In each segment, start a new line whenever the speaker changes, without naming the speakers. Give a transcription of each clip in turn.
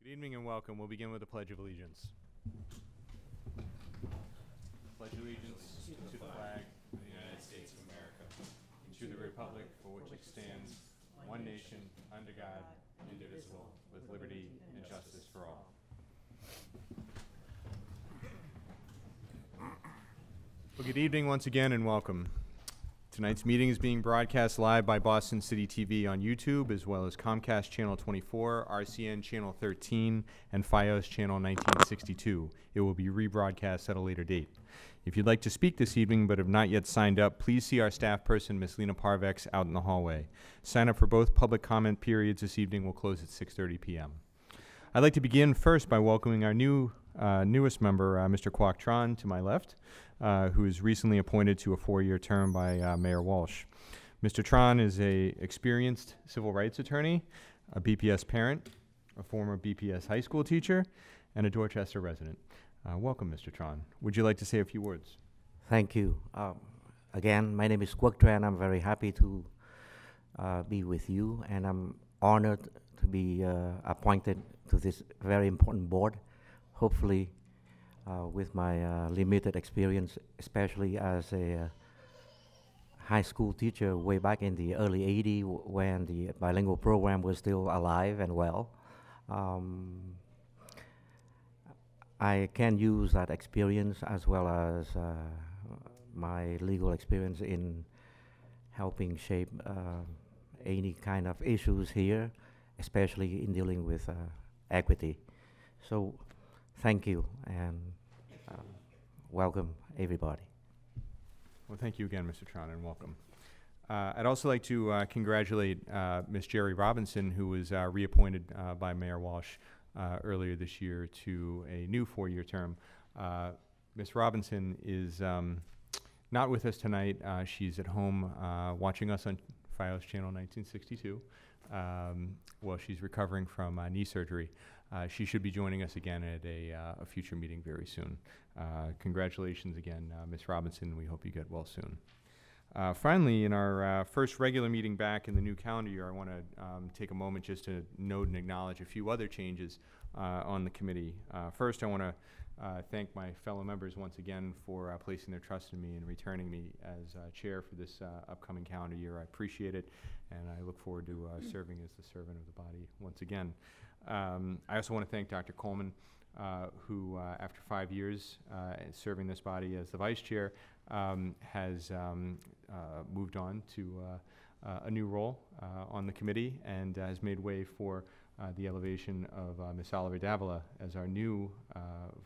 Good evening and welcome. We'll begin with the Pledge of Allegiance. Pledge allegiance to the flag of the United States of America, and to the republic for which it stands, one nation, under God, indivisible, with liberty and justice for all. Well, good evening once again and welcome. Tonight's meeting is being broadcast live by Boston City TV on YouTube, as well as Comcast Channel 24, RCN Channel 13, and FiOS Channel 1962. It will be rebroadcast at a later date. If you'd like to speak this evening but have not yet signed up, please see our staff person, Ms. Lena Parvex, out in the hallway. Sign up for both public comment periods this evening will close at 6:30 p.m. I'd like to begin first by welcoming our newest member, Mr. Kwok Tran, to my left, who was recently appointed to a 4-year term by Mayor Walsh. Mr. Tran is an experienced civil rights attorney, a BPS parent, a former BPS high school teacher, and a Dorchester resident. Welcome, Mr. Tran. Would you like to say a few words?
Thank you. Again, my name is Kwok Tran. I'm very happy to be with you, and I'm honored to be appointed to this very important board. Hopefully, with my limited experience, especially as a high school teacher way back in the early 80s when the bilingual program was still alive and well, I can use that experience as well as my legal experience in helping shape any kind of issues here, especially in dealing with equity. So thank you and welcome everybody.
Well, thank you again, Mr. Tran, and welcome. I'd also like to congratulate Ms. Jerry Robinson, who was reappointed by Mayor Walsh earlier this year to a new 4-year term. Ms. Robinson is not with us tonight. She's at home watching us on FiOS Channel 1962 while she's recovering from knee surgery. She should be joining us again at a future meeting very soon. Congratulations again, Ms. Robinson. We hope you get well soon. Finally, in our first regular meeting back in the new calendar year, I want to take a moment just to note and acknowledge a few other changes on the committee. First, I want to thank my fellow members once again for placing their trust in me and returning me as chair for this upcoming calendar year. I appreciate it, and I look forward to serving as the servant of the body once again. I also want to thank Dr. Coleman, who, after 5 years serving this body as the vice chair, has moved on to a new role on the committee and has made way for the elevation of Ms. Oliver Davila as our new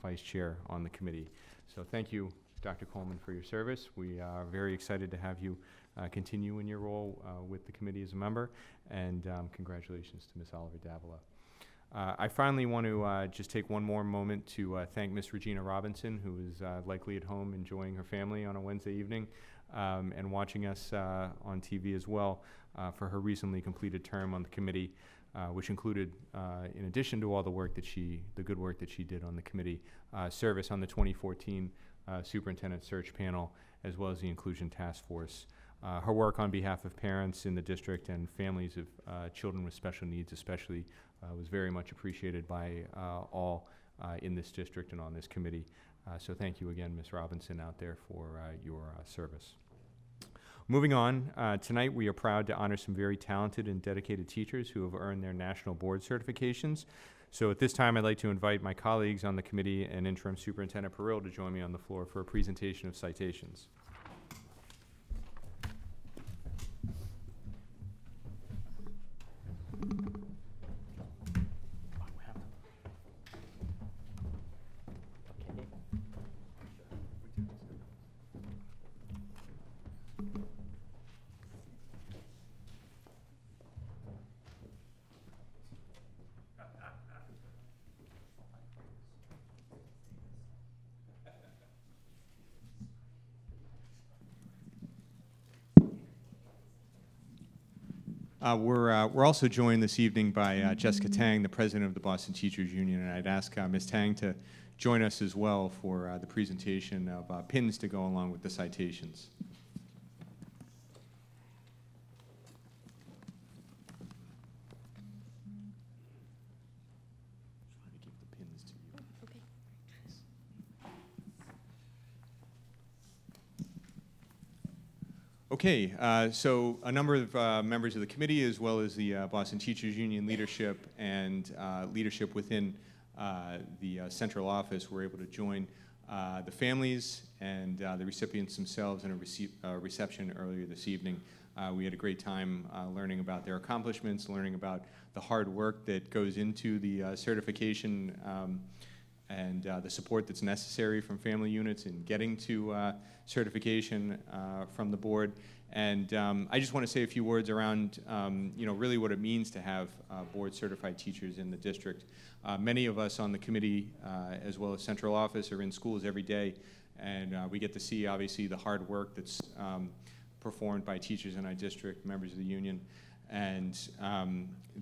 vice chair on the committee. So thank you, Dr. Coleman, for your service. We are very excited to have you continue in your role with the committee as a member, and congratulations to Ms. Oliver Davila. I finally want to just take one more moment to thank Ms. Regina Robinson, who is likely at home enjoying her family on a Wednesday evening and watching us on TV as well for her recently completed term on the committee, which included, in addition to all the work that the good work that she did on the committee, service on the 2014 Superintendent Search Panel, as well as the Inclusion Task Force. Her work on behalf of parents in the district and families of children with special needs especially was very much appreciated by all in this district and on this committee. So thank you again, Ms. Robinson, out there for your service. Moving on, tonight we are proud to honor some very talented and dedicated teachers who have earned their national board certifications. So at this time, I'd like to invite my colleagues on the committee and Interim Superintendent Peril to join me on the floor for a presentation of citations. We're also joined this evening by Jessica Tang, the president of the Boston Teachers Union, and I'd ask Ms. Tang to join us as well for the presentation of pins to go along with the citations. Okay, so a number of members of the committee, as well as the Boston Teachers Union leadership and leadership within the central office, were able to join the families and the recipients themselves in a reception earlier this evening. We had a great time learning about their accomplishments, learning about the hard work that goes into the certification and the support that's necessary from family units in getting to certification from the board. And I just want to say a few words around really what it means to have board certified teachers in the district. Many of us on the committee, as well as central office, are in schools every day, and we get to see obviously the hard work that's performed by teachers in our district, members of the union, and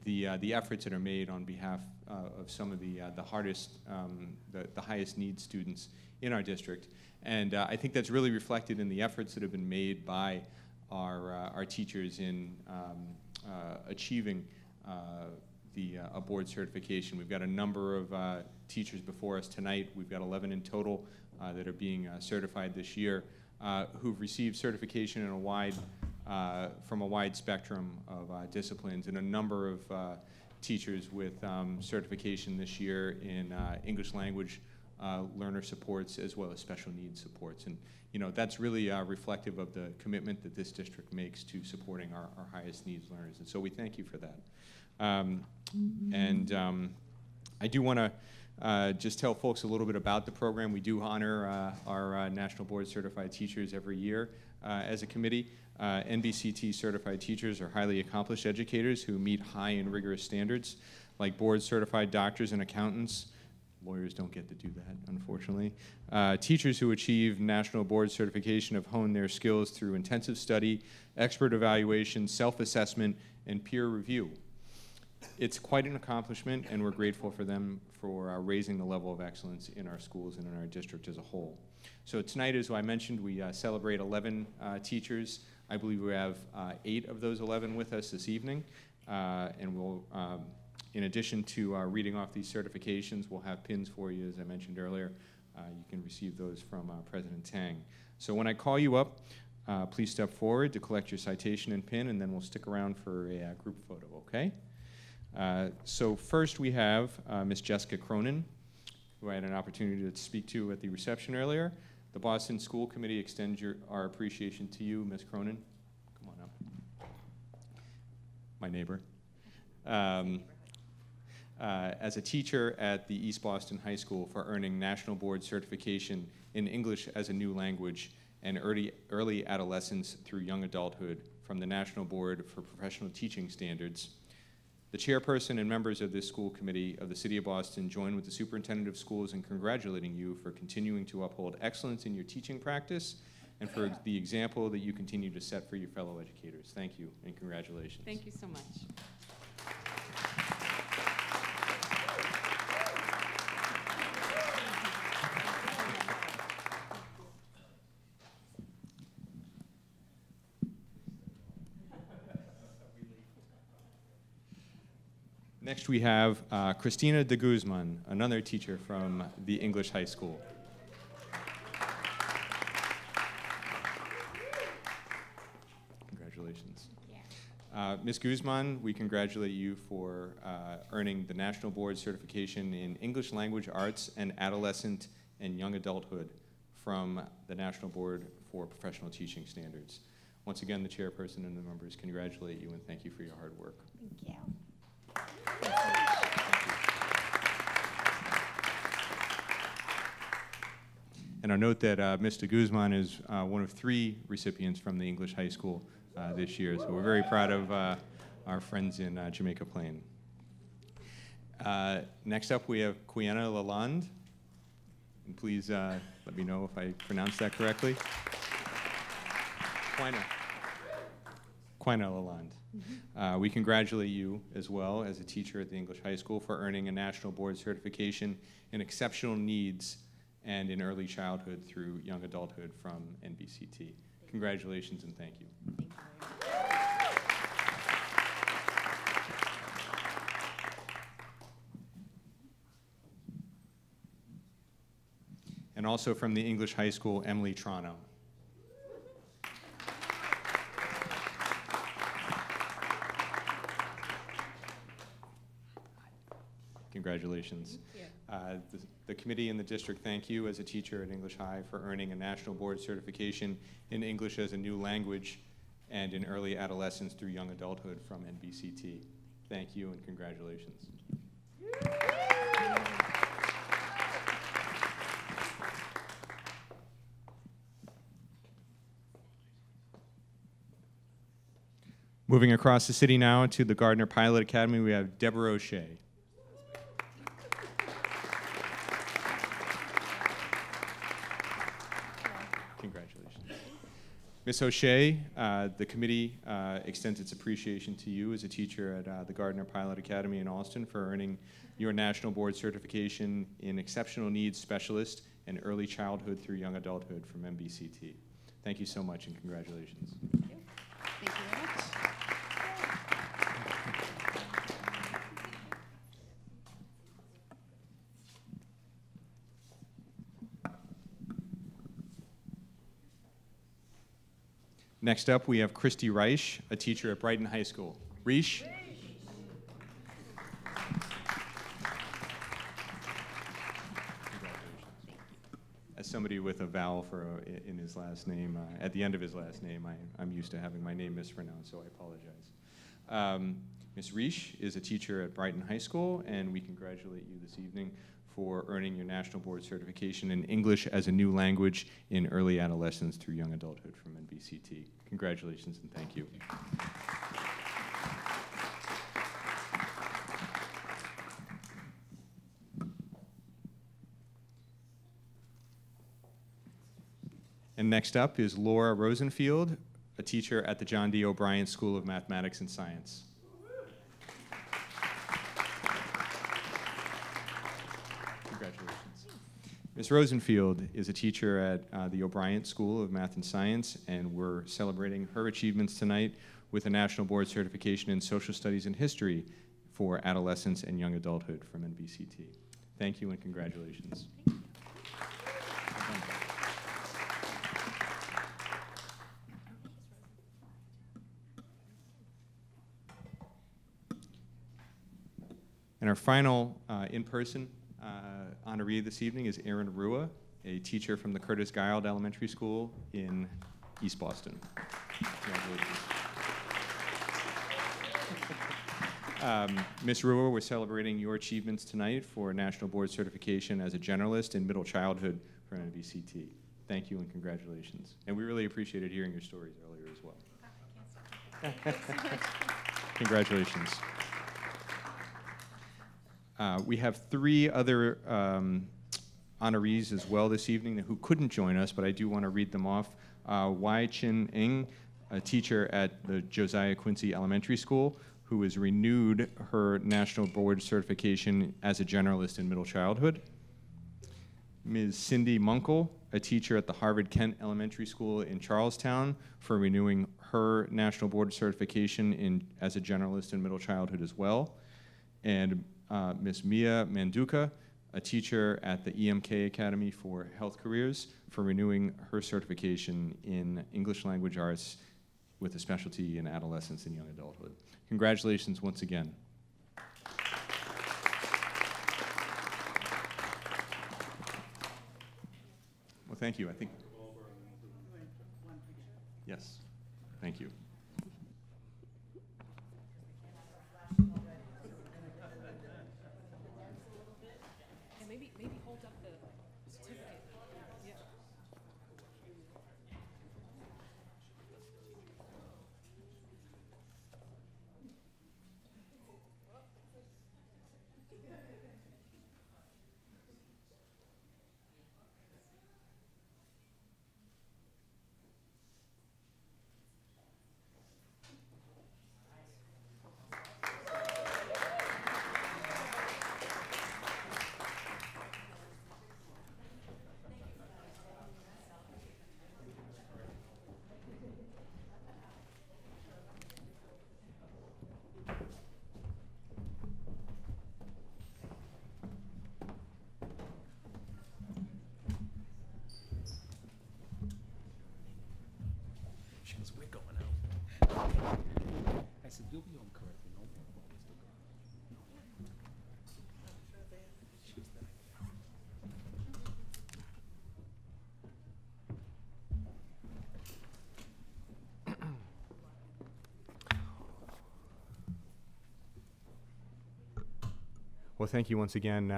the efforts that are made on behalf of some of the hardest, the highest need students in our district. And I think that's really reflected in the efforts that have been made by our teachers in achieving a board certification. We've got a number of teachers before us tonight. We've got 11 in total that are being certified this year, who've received certification in from a wide spectrum of disciplines, and a number of teachers with certification this year in English language learner supports, as well as special needs supports. And that's really reflective of the commitment that this district makes to supporting our highest needs learners. And so we thank you for that. I do want to just tell folks a little bit about the program. We do honor our National Board Certified Teachers every year as a committee. NBCT certified teachers are highly accomplished educators who meet high and rigorous standards, like board certified doctors and accountants. Lawyers don't get to do that, unfortunately. Teachers who achieve national board certification have honed their skills through intensive study, expert evaluation, self-assessment, and peer review. It's quite an accomplishment, and we're grateful for them for raising the level of excellence in our schools and in our district as a whole. So tonight, as I mentioned, we celebrate 11 teachers. I believe we have 8 of those 11 with us this evening, and we'll, in addition to reading off these certifications, we'll have pins for you, as I mentioned earlier. You can receive those from President Tang. So when I call you up, please step forward to collect your citation and pin, and then we'll stick around for a group photo, okay? So first we have Ms. Jessica Cronin, who I had an opportunity to speak to at the reception earlier. The Boston School Committee extends our appreciation to you, Ms. Cronin. Come on up. My neighbor. As a teacher at the East Boston High School for earning National Board Certification in English as a New Language and early adolescence through young adulthood from the National Board for Professional Teaching Standards. The chairperson and members of this school committee of the City of Boston join with the superintendent of schools in congratulating you for continuing to uphold excellence in your teaching practice and for the example that you continue to set for your fellow educators. Thank you and congratulations.
Thank you so much.
Next we have Christina de Guzman, another teacher from the English High School. Congratulations. Ms. Guzman, we congratulate you for earning the National Board Certification in English Language Arts and Adolescent and Young Adulthood from the National Board for Professional Teaching Standards. Once again, the chairperson and the members congratulate you and thank you for your hard work.
Thank you.
And I'll note that Ms. de Guzman is one of 3 recipients from the English High School this year, so we're very proud of our friends in Jamaica Plain. Next up, we have Quiana Lalande. And please let me know if I pronounced that correctly. Quiana Lalande. Mm-hmm. We congratulate you as well as a teacher at the English High School for earning a National Board Certification in Exceptional Needs and in Early Childhood through Young Adulthood from NBCT. Congratulations and thank you.
Thank you.
And also from the English High School, Emily Trono. Congratulations.
Thank you.
The committee and the district thank you as a teacher at English High for earning a national board certification in English as a new language and in early adolescence through young adulthood from NBCT. Thank you and congratulations. Moving across the city now to the Gardner Pilot Academy, we have Deborah O'Shea. Congratulations. Ms. O'Shea, the committee extends its appreciation to you as a teacher at the Gardner Pilot Academy in Austin for earning your national board certification in exceptional needs specialist and early childhood through young adulthood from NBCT. Thank you so much and congratulations.
Thank you. Thank you very much.
Next up, we have Christy Reich, a teacher at Brighton High School. Reich? As somebody with a vowel in his last name, at the end of his last name, I'm used to having my name mispronounced, so I apologize. Ms. Reich is a teacher at Brighton High School, and we congratulate you this evening for earning your national board certification in English as a new language in early adolescence through young adulthood from NBCT. Congratulations and thank you. And next up is Laura Rosenfield, a teacher at the John D. O'Brien School of Mathematics and Science. Congratulations. Ms. Rosenfield is a teacher at the O'Brien School of Math and Science, and we're celebrating her achievements tonight with a National Board Certification in Social Studies and History for adolescence and young adulthood from NBCT. Thank you and congratulations. And our final in-person honoree this evening is Erin Rua, a teacher from the Curtis Gild Elementary School in East Boston. Congratulations. Ms. Rua, we're celebrating your achievements tonight for National Board Certification as a generalist in middle childhood from NBCT. Thank you and congratulations. And we really appreciated hearing your stories earlier as well. Congratulations. We have three other honorees as well this evening who couldn't join us, but I do want to read them off. Wai Chin Ng, a teacher at the Josiah Quincy Elementary School, who has renewed her National Board Certification as a generalist in middle childhood. Ms. Cindy Munkle, a teacher at the Harvard Kent Elementary School in Charlestown, for renewing her National Board Certification as a generalist in middle childhood as well. And Ms. Mia Manduka, a teacher at the EMK Academy for Health Careers, for renewing her certification in English Language Arts with a specialty in adolescence and young adulthood. Congratulations once again. Well, thank you. I think. Yes. Thank you.
Maybe hold up the certificate. Yeah.
We're going out. I said, you'll be on correctly. No.
Well, thank you once again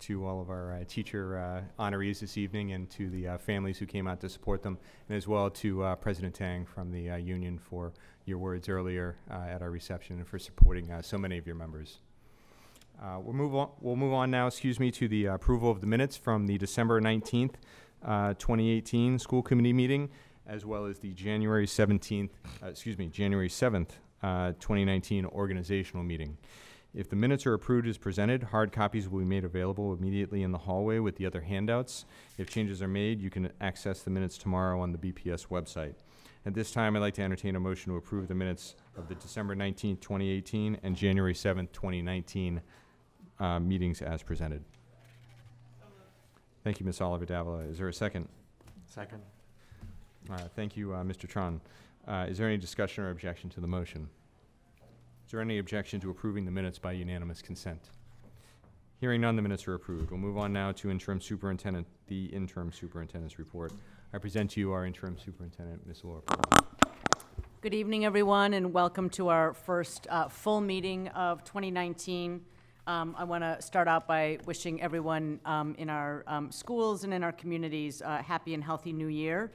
to all of our teacher honorees this evening and to the families who came out to support them, and as well to President Tang from the union for your words earlier at our reception and for supporting so many of your members. We'll move on now, to the approval of the minutes from the December 19th, 2018 school committee meeting, as well as the January 7th, 2019 organizational meeting. If the minutes are approved as presented, hard copies will be made available immediately in the hallway with the other handouts. If changes are made, you can access the minutes tomorrow on the BPS website. At this time, I'd like to entertain a motion to approve the minutes of the December 19th, 2018 and January 7th, 2019 meetings as presented. Thank you, Ms. Oliver Davila. Is there a second?
Second.
Thank you, Mr. Tron. Is there any discussion or objection to the motion? Is there any objection to approving the minutes by unanimous consent? Hearing none, the minutes are approved. We'll move on now to the interim superintendent's report. I present to you our interim superintendent, Ms. Laura.
Good evening, everyone, and welcome to our first full meeting of 2019. I want to start out by wishing everyone in our schools and in our communities a happy and healthy new year.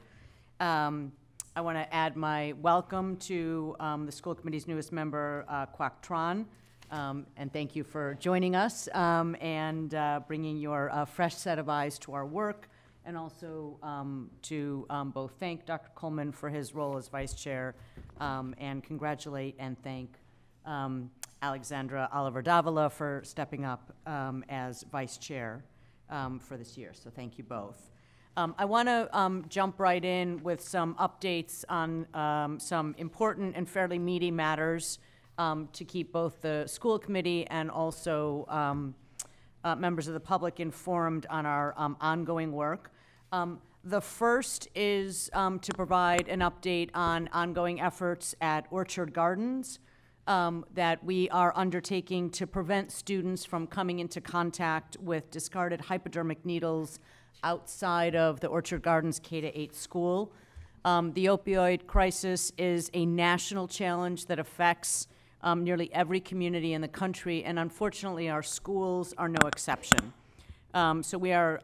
I want to add my welcome to the school committee's newest member, Quoc Tran, and thank you for joining us and bringing your fresh set of eyes to our work, and also to both thank Dr. Coleman for his role as vice chair and congratulate and thank Alexandra Oliver Davila for stepping up as vice chair for this year. So thank you both. I want to jump right in with some updates on some important and fairly meaty matters to keep both the school committee and also members of the public informed on our ongoing work. The first is to provide an update on ongoing efforts at Orchard Gardens that we are undertaking to prevent students from coming into contact with discarded hypodermic needles outside of the Orchard Gardens K-8 school. The opioid crisis is a national challenge that affects nearly every community in the country, and unfortunately our schools are no exception. So we are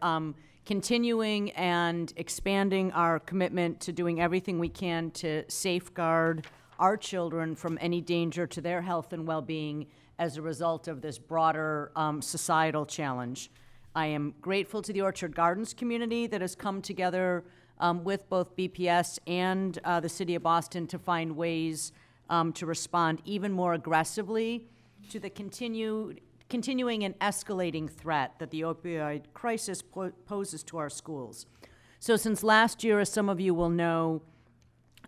continuing and expanding our commitment to doing everything we can to safeguard our children from any danger to their health and well-being as a result of this broader societal challenge. I am grateful to the Orchard Gardens community that has come together with both BPS and the City of Boston to find ways to respond even more aggressively to the continuing and escalating threat that the opioid crisis poses to our schools. So since last year, as some of you will know,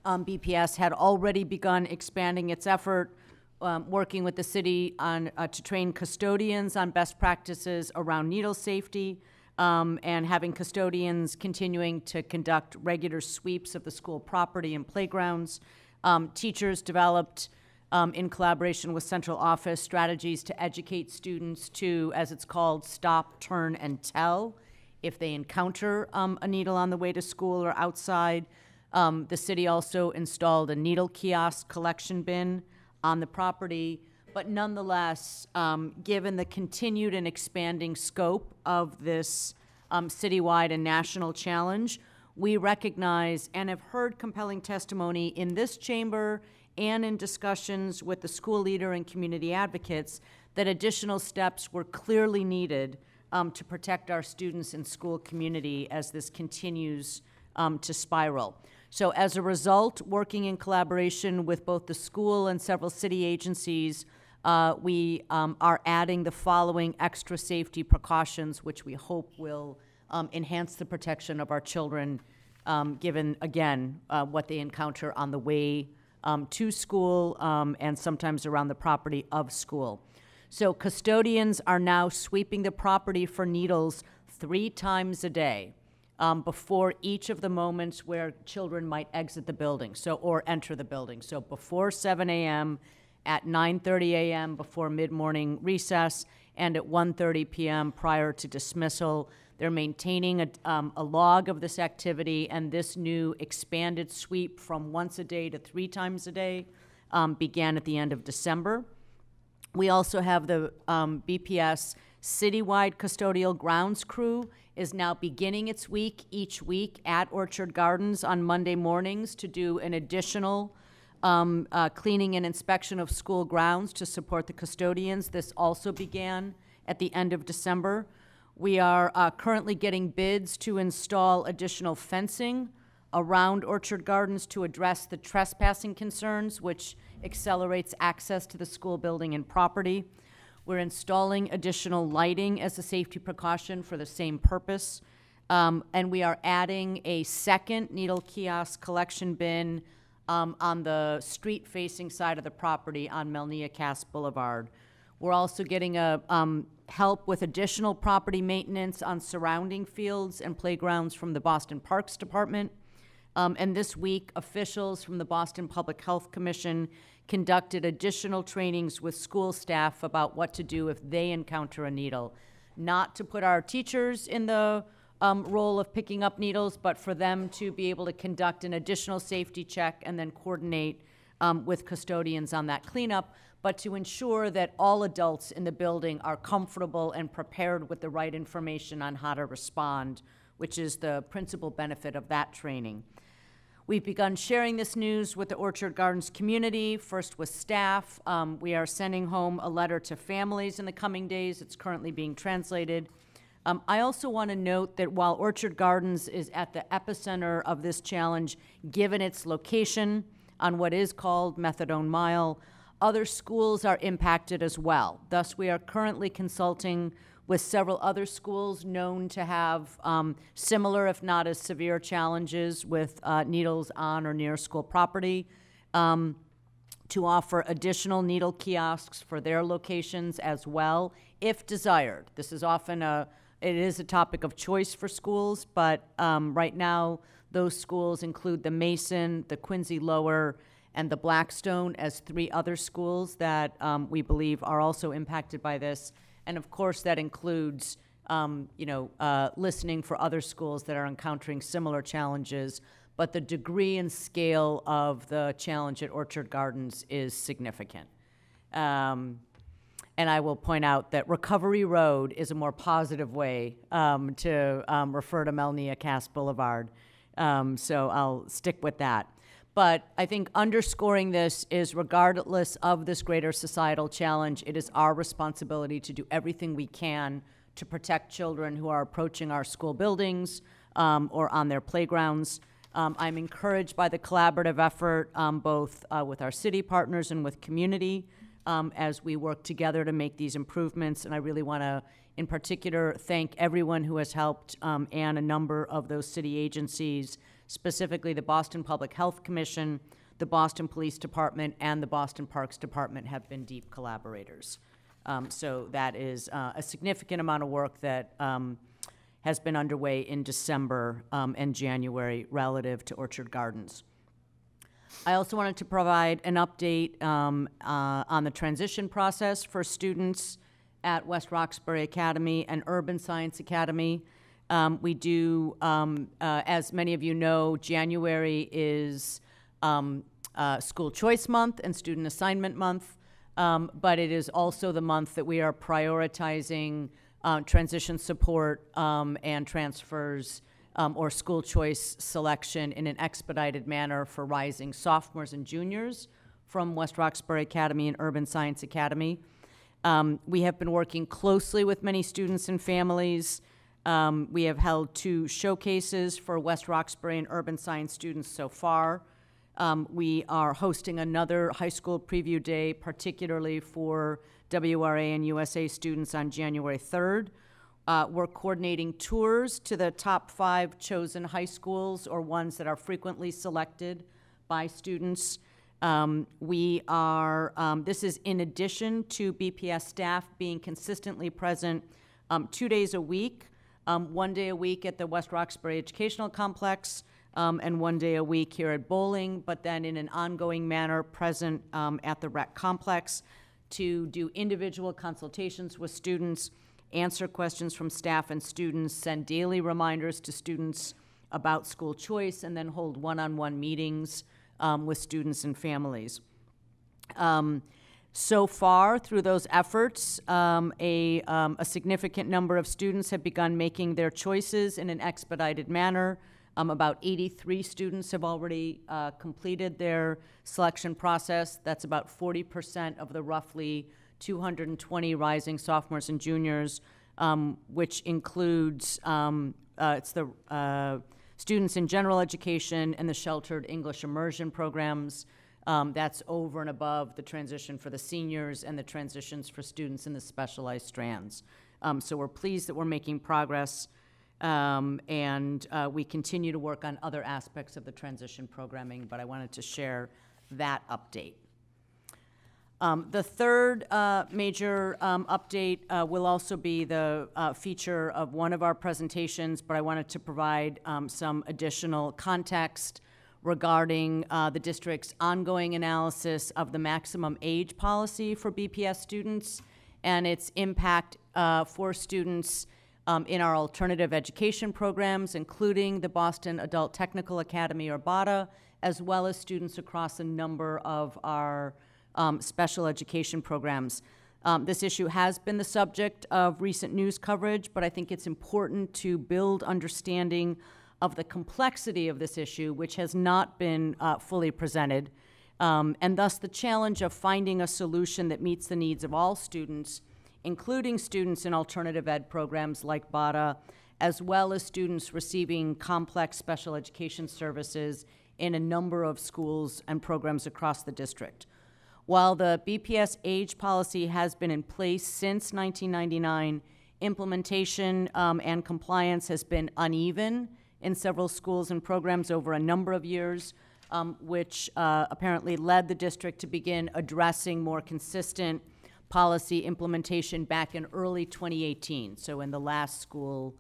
BPS had already begun expanding its effort working with the city on to train custodians on best practices around needle safety, and having custodians continuing to conduct regular sweeps of the school property and playgrounds. Teachers developed, in collaboration with central office, strategies to educate students to, as it's called, stop, turn, and tell if they encounter a needle on the way to school or outside. The city also installed a needle kiosk collection bin on the property, but nonetheless, given the continued and expanding scope of this citywide and national challenge, we recognize and have heard compelling testimony in this chamber and in discussions with the school leader and community advocates that additional steps were clearly needed to protect our students and school community as this continues to spiral. So as a result, working in collaboration with both the school and several city agencies, we are adding the following extra safety precautions, which we hope will enhance the protection of our children, given, again, what they encounter on the way to school and sometimes around the property of school. So custodians are now sweeping the property for needles 3 times a day. Before each of the moments where children might exit the building, or enter the building. So before 7 a.m., at 9:30 a.m. before mid-morning recess, and at 1:30 p.m. prior to dismissal. They're maintaining a log of this activity, and this new expanded sweep from once a day to 3 times a day began at the end of December. We also have the BPS Citywide custodial grounds crew is now beginning its week each week at Orchard Gardens on Monday mornings to do an additional cleaning and inspection of school grounds to support the custodians. This also began at the end of December. We are currently getting bids to install additional fencing around Orchard Gardens to address the trespassing concerns, which accelerates access to the school building and property. We're installing additional lighting as a safety precaution for the same purpose. And we are adding a second needle kiosk collection bin on the street-facing side of the property on Melnia Cass Boulevard. We're also getting help with additional property maintenance on surrounding fields and playgrounds from the Boston Parks Department. And this week, officials from the Boston Public Health Commission conducted additional trainings with school staff about what to do if they encounter a needle. Not to put our teachers in the role of picking up needles, but for them to be able to conduct an additional safety check and then coordinate with custodians on that cleanup, but to ensure that all adults in the building are comfortable and prepared with the right information on how to respond, which is the principal benefit of that training. We've begun sharing this news with the Orchard Gardens community, first with staff. We are sending home a letter to families in the coming days. It's currently being translated. I also want to note that while Orchard Gardens is at the epicenter of this challenge, given its location on what is called Methadone Mile, other schools are impacted as well. Thus, we are currently consulting with several other schools known to have similar, if not as severe, challenges with needles on or near school property, to offer additional needle kiosks for their locations as well, if desired. This is often it is a topic of choice for schools, but right now those schools include the Mason, the Quincy Lower, and the Blackstone as three other schools that we believe are also impacted by this. And of course, that includes, listening for other schools that are encountering similar challenges, but the degree and scale of the challenge at Orchard Gardens is significant. And I will point out that Recovery Road is a more positive way to refer to Melnia Cass Boulevard. So I'll stick with that. But I think underscoring this is, regardless of this greater societal challenge, it is our responsibility to do everything we can to protect children who are approaching our school buildings or on their playgrounds. I'm encouraged by the collaborative effort, both with our city partners and with community, as we work together to make these improvements. And I really want to, in particular, thank everyone who has helped, and a number of those city agencies, specifically the Boston Public Health Commission, the Boston Police Department, and the Boston Parks Department have been deep collaborators. So that is a significant amount of work that has been underway in December and January relative to Orchard Gardens. I also wanted to provide an update on the transition process for students at West Roxbury Academy and Urban Science Academy. We do, as many of you know, January is School Choice Month and Student Assignment Month, but it is also the month that we are prioritizing transition support and transfers or school choice selection in an expedited manner for rising sophomores and juniors from West Roxbury Academy and Urban Science Academy. We have been working closely with many students and families. We have held 2 showcases for West Roxbury and Urban Science students so far. We are hosting another high school preview day, particularly for WRA and USA students on January 3rd. We're coordinating tours to the top 5 chosen high schools or ones that are frequently selected by students. This is in addition to BPS staff being consistently present 2 days a week, 1 day a week at the West Roxbury Educational Complex, and 1 day a week here at Bowling, but then in an ongoing manner present at the rec complex to do individual consultations with students, answer questions from staff and students, send daily reminders to students about school choice, and then hold one-on-one meetings with students and families. So far, through those efforts, a significant number of students have begun making their choices in an expedited manner. About 83 students have already completed their selection process. That's about 40% of the roughly 220 rising sophomores and juniors, which includes it's the students in general education and the sheltered English immersion programs. That's over and above the transition for the seniors and the transitions for students in the specialized strands. So we're pleased that we're making progress, and we continue to work on other aspects of the transition programming, but I wanted to share that update. The third major update will also be the feature of one of our presentations, but I wanted to provide some additional context regarding the district's ongoing analysis of the maximum age policy for BPS students and its impact for students in our alternative education programs, including the Boston Adult Technical Academy, or BADA, as well as students across a number of our special education programs. This issue has been the subject of recent news coverage, but I think it's important to build understanding of the complexity of this issue, which has not been fully presented, and thus the challenge of finding a solution that meets the needs of all students, including students in alternative ed programs like BADA, as well as students receiving complex special education services in a number of schools and programs across the district. While the BPS age policy has been in place since 1999, implementation and compliance has been uneven in several schools and programs over a number of years, which apparently led the district to begin addressing more consistent policy implementation back in early 2018, so in the last school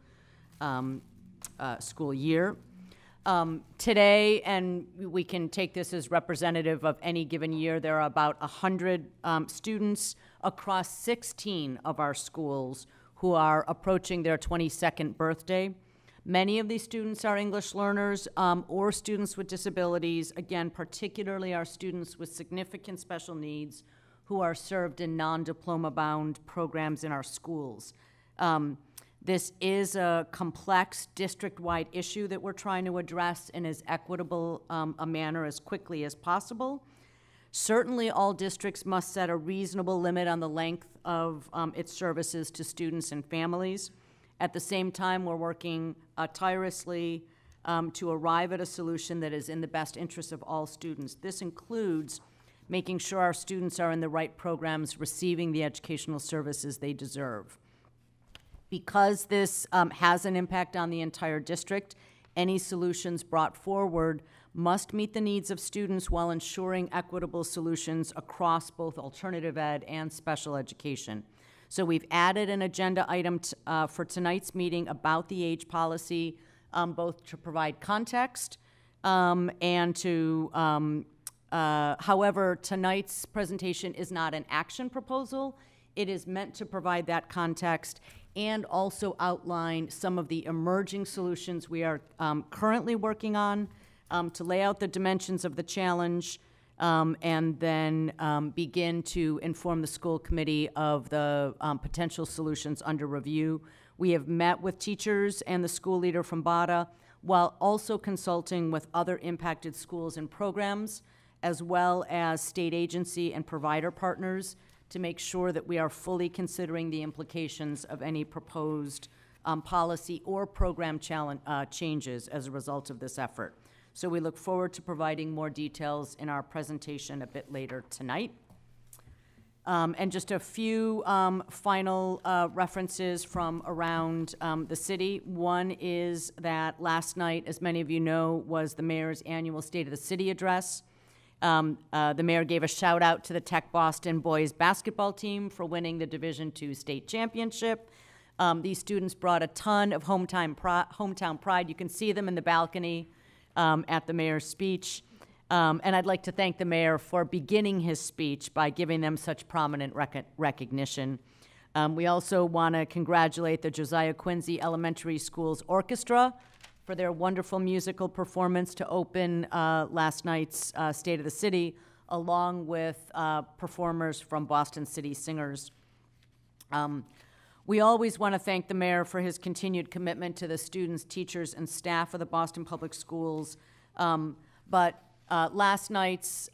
year. Today, and we can take this as representative of any given year, there are about 100 students across 16 of our schools who are approaching their 22nd birthday. Many of these students are English learners or students with disabilities, again, particularly our students with significant special needs who are served in non-diploma bound programs in our schools. This is a complex district-wide issue that we're trying to address in as equitable a manner as quickly as possible. Certainly, all districts must set a reasonable limit on the length of its services to students and families. At the same time, we're working tirelessly to arrive at a solution that is in the best interest of all students. This includes making sure our students are in the right programs, receiving the educational services they deserve. Because this has an impact on the entire district, any solutions brought forward must meet the needs of students while ensuring equitable solutions across both alternative ed and special education. So we've added an agenda item for tonight's meeting about the age policy, both to provide context and to, however, tonight's presentation is not an action proposal. It is meant to provide that context and also outline some of the emerging solutions we are currently working on to lay out the dimensions of the challenge and then begin to inform the school committee of the potential solutions under review. We have met with teachers and the school leader from BADA while also consulting with other impacted schools and programs, as well as state agency and provider partners, to make sure that we are fully considering the implications of any proposed policy or program changes as a result of this effort. So we look forward to providing more details in our presentation a bit later tonight. And just a few final references from around the city. One is that last night, as many of you know, was the mayor's annual State of the City address. The mayor gave a shout out to the Tech Boston boys basketball team for winning the Division II state championship. These students brought a ton of hometown pride. You can see them in the balcony at the mayor's speech. And I'd like to thank the mayor for beginning his speech by giving them such prominent recognition. We also want to congratulate the Josiah Quincy Elementary School's orchestra for their wonderful musical performance to open last night's State of the City, along with performers from Boston City Singers. We always want to thank the mayor for his continued commitment to the students, teachers, and staff of the Boston Public Schools. But last night's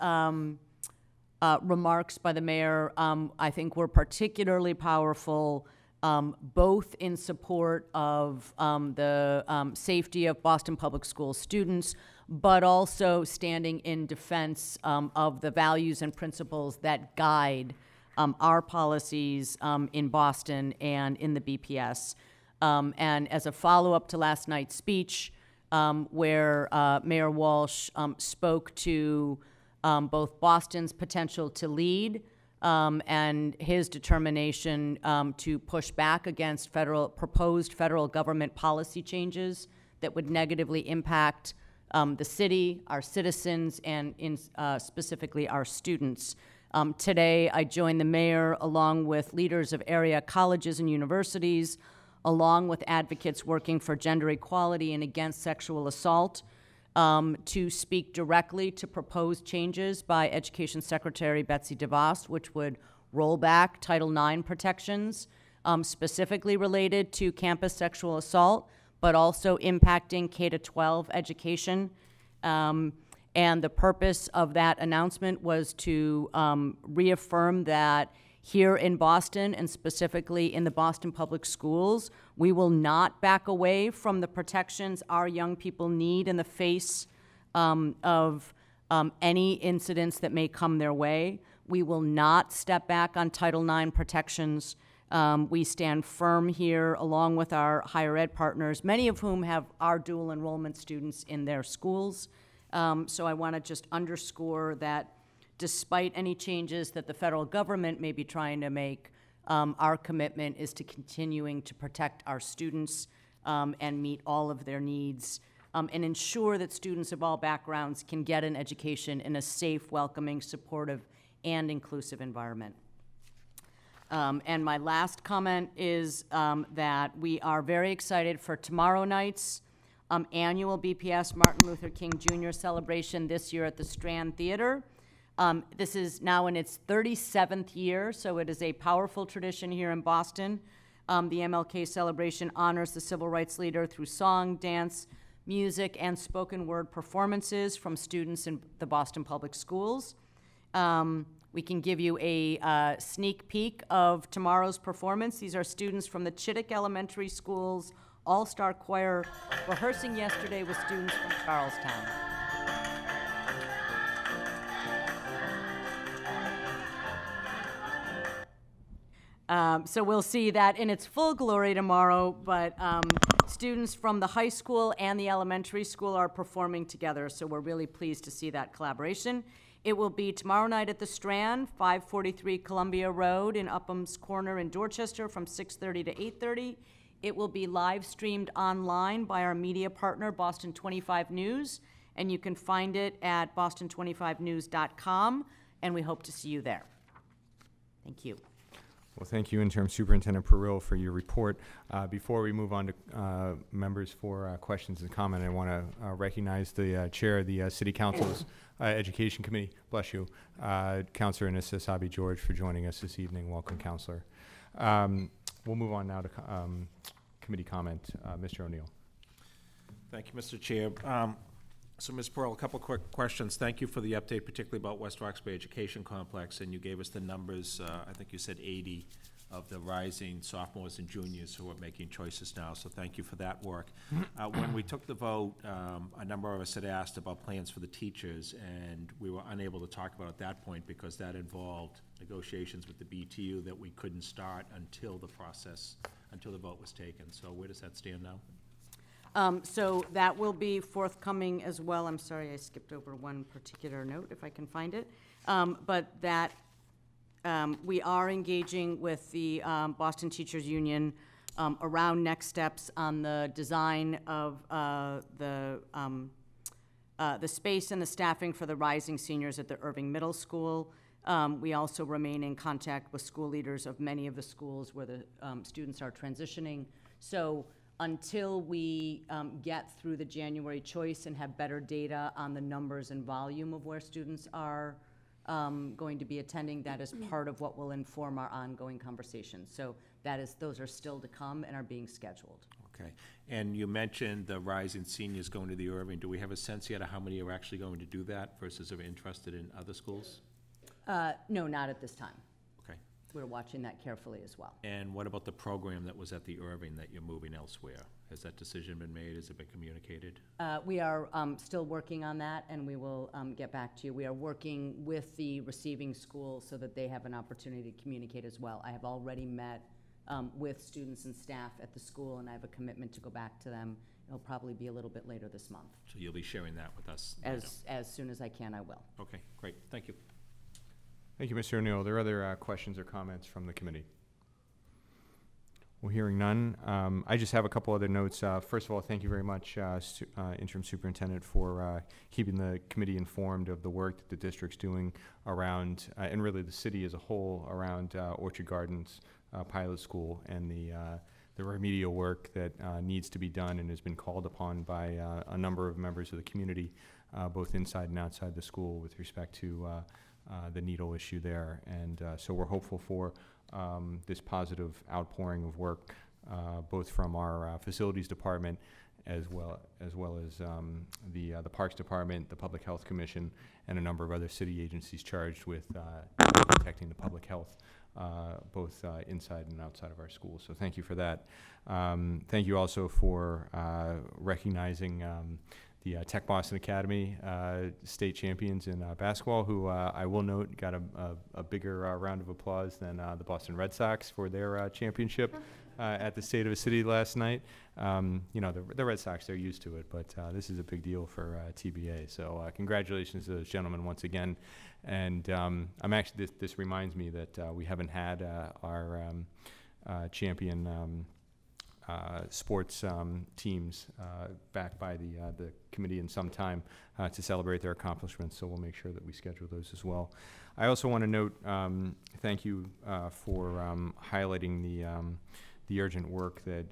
remarks by the mayor, I think, were particularly powerful, both in support of the safety of Boston Public School students, but also standing in defense of the values and principles that guide our policies in Boston and in the BPS. And as a follow-up to last night's speech, where Mayor Walsh spoke to both Boston's potential to lead and his determination to push back against proposed federal government policy changes that would negatively impact the city, our citizens, and specifically our students. Today, I joined the mayor along with leaders of area colleges and universities, along with advocates working for gender equality and against sexual assault, to speak directly to proposed changes by Education Secretary Betsy DeVos, which would roll back Title IX protections, specifically related to campus sexual assault, but also impacting K-12 education. And the purpose of that announcement was to reaffirm that here in Boston, and specifically in the Boston Public Schools, we will not back away from the protections our young people need in the face of any incidents that may come their way. We will not step back on Title IX protections. We stand firm here along with our higher ed partners, many of whom have our dual enrollment students in their schools. So I want to just underscore that despite any changes that the federal government may be trying to make, our commitment is to continuing to protect our students and meet all of their needs and ensure that students of all backgrounds can get an education in a safe, welcoming, supportive, and inclusive environment. And my last comment is that we are very excited for tomorrow night's annual BPS Martin Luther King Jr. celebration this year at the Strand Theater. This is now in its 37th year, so it is a powerful tradition here in Boston. The MLK celebration honors the civil rights leader through song, dance, music, and spoken word performances from students in the Boston Public Schools. We can give you a sneak peek of tomorrow's performance. These are students from the Chittick Elementary School's All-Star Choir rehearsing yesterday with students from Charlestown. So we'll see that in its full glory tomorrow, but students from the high school and the elementary school are performing together, so we're really pleased to see that collaboration. It will be tomorrow night at the Strand, 543 Columbia Road in Upham's Corner in Dorchester from 6:30 to 8:30. It will be live streamed online by our media partner, Boston 25 News, and you can find it at boston25news.com, and we hope to see you there. Thank you.
Well, thank you, Interim Superintendent Perrill, for your report. Before we move on to members for questions and comment, I want to recognize the chair of the City Council's Education Committee. Bless you, Councilor Anissa Sabi George, for joining us this evening. Welcome, Councilor. We'll move on now to committee comment. Mr. O'Neill.
Thank you, Mr. Chair. So, Ms. Pearl, a couple quick questions. Thank you for the update, particularly about West Roxbury Education Complex, and you gave us the numbers. I think you said 80 of the rising sophomores and juniors who are making choices now, so thank you for that work. When we took the vote, a number of us had asked about plans for the teachers, and we were unable to talk about it at that point because that involved negotiations with the BTU that we couldn't start until the vote was taken. So where does that stand now?
So that will be forthcoming as well. I'm sorry, I skipped over one particular note, if I can find it. But that we are engaging with the Boston Teachers Union around next steps on the design of the space and the staffing for the rising seniors at the Irving Middle School. We also remain in contact with school leaders of many of the schools where the students are transitioning. So until we get through the January choice and have better data on the numbers and volume of where students are going to be attending. That is part of what will inform our ongoing conversations. So those are still to come and are being scheduled.
Okay. And you mentioned the rising seniors going to the Irving. Do we have a sense yet of how many are actually going to do that versus are interested in other schools?
No, not at this time.
Okay.
We're watching that carefully as well.
And what about the program that was at the Irving that you're moving elsewhere? Has that decision been made? Has it been communicated?
We are still working on that, and we will get back to you. We are working with the receiving school so that they have an opportunity to communicate as well. I have already met with students and staff at the school, and I have a commitment to go back to them. It'll probably be a little bit later this month.
So you'll be sharing that with us later.
As soon as I can, I will.
Okay, great. Thank you.
Thank you, Mr. O'Neill. Are there other questions or comments from the committee? Well, hearing none, I just have a couple other notes. First of all, thank you very much, Interim Superintendent, for keeping the committee informed of the work that the district's doing around, and really the city as a whole, around Orchard Gardens Pilot School and the remedial work that needs to be done and has been called upon by a number of members of the community, both inside and outside the school, with respect to the needle issue there. And so we're hopeful for this positive outpouring of work, both from our facilities department as well as the Parks Department, the Public Health Commission, and a number of other city agencies charged with protecting the public health, both inside and outside of our schools. So thank you for that. Thank you also for recognizing the Tech Boston Academy state champions in basketball, who I will note got a bigger round of applause than the Boston Red Sox for their championship at the State of the City last night. You know, the Red Sox, they're used to it, but this is a big deal for TBA. So congratulations to those gentlemen once again. And I'm actually, this reminds me that we haven't had our champion sports teams backed by the committee in some time to celebrate their accomplishments, so we'll make sure that we schedule those as well. I also want to note, thank you for highlighting the urgent work that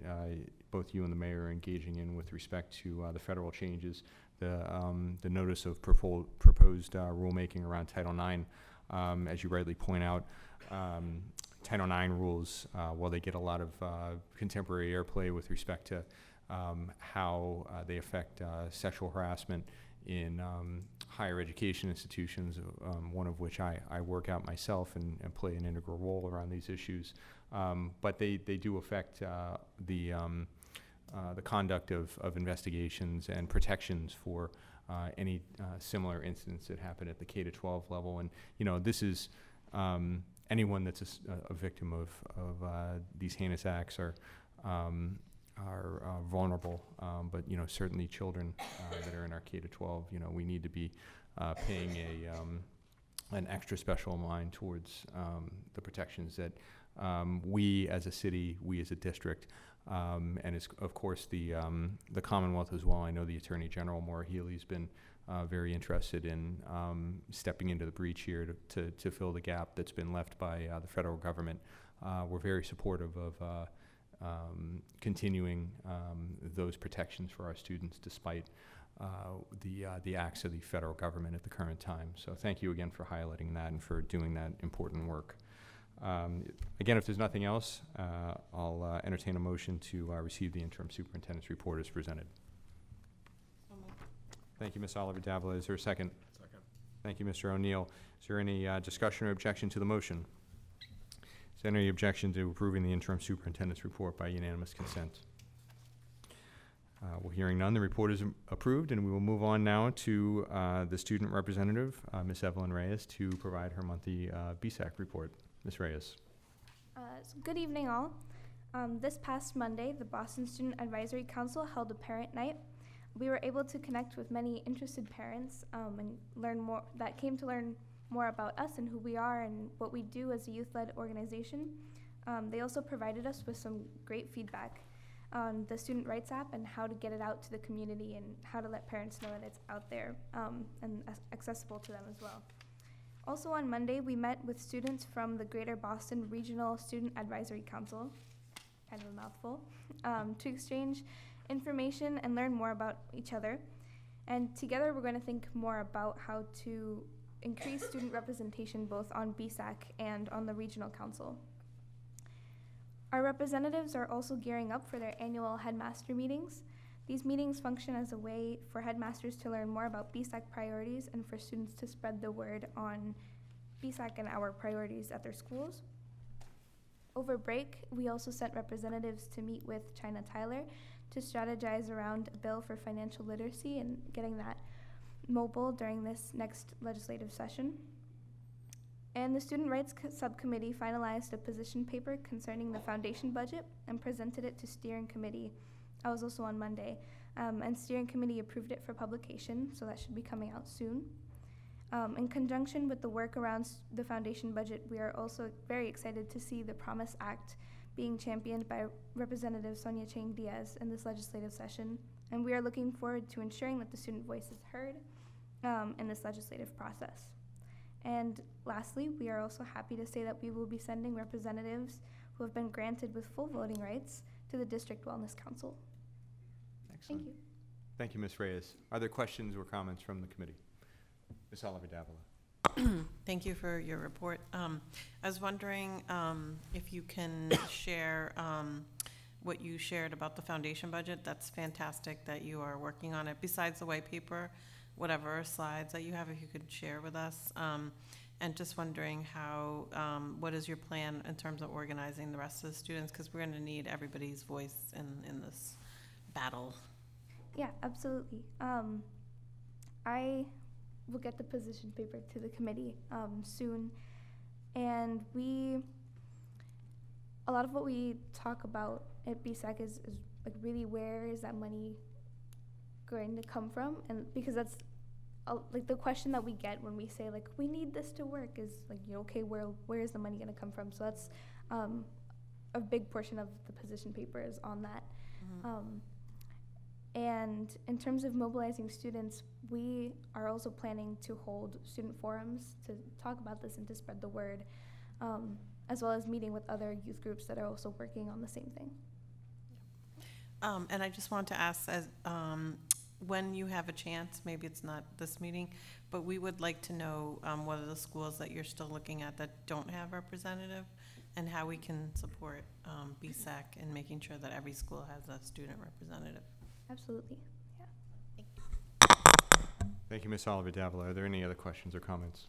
both you and the mayor are engaging in with respect to the federal changes, the notice of proposed rulemaking around Title IX. As you rightly point out, Title IX rules, while they get a lot of contemporary airplay with respect to how they affect sexual harassment in higher education institutions, one of which I work out myself and play an integral role around these issues. But they do affect the conduct of investigations and protections for any similar incidents that happen at the K-12 level. And, you know, this is anyone that's a victim of these heinous acts are vulnerable, but, you know, certainly children that are in our K-12, you know, we need to be paying an extra special mind towards the protections that we as a city, we as a district, and it's, of course, the Commonwealth as well. I know the Attorney General, Maura Healey's been very interested in stepping into the breach here to fill the gap that's been left by the federal government. We're very supportive of continuing those protections for our students despite the acts of the federal government at the current time. So thank you again for highlighting that and for doing that important work. Again, if there's nothing else, I'll entertain a motion to receive the interim superintendent's report as presented. Thank you, Ms. Oliver Davila. Is there a second?
Second.
Thank you, Mr. O'Neill. Is there any discussion or objection to the motion? Is there any objection to approving the interim superintendent's report by unanimous consent? Well, hearing none, the report is approved, and we will move on now to the student representative, Ms. Evelyn Reyes, to provide her monthly BSAC report. Ms. Reyes.
So good evening, all. This past Monday, the Boston Student Advisory Council held a parent night. We were able to connect with many interested parents and learn more, that came to learn more about us and who we are and what we do as a youth-led organization. They also provided us with some great feedback on the Student Rights app and how to get it out to the community and how to let parents know that it's out there and accessible to them as well. Also on Monday, we met with students from the Greater Boston Regional Student Advisory Council, kind of a mouthful, to exchange information and learn more about each other. And together we're going to think more about how to increase student representation both on BSAC and on the regional council. Our representatives are also gearing up for their annual headmaster meetings. These meetings function as a way for headmasters to learn more about BSAC priorities and for students to spread the word on BSAC and our priorities at their schools. Over break, we also sent representatives to meet with China Tyler to strategize around a bill for financial literacy and getting that mobile during this next legislative session. And the Student Rights Subcommittee finalized a position paper concerning the foundation budget and presented it to Steering Committee. I was also on Monday, and Steering Committee approved it for publication, so that should be coming out soon. In conjunction with the work around the foundation budget, we are also very excited to see the Promise Act being championed by Representative Sonia Chang Diaz in this legislative session, and we are looking forward to ensuring that the student voice is heard in this legislative process. And lastly, we are also happy to say that we will be sending representatives who have been granted with full voting rights to the District Wellness Council.
Excellent.
Thank you.
Thank you, Ms. Reyes. Are there questions or comments from the committee? Ms. Oliver Davila.
Thank you for your report. I was wondering if you can share what you shared about the foundation budget. That's fantastic that you are working on it. Besides the white paper, whatever slides that you have, if you could share with us. And just wondering how, what is your plan in terms of organizing the rest of the students? Because we're going to need everybody's voice in this battle.
Yeah, absolutely. I will get the position paper to the committee soon. And a lot of what we talk about at BSAC is like really where is that money going to come from? And because that's like the question that we get when we say like we need this to work is like, you know, okay, where is the money going to come from? So that's a big portion of the position paper is on that. Mm-hmm. And in terms of mobilizing students, we are also planning to hold student forums to talk about this and to spread the word, as well as meeting with other youth groups that are also working on the same thing.
And I just want to ask, as when you have a chance, maybe it's not this meeting, but we would like to know what are the schools that you're still looking at that don't have representative, and how we can support BSAC in making sure that every school has a student representative.
Absolutely, yeah.
Thank you, Ms. Oliver Davila. Are there any other questions or comments?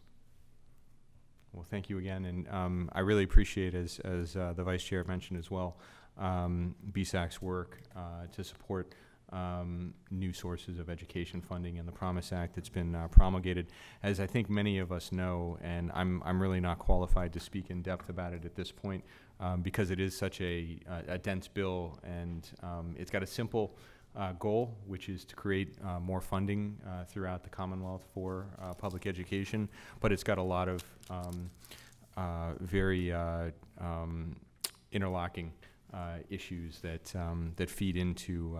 Well, thank you again, and I really appreciate, as the Vice Chair mentioned as well, BSAC's work to support new sources of education funding and the Promise Act that's been promulgated. As I think many of us know, and I'm really not qualified to speak in depth about it at this point because it is such a dense bill, and it's got a simple goal, which is to create more funding throughout the Commonwealth for public education, but it's got a lot of very interlocking issues that feed into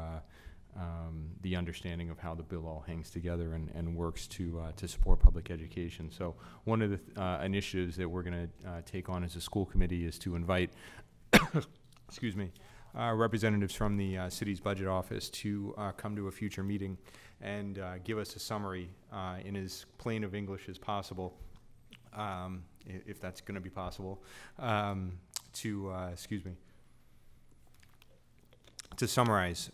the understanding of how the bill all hangs together and works to support public education. So one of the initiatives that we're going to take on as a school committee is to invite excuse me, representatives from the city's budget office to come to a future meeting and give us a summary in as plain of English as possible, if that's going to be possible, to summarize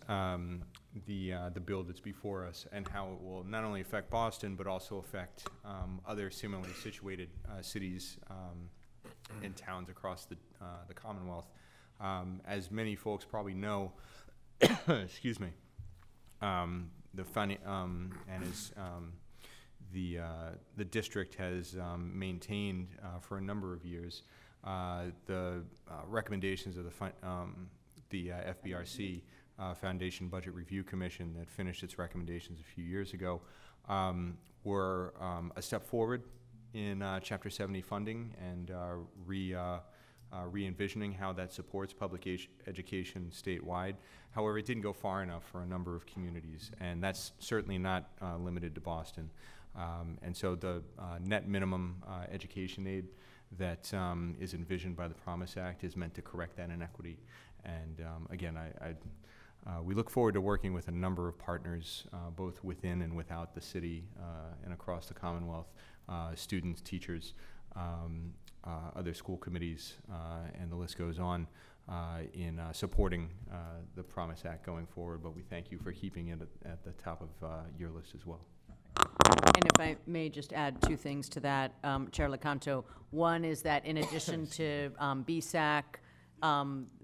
the bill that's before us and how it will not only affect Boston but also affect other similarly situated cities and towns across the Commonwealth. As many folks probably know, excuse me, the district has maintained for a number of years the recommendations of the FBRC Foundation Budget Review Commission that finished its recommendations a few years ago were a step forward in Chapter 70 funding and re-envisioning how that supports public education statewide. However, it didn't go far enough for a number of communities, and that's certainly not limited to Boston. And so the net minimum education aid that is envisioned by the Promise Act is meant to correct that inequity. And again, we look forward to working with a number of partners, both within and without the city and across the Commonwealth, students, teachers, other school committees, and the list goes on in supporting the Promise Act going forward. But we thank you for keeping it at the top of your list as well.
And if I may just add two things to that, Chair Lecanto. One is that in addition to BSAC,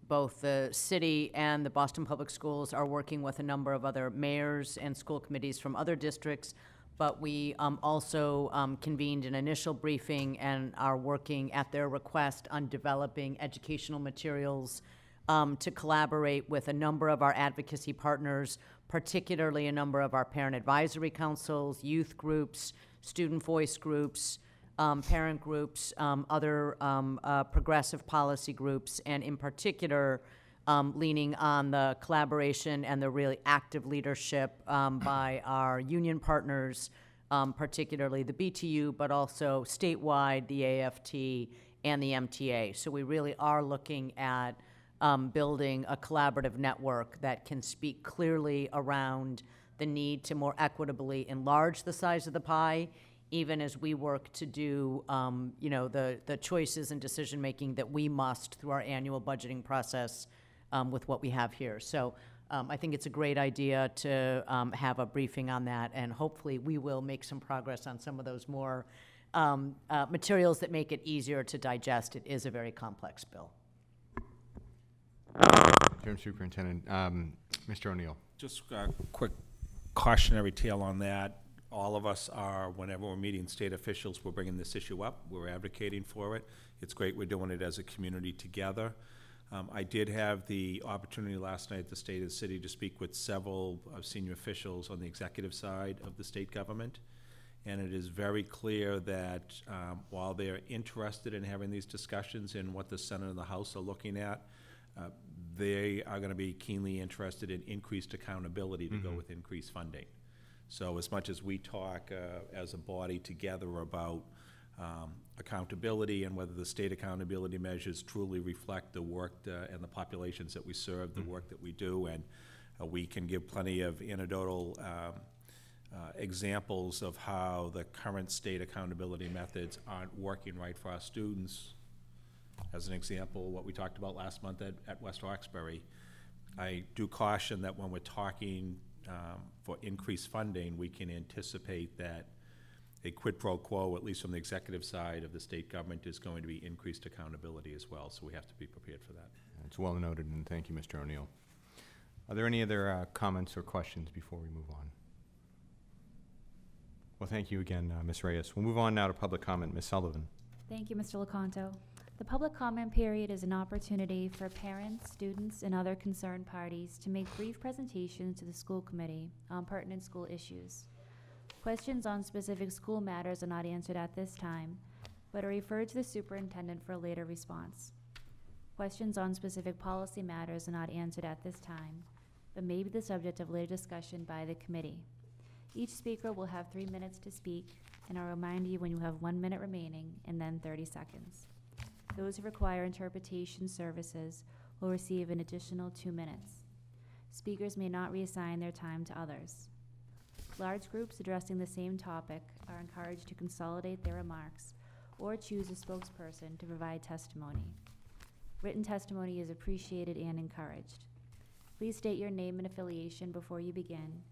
both the city and the Boston Public Schools are working with a number of other mayors and school committees from other districts, but we also convened an initial briefing and are working at their request on developing educational materials to collaborate with a number of our advocacy partners, particularly a number of our parent advisory councils, youth groups, student voice groups, parent groups, other progressive policy groups, and in particular, leaning on the collaboration and the really active leadership by our union partners, particularly the BTU, but also statewide, the AFT and the MTA. So we really are looking at building a collaborative network that can speak clearly around the need to more equitably enlarge the size of the pie, even as we work to do, the choices and decision-making that we must through our annual budgeting process with what we have here. So I think it's a great idea to have a briefing on that, and hopefully we will make some progress on some of those more materials that make it easier to digest. It is a very complex bill.
Madam Superintendent, Mr. O'Neill.
Just a quick cautionary tale on that. All of us are, whenever we're meeting state officials, we're bringing this issue up. We're advocating for it. It's great we're doing it as a community together. I did have the opportunity last night at the State of the City to speak with several senior officials on the executive side of the state government. And it is very clear that while they're interested in having these discussions and what the Senate and the House are looking at, they are going to be keenly interested in increased accountability to go with increased funding. So as much as we talk as a body together about accountability and whether the state accountability measures truly reflect the work and the populations that we serve, the work that we do, and we can give plenty of anecdotal examples of how the current state accountability methods aren't working right for our students. As an example, what we talked about last month at West Roxbury, I do caution that when we're talking for increased funding, we can anticipate that a quid pro quo, at least from the executive side of the state government, is going to be increased accountability as well, so we have to be prepared for that.
It's well noted, and thank you, Mr. O'Neill. Are there any other comments or questions before we move on? Well, thank you again, Ms. Reyes. We'll move on now to public comment. Ms. Sullivan.
Thank you, Mr. Lecanto. The public comment period is an opportunity for parents, students, and other concerned parties to make brief presentations to the school committee on pertinent school issues. Questions on specific school matters are not answered at this time, but are referred to the superintendent for a later response. Questions on specific policy matters are not answered at this time, but may be the subject of later discussion by the committee. Each speaker will have 3 minutes to speak, and I'll remind you when you have 1 minute remaining and then 30 seconds. Those who require interpretation services will receive an additional 2 minutes. Speakers may not reassign their time to others. Large groups addressing the same topic are encouraged to consolidate their remarks or choose a spokesperson to provide testimony. Written testimony is appreciated and encouraged. Please state your name and affiliation before you begin.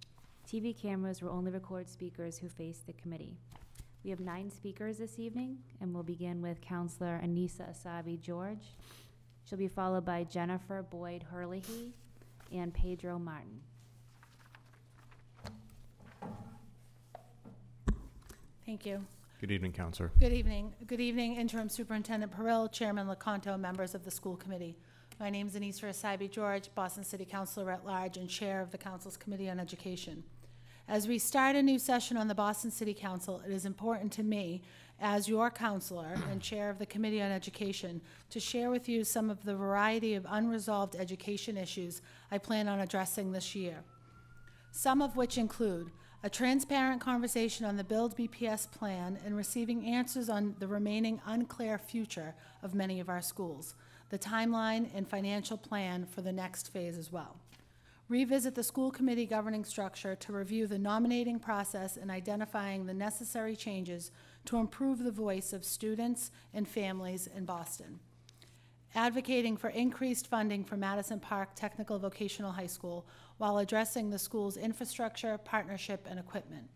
TV cameras will only record speakers who face the committee. We have 9 speakers this evening, and we'll begin with Counselor Anissa Asabi George. She'll be followed by Jennifer Boyd Herlihy and Pedro Martin.
Thank you.
Good evening, Counselor.
Good evening. Good evening, Interim Superintendent Perrell, Chairman Lecanto, members of the school committee. My name is Anissa Asabi George, Boston City Councilor at Large and Chair of the Council's Committee on Education. As we start a new session on the Boston City Council, it is important to me, as your counselor and chair of the Committee on Education, to share with you some of the variety of unresolved education issues I plan on addressing this year. Some of which include a transparent conversation on the Build BPS plan and receiving answers on the remaining unclear future of many of our schools, the timeline and financial plan for the next phase as well. Revisit the school committee governing structure to review the nominating process and identifying the necessary changes to improve the voice of students and families in Boston. Advocating for increased funding for Madison Park Technical Vocational High School while addressing the school's infrastructure, partnership, and equipment.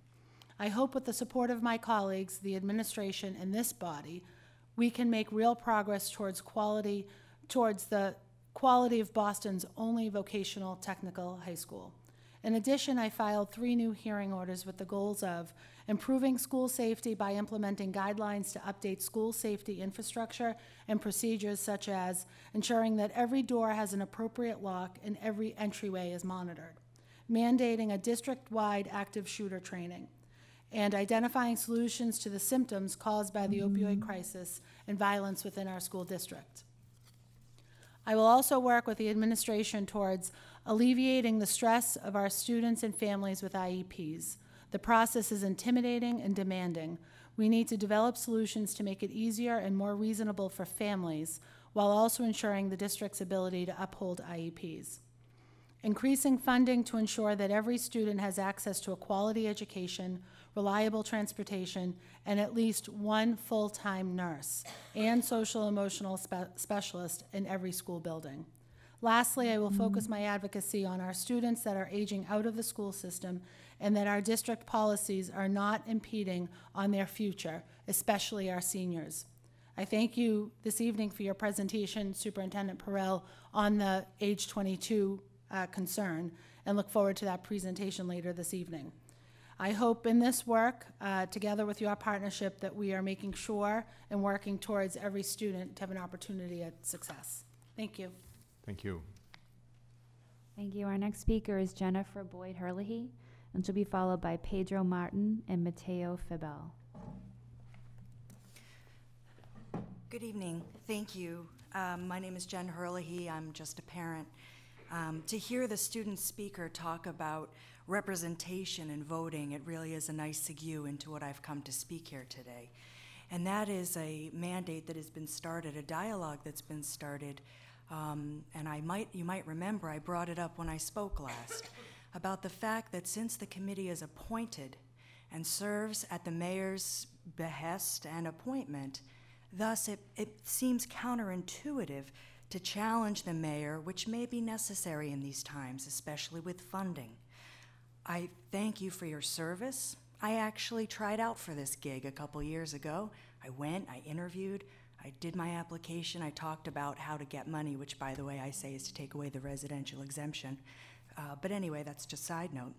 I hope with the support of my colleagues, the administration, and this body, we can make real progress towards the quality of Boston's only vocational technical high school. In addition, I filed 3 new hearing orders with the goals of improving school safety by implementing guidelines to update school safety infrastructure and procedures, such as ensuring that every door has an appropriate lock and every entryway is monitored, mandating a district-wide active shooter training, and identifying solutions to the symptoms caused by the opioid crisis and violence within our school district. I will also work with the administration towards alleviating the stress of our students and families with IEPs. The process is intimidating and demanding. We need to develop solutions to make it easier and more reasonable for families, while also ensuring the district's ability to uphold IEPs. Increasing funding to ensure that every student has access to a quality education, reliable transportation, and at least one full-time nurse and social-emotional specialist in every school building. Lastly, I will focus my advocacy on our students that are aging out of the school system and that our district policies are not impeding on their future, especially our seniors. I thank you this evening for your presentation, Superintendent Perrell, on the age 22 concern, and look forward to that presentation later this evening. I hope in this work, together with your partnership, that we are making sure and working towards every student to have an opportunity at success. Thank you.
Thank you.
Thank you. Our next speaker is Jennifer Boyd Herlihy, and she'll be followed by Pedro Martin and Mateo Fibel.
Good evening. Thank you. My name is Jen Herlihy. I'm just a parent. To hear the student speaker talk about representation and voting, it really is a nice segue into what I've come to speak here today. And that is a mandate that has been started, a dialogue that's been started. And you might remember I brought it up when I spoke last about the fact that since the committee is appointed and serves at the mayor's behest and appointment, thus it seems counterintuitive to challenge the mayor, which may be necessary in these times, especially with funding. I thank you for your service. I actually tried out for this gig a couple years ago. I went, I interviewed, I did my application, I talked about how to get money, which, by the way, I say is to take away the residential exemption. But anyway, that's just a side note.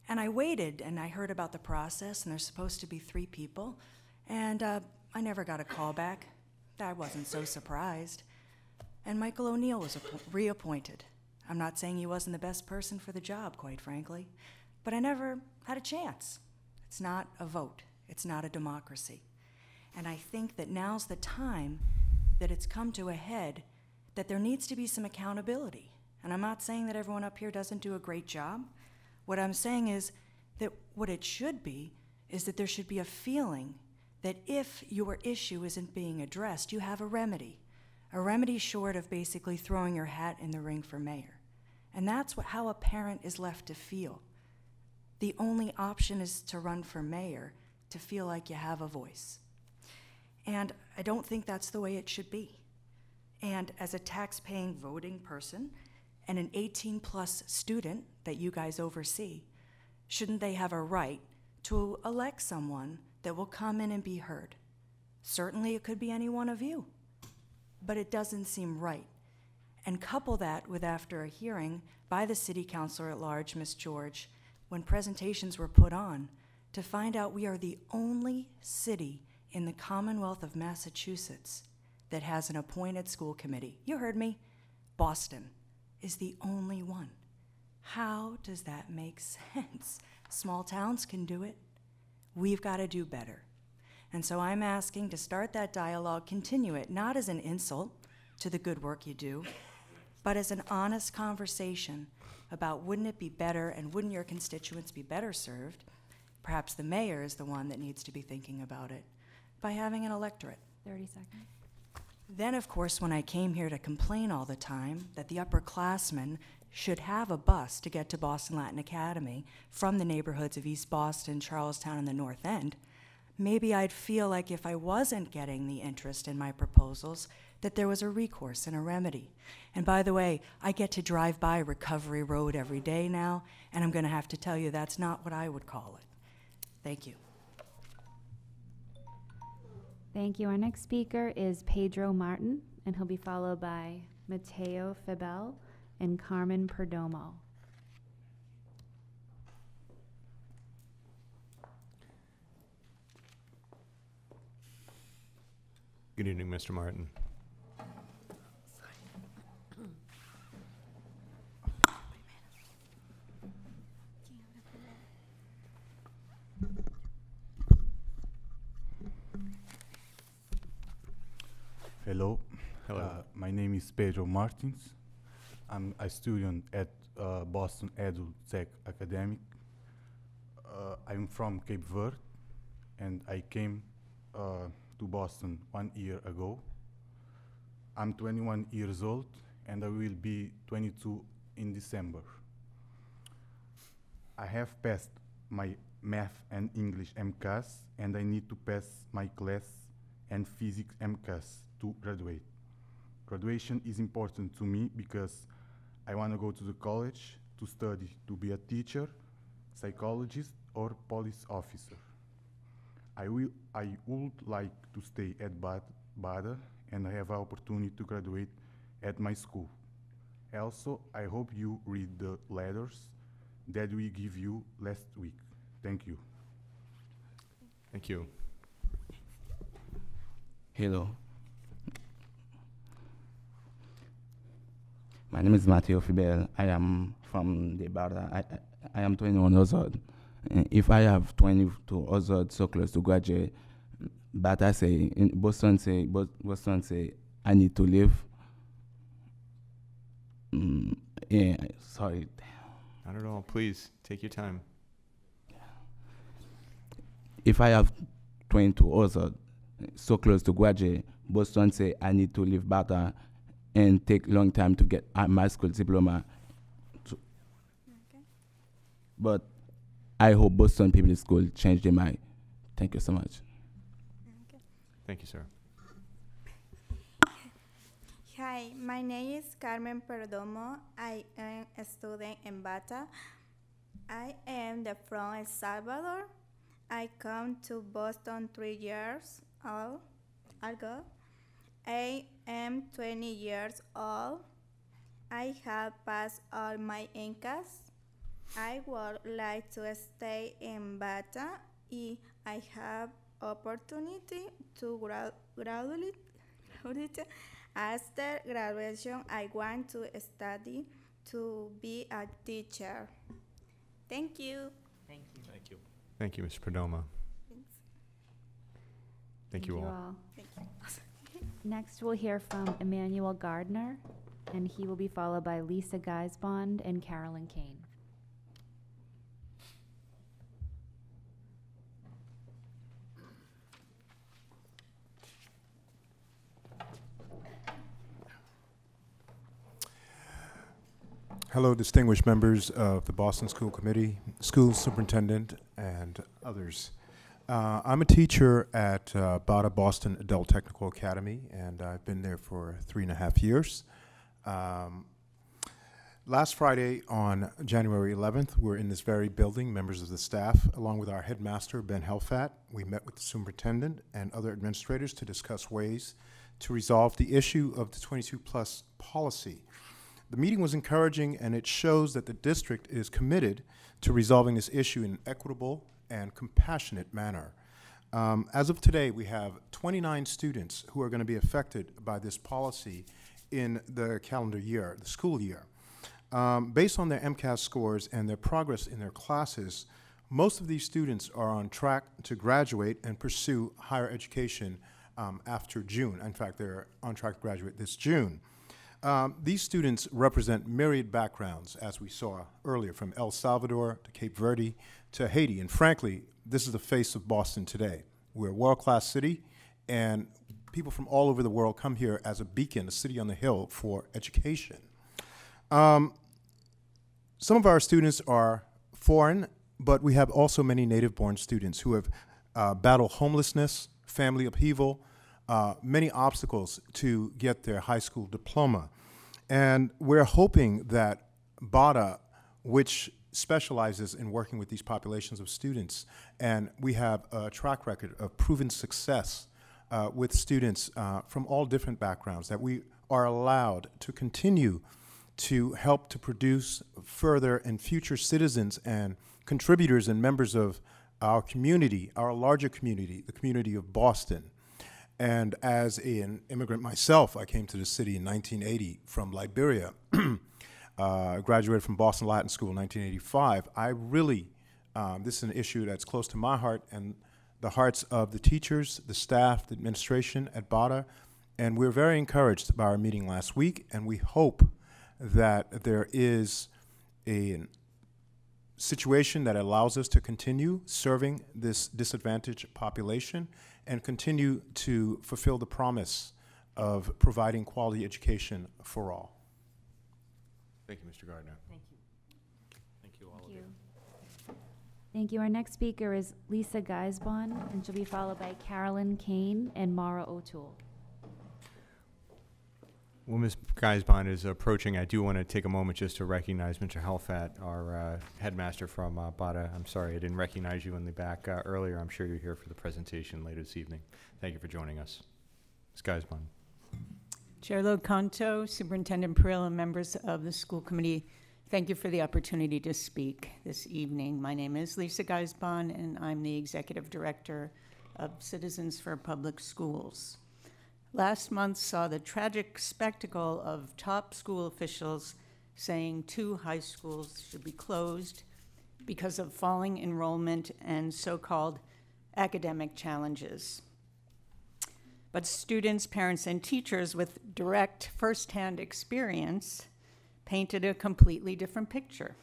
And I waited, and I heard about the process, and there's supposed to be 3 people, and I never got a call back. I wasn't so surprised. And Michael O'Neill was reappointed. I'm not saying he wasn't the best person for the job, quite frankly, but I never had a chance. It's not a vote. It's not a democracy. And I think that now's the time that it's come to a head that there needs to be some accountability. And I'm not saying that everyone up here doesn't do a great job. What I'm saying is that what it should be is that there should be a feeling that if your issue isn't being addressed, you have a remedy short of basically throwing your hat in the ring for mayor. And that's how a parent is left to feel. The only option is to run for mayor, to feel like you have a voice. And I don't think that's the way it should be. And as a tax-paying voting person and an 18-plus student that you guys oversee, shouldn't they have a right to elect someone that will come in and be heard? Certainly it could be any one of you, but it doesn't seem right. And couple that with, after a hearing by the city councilor at large, Ms. George, when presentations were put on, to find out we are the only city in the Commonwealth of Massachusetts that has an appointed school committee. You heard me. Boston is the only one. How does that make sense? Small towns can do it. We've got to do better. And so I'm asking to start that dialogue, continue it, not as an insult to the good work you do, but as an honest conversation about wouldn't it be better and wouldn't your constituents be better served, perhaps the mayor is the one that needs to be thinking about it, by having an electorate.
30 seconds.
Then, of course, when I came here to complain all the time that the upperclassmen should have a bus to get to Boston Latin Academy from the neighborhoods of East Boston, Charlestown, and the North End, maybe I'd feel like if I wasn't getting the interest in my proposals, that there was a recourse and a remedy. And by the way, I get to drive by Recovery Road every day now, and I'm going to have to tell you that's not what I would call it. Thank you.
Thank you. Our next speaker is Pedro Martin, and he'll be followed by Mateo Febel and Carmen Perdomo.
Good evening, Mr. Martin.
Hello.
Hello.
My name is Pedro Martins. I'm a student at Boston EduTech Academic. I'm from Cape Verde, and I came to Boston 1 year ago. I'm 21 years old, and I will be 22 in December. I have passed my math and English MCAS, and I need to pass my class and physics MCAS to graduate. Graduation is important to me because I want to go to the college to study to be a teacher, psychologist, or police officer. I would like to stay at BADA, and I have an opportunity to graduate at my school. Also, I hope you read the letters that we give you last week. Thank you.
Thank you.
Hello. My name is Mateo Fibel. I am from the Barra. I am 21 years old. If I have 22 years old, so close to graduate, but I say, in Boston say, I need to leave. Yeah, sorry.
Not at all. Please, take your time.
If I have 22 years old, so close to graduate, Boston say I need to leave Bata and take long time to get my school diploma. But I hope Boston Public School change their mind. Thank you so much.
Thank you, sir.
Hi, my name is Carmen Perdomo. I am a student in Bata. I am from El Salvador. I come to Boston 3 years ago. I am 20 years old. I have passed all my MCAS. I would like to stay in Bata if I have opportunity to graduate. After graduation, I want to study to be a teacher. Thank you.
Thank you.
Thank you.
Thank you, Mr. Perdomo.
Thanks.
Thank you all.
Thank you.
Next, we'll hear from Emmanuel Gardner, and he will be followed by Lisa Geisbond and Carolyn Kane.
Hello, distinguished members of the Boston School Committee, school superintendent, and others. I'm a teacher at BADA Boston Adult Technical Academy, and I've been there for 3.5 years. Last Friday on January 11th, we're in this very building, members of the staff, along with our headmaster, Ben Helfat. We met with the superintendent and other administrators to discuss ways to resolve the issue of the 22+ policy. The meeting was encouraging, and it shows that the district is committed to resolving this issue in an equitable and compassionate manner. As of today, we have 29 students who are going to be affected by this policy in the calendar year, the school year. Based on their MCAS scores and their progress in their classes, most of these students are on track to graduate and pursue higher education after June. In fact, they're on track to graduate this June. These students represent myriad backgrounds, as we saw earlier, from El Salvador to Cape Verde to Haiti. And frankly, this is the face of Boston today. We're a world-class city, and people from all over the world come here as a beacon, a city on the hill for education. Some of our students are foreign, but we have also many native-born students who have battle homelessness, family upheaval, many obstacles to get their high school diploma. And we're hoping that BADA, which specializes in working with these populations of students, and we have a track record of proven success with students from all different backgrounds, that we are allowed to continue to help to produce further and future citizens and contributors and members of our community, our larger community, the community of Boston. And as an immigrant myself, I came to the city in 1980 from Liberia. Graduated from Boston Latin School in 1985. I really, this is an issue that's close to my heart and the hearts of the teachers, the staff, the administration at BADA, and we're very encouraged by our meeting last week, and we hope that there is a situation that allows us to continue serving this disadvantaged population and continue to fulfill the promise of providing quality education for all.
Thank you, Mr. Gardner.
Thank you.
Thank you, all of you.
Thank you. Our next speaker is Lisa Geisbon, and she'll be followed by Carolyn Kane and Mara O'Toole.
Well, Ms. Geisbon is approaching. I do want to take a moment just to recognize Mr. Helfat, our headmaster from BADA. I'm sorry I didn't recognize you in the back earlier. I'm sure you're here for the presentation later this evening. Thank you for joining us. Ms. Geisbon.
Chair Locanto, Superintendent Perill, and members of the school committee, thank you for the opportunity to speak this evening. My name is Lisa Geisbon, and I'm the Executive Director of Citizens for Public Schools. Last month saw the tragic spectacle of top school officials saying 2 high schools should be closed because of falling enrollment and so-called academic challenges. But students, parents, and teachers with direct firsthand experience painted a completely different picture.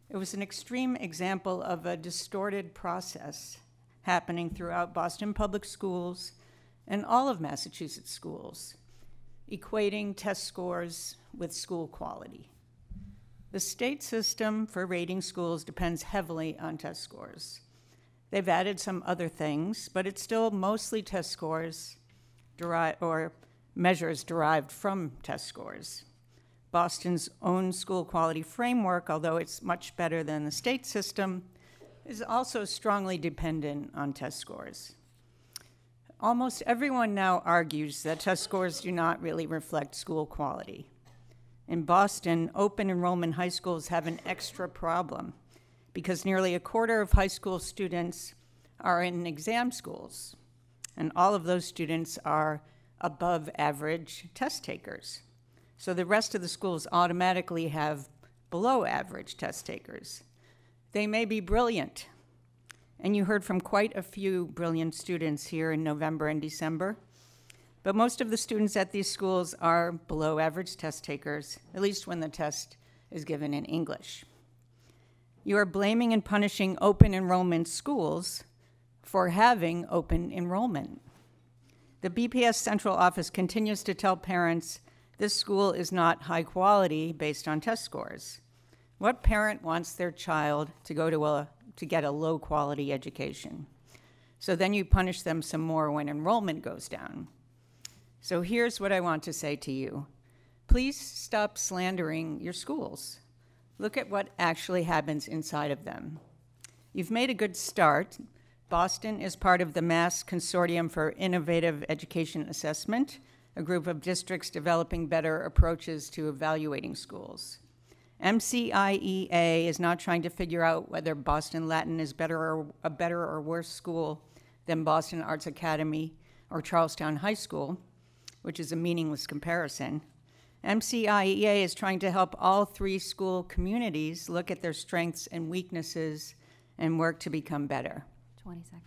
It was an extreme example of a distorted process happening throughout Boston Public Schools and all of Massachusetts schools, equating test scores with school quality. The state system for rating schools depends heavily on test scores. They've added some other things, but it's still mostly test scores or measures derived from test scores. Boston's own school quality framework, although it's much better than the state system, is also strongly dependent on test scores. Almost everyone now argues that test scores do not really reflect school quality. In Boston, open enrollment high schools have an extra problem because nearly a quarter of high school students are in exam schools, and all of those students are above average test takers. So the rest of the schools automatically have below average test takers. They may be brilliant, and you heard from quite a few brilliant students here in November and December, but most of the students at these schools are below average test takers, at least when the test is given in English. You are blaming and punishing open enrollment schools for having open enrollment. The BPS central office continues to tell parents this school is not high quality based on test scores. What parent wants their child to go to get a low quality education? So then you punish them some more when enrollment goes down. So here's what I want to say to you. Please stop slandering your schools. Look at what actually happens inside of them. You've made a good start. Boston is part of the Mass Consortium for Innovative Education Assessment, a group of districts developing better approaches to evaluating schools. MCIEA is not trying to figure out whether Boston Latin is a better or worse school than Boston Arts Academy or Charlestown High School, which is a meaningless comparison. MCIEA is trying to help all 3 school communities look at their strengths and weaknesses and work to become better.
20 seconds.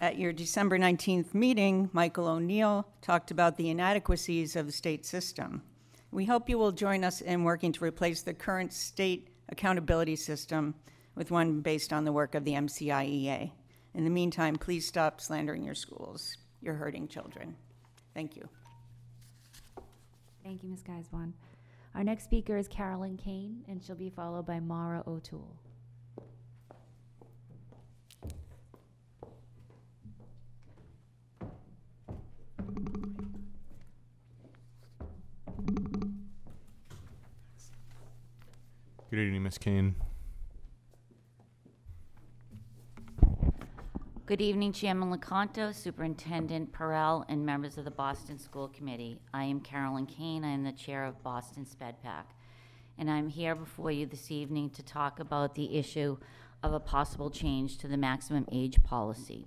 At your December 19th meeting, Michael O'Neill talked about the inadequacies of the state system. We hope you will join us in working to replace the current state accountability system with one based on the work of the MCIEA. In the meantime, please stop slandering your schools. You're hurting children. Thank you.
Thank you, Ms. Geisbon. Our next speaker is Carolyn Kane, and she'll be followed by Mara O'Toole.
Good evening, Ms. Kane.
Good evening, Chairman LeConto, Superintendent Perrell, and members of the Boston School Committee. I am Carolyn Kane. I am the chair of Boston SPEDPAC. And I'm here before you this evening to talk about the issue of a possible change to the maximum age policy.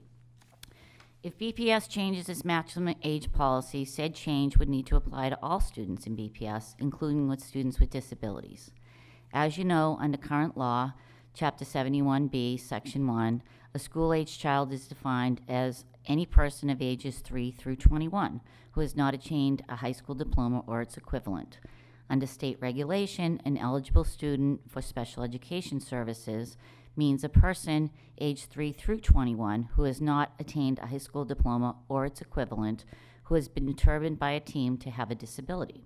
If BPS changes its maximum age policy, said change would need to apply to all students in BPS, including with students with disabilities. As you know, under current law, Chapter 71B, Section 1, a school-age child is defined as any person of ages 3 through 21 who has not attained a high school diploma or its equivalent. Under state regulation, an eligible student for special education services means a person aged 3 through 21 who has not attained a high school diploma or its equivalent, who has been determined by a team to have a disability.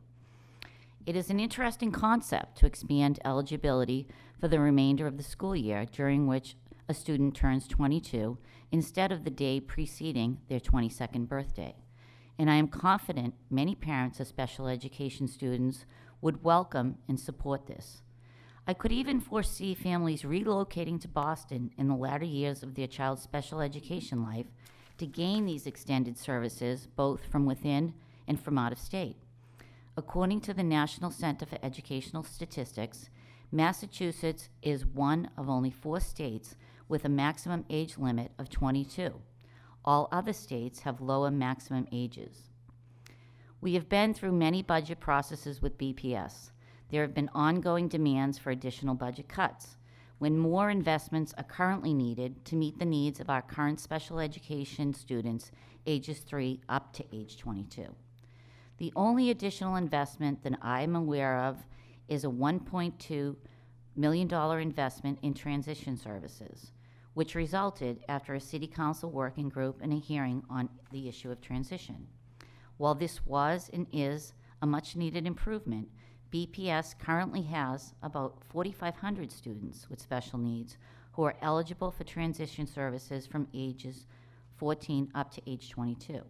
It is an interesting concept to expand eligibility for the remainder of the school year, during which a student turns 22 instead of the day preceding their 22nd birthday. And I am confident many parents of special education students would welcome and support this. I could even foresee families relocating to Boston in the latter years of their child's special education life to gain these extended services both from within and from out of state. According to the National Center for Educational Statistics, Massachusetts is one of only 4 states with a maximum age limit of 22. All other states have lower maximum ages. We have been through many budget processes with BPS. There have been ongoing demands for additional budget cuts, when more investments are currently needed to meet the needs of our current special education students ages 3 up to age 22. The only additional investment that I'm aware of is a $1.2 million investment in transition services, which resulted after a City Council working group and a hearing on the issue of transition. While this was and is a much-needed improvement, BPS currently has about 4,500 students with special needs who are eligible for transition services from ages 14 up to age 22.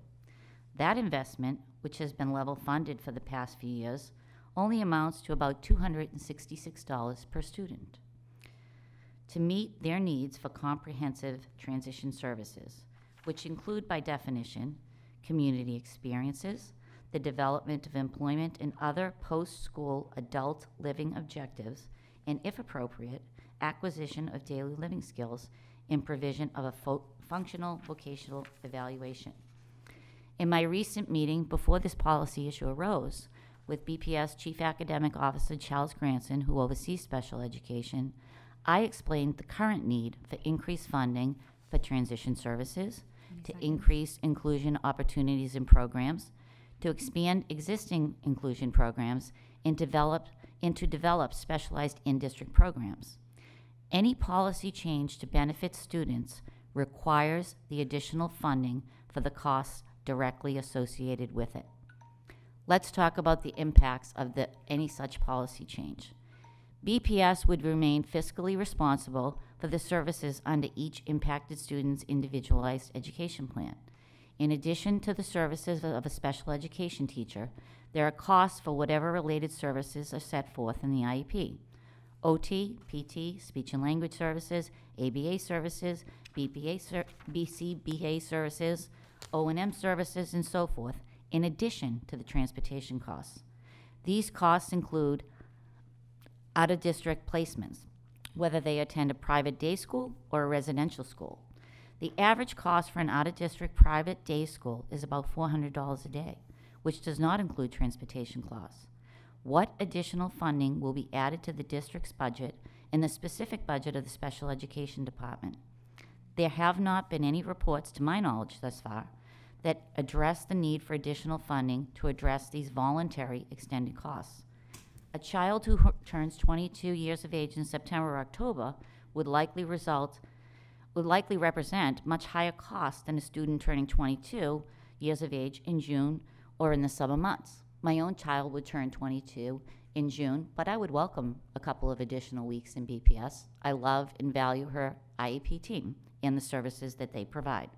That investment, which has been level funded for the past few years, only amounts to about $266 per student to meet their needs for comprehensive transition services, which include, by definition, community experiences, the development of employment and other post-school adult living objectives, and, if appropriate, acquisition of daily living skills and provision of a functional vocational evaluation. In my recent meeting before this policy issue arose with BPS Chief Academic Officer Charles Granson, who oversees special education, I explained the current need for increased funding for transition services, to increase inclusion opportunities in programs, to expand existing inclusion programs, and to develop specialized in-district programs. Any policy change to benefit students requires the additional funding for the costs directly associated with it. Let's talk about the impacts of any such policy change. BPS would remain fiscally responsible for the services under each impacted student's individualized education plan. In addition to the services of a special education teacher, there are costs for whatever related services are set forth in the IEP. OT, PT, speech and language services, ABA services, BCBA services, O&M services, and so forth, in addition to the transportation costs. These costs include out-of-district placements, whether they attend a private day school or a residential school. The average cost for an out-of-district private day school is about $400 a day, which does not include transportation costs. What additional funding will be added to the district's budget and the specific budget of the special education department? There have not been any reports, to my knowledge thus far, that address the need for additional funding to address these voluntary extended costs. A child who turns 22 years of age in September or October would likely represent much higher costs than a student turning 22 years of age in June or in the summer months. My own child would turn 22 in June, but I would welcome a couple of additional weeks in BPS. I love and value her IEP team and the services that they provide.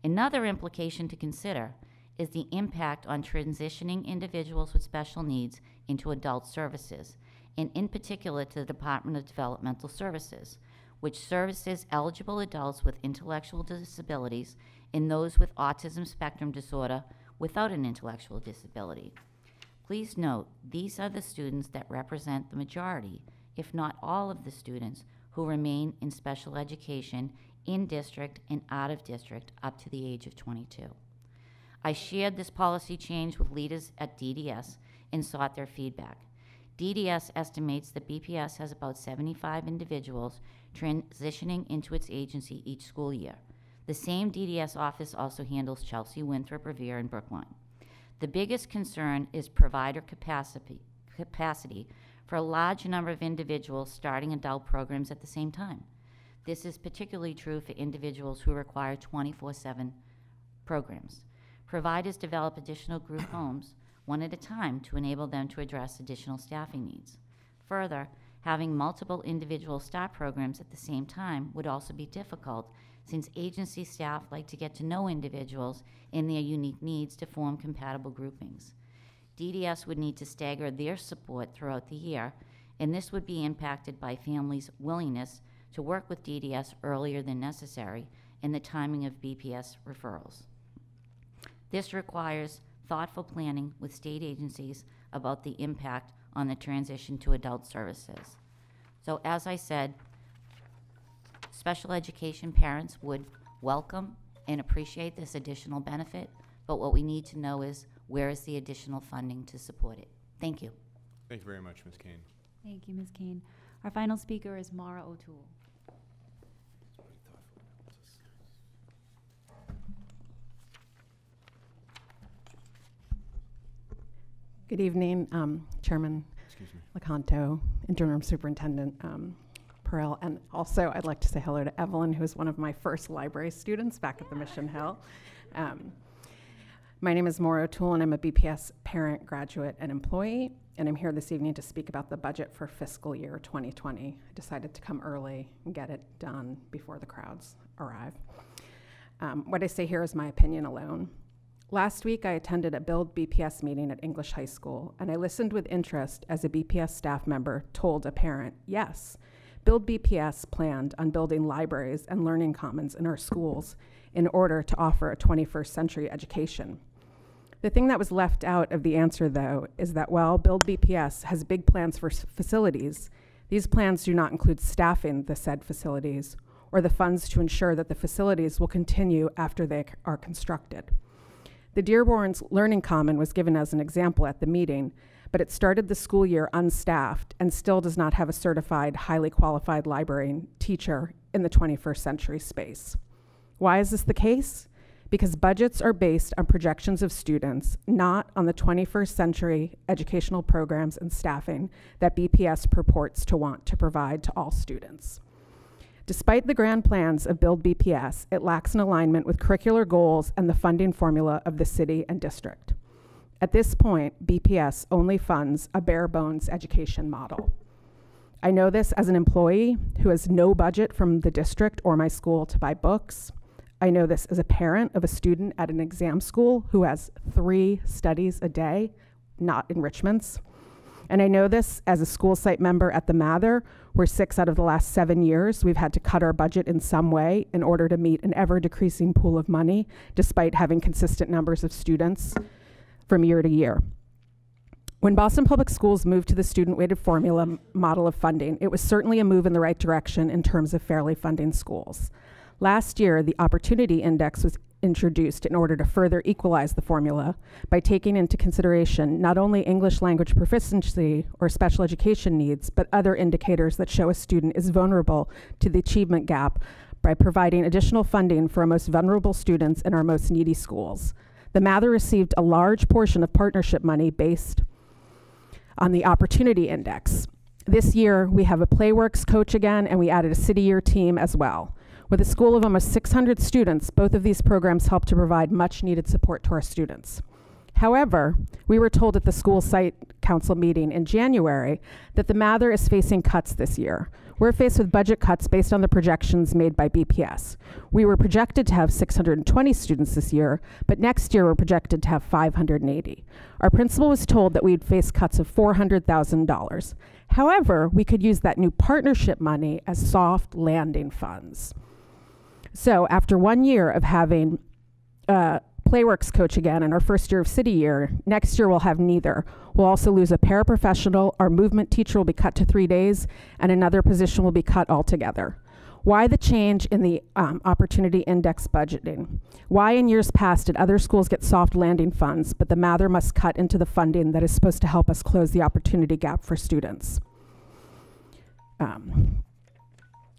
Another implication to consider is the impact on transitioning individuals with special needs into adult services and in particular to the Department of Developmental Services, which services eligible adults with intellectual disabilities and those with autism spectrum disorder without an intellectual disability. Please note, these are the students that represent the majority, if not all of the students, who remain in special education in district and out of district up to the age of 22. I shared this policy change with leaders at DDS and sought their feedback. DDS estimates that BPS has about 75 individuals transitioning into its agency each school year. The same DDS office also handles Chelsea, Winthrop, Revere, and Brookline. The biggest concern is provider capacity for a large number of individuals starting adult programs at the same time. This is particularly true for individuals who require 24/7 programs. Providers develop additional group homes one at a time to enable them to address additional staffing needs. Further, having multiple individual start programs at the same time would also be difficult, since agency staff like to get to know individuals and their unique needs to form compatible groupings. DDS would need to stagger their support throughout the year, and this would be impacted by families' willingness to work with DDS earlier than necessary and the timing of BPS referrals. This requires thoughtful planning with state agencies about the impact on the transition to adult services. So as I said, special education parents would welcome and appreciate this additional benefit, but what we need to know is where is the additional funding to support it. Thank you.
Thank you very much, Ms. Kane.
Thank you, Ms. Kane. Our final speaker is Mara O'Toole.
Good evening, Chairman Lecanto, Interim Superintendent Pearl, and also I'd like to say hello to Evelyn, who is one of my first library students back at the Mission Hill. My name is Maura O'Toole, and I'm a BPS parent, graduate, and employee, and I'm here this evening to speak about the budget for fiscal year 2020. I decided to come early and get it done before the crowds arrive. What I say here is my opinion alone. Last week, I attended a Build BPS meeting at English High School, and I listened with interest as a BPS staff member told a parent, yes, Build BPS planned on building libraries and learning commons in our schools in order to offer a 21st century education. The thing that was left out of the answer, though, is that while Build BPS has big plans for facilities, these plans do not include staffing the said facilities or the funds to ensure that the facilities will continue after they are constructed. The Dearborn's Learning Common was given as an example at the meeting, but it started the school year unstaffed and still does not have a certified, highly qualified librarian teacher in the 21st century space. Why is this the case? Because budgets are based on projections of students, not on the 21st century educational programs and staffing that BPS purports to want to provide to all students. Despite the grand plans of Build BPS, it lacks an alignment with curricular goals and the funding formula of the city and district. At this point, BPS only funds a bare bones education model. I know this as an employee who has no budget from the district or my school to buy books. I know this as a parent of a student at an exam school who has 3 studies a day, not enrichments. And I know this as a school site member at the Mather, where 6 out of the last 7 years we've had to cut our budget in some way in order to meet an ever-decreasing pool of money, despite having consistent numbers of students from year to year. When Boston Public Schools moved to the student-weighted formula model of funding, it was certainly a move in the right direction in terms of fairly funding schools. Last year, the Opportunity Index was introduced in order to further equalize the formula by taking into consideration not only English language proficiency or special education needs, but other indicators that show a student is vulnerable to the achievement gap by providing additional funding for our most vulnerable students in our most needy schools. The Mather received a large portion of partnership money based on the Opportunity Index. This year, we have a Playworks coach again, and we added a City Year team as well. With a school of almost 600 students, both of these programs help to provide much needed support to our students. However, we were told at the school site council meeting in January that the Mather is facing cuts this year. We're faced with budget cuts based on the projections made by BPS. We were projected to have 620 students this year, but next year we're projected to have 580. Our principal was told that we'd face cuts of $400,000. However, we could use that new partnership money as soft landing funds. So after 1 year of having Playworks coach again in our first year of city year, next year we'll have neither. We'll also lose a paraprofessional, our movement teacher will be cut to 3 days, and another position will be cut altogether. Why the change in the opportunity index budgeting? Why in years past did other schools get soft landing funds, but the Mather must cut into the funding that is supposed to help us close the opportunity gap for students?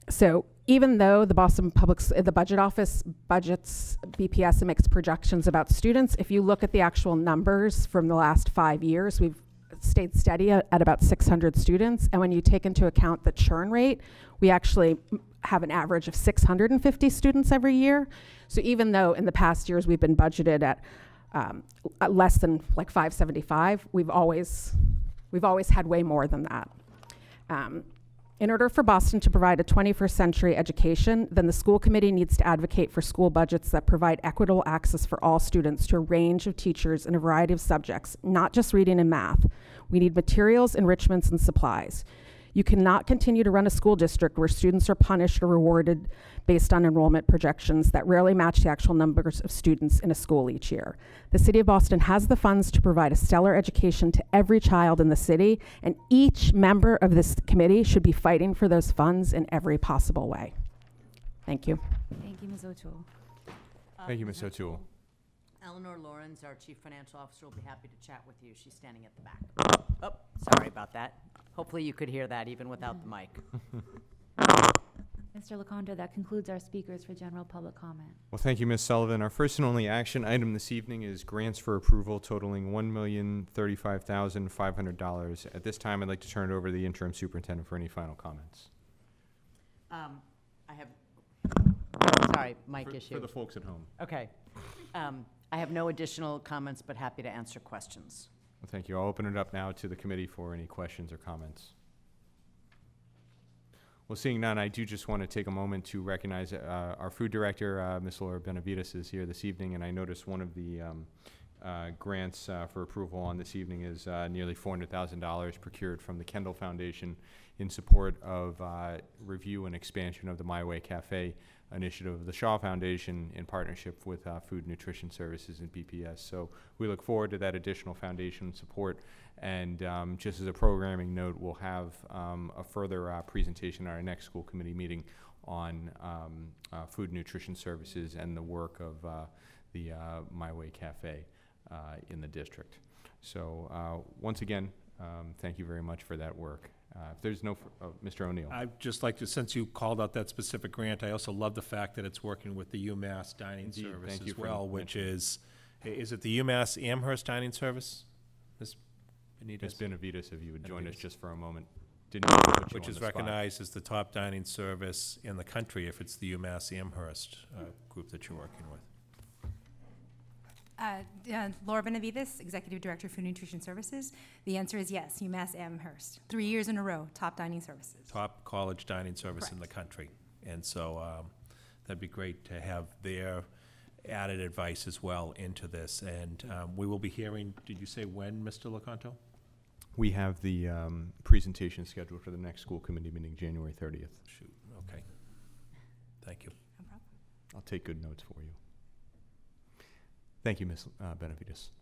So even though the Boston the budget office budgets BPS and makes projections about students, if you look at the actual numbers from the last 5 years, we've stayed steady at about 600 students. And when you take into account the churn rate, we actually have an average of 650 students every year. So even though in the past years we've been budgeted at less than like 575, we've always had way more than that. In order for Boston to provide a 21st century education, then the school committee needs to advocate for school budgets that provide equitable access for all students to a range of teachers in a variety of subjects, not just reading and math. We need materials, enrichments, and supplies. You cannot continue to run a school district where students are punished or rewarded based on enrollment projections that rarely match the actual numbers of students in a school each year. The City of Boston has the funds to provide a stellar education to every child in the city, and each member of this committee should be fighting for those funds in every possible way. Thank you.
Thank you, Ms. O'Toole.
Thank you, Ms. O'Toole.
Eleanor Lawrence, our Chief Financial Officer, will be happy to chat with you. She's standing at the back. Oh, sorry about that. Hopefully you could hear that even without the mic.
Mr. Lecanto, that concludes our speakers for general public comment.
Well, thank you, Ms. Sullivan. Our first and only action item this evening is grants for approval totaling $1,035,500. At this time, I'd like to turn it over to the interim superintendent for any final comments.
I have, sorry, mic issue.
For the folks at home.
Okay. I have no additional comments, but happy to answer questions.
Well, thank you. I'll open it up now to the committee for any questions or comments. Well, seeing none, I do just want to take a moment to recognize our food director, Ms. Laura Benavides, is here this evening, and I noticed one of the grants for approval on this evening is nearly $400,000 procured from the Kendall Foundation in support of review and expansion of the My Way Cafe initiative of the Shaw Foundation in partnership with Food Nutrition Services and BPS. So we look forward to that additional foundation support. And just as a programming note, we'll have a further presentation at our next school committee meeting on food nutrition services and the work of the My Way Cafe in the district. So once again, thank you very much for that work. If there's no, Mr. O'Neill.
I'd just like to, since you called out that specific grant, I also love the fact that it's working with the UMass Dining
Indeed.
Service
Thank you
as
for
well, which is it the UMass Amherst Dining Service? Ms.
Ms. Benavides, if you would join us
Benavides.
just for a moment. Didn't mean to put you
Which
on
is
the spot.
recognized as the top dining service in the country if it's the UMass Amherst group that you're working with.
Laura Benavides, Executive Director of Food Nutrition Services. The answer is yes, UMass Amherst. 3 years in a row, top dining services.
Top college dining service in the country. And so that'd be great to have their added advice as well into this. And we will be hearing, did you say when, Mr. Lecanto?
We have the presentation scheduled for the next school committee meeting, January 30th.
Shoot, okay. Thank you.
No problem.
I'll take good notes for you. Thank you, Ms. Benavides.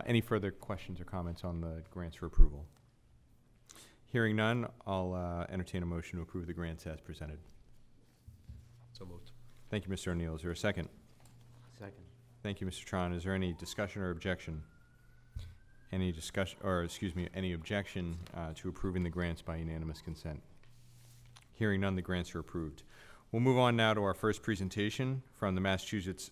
Any further questions or comments on the grants for approval? Hearing none, I'll entertain a motion to approve the grants as presented.
So moved.
Thank you, Mr. O'Neill. Is there a second?
Second.
Thank you, Mr. Tron. Is there any discussion or objection? Any discussion, or excuse me, any objection to approving the grants by unanimous consent? Hearing none, the grants are approved. We'll move on now to our first presentation from the Massachusetts,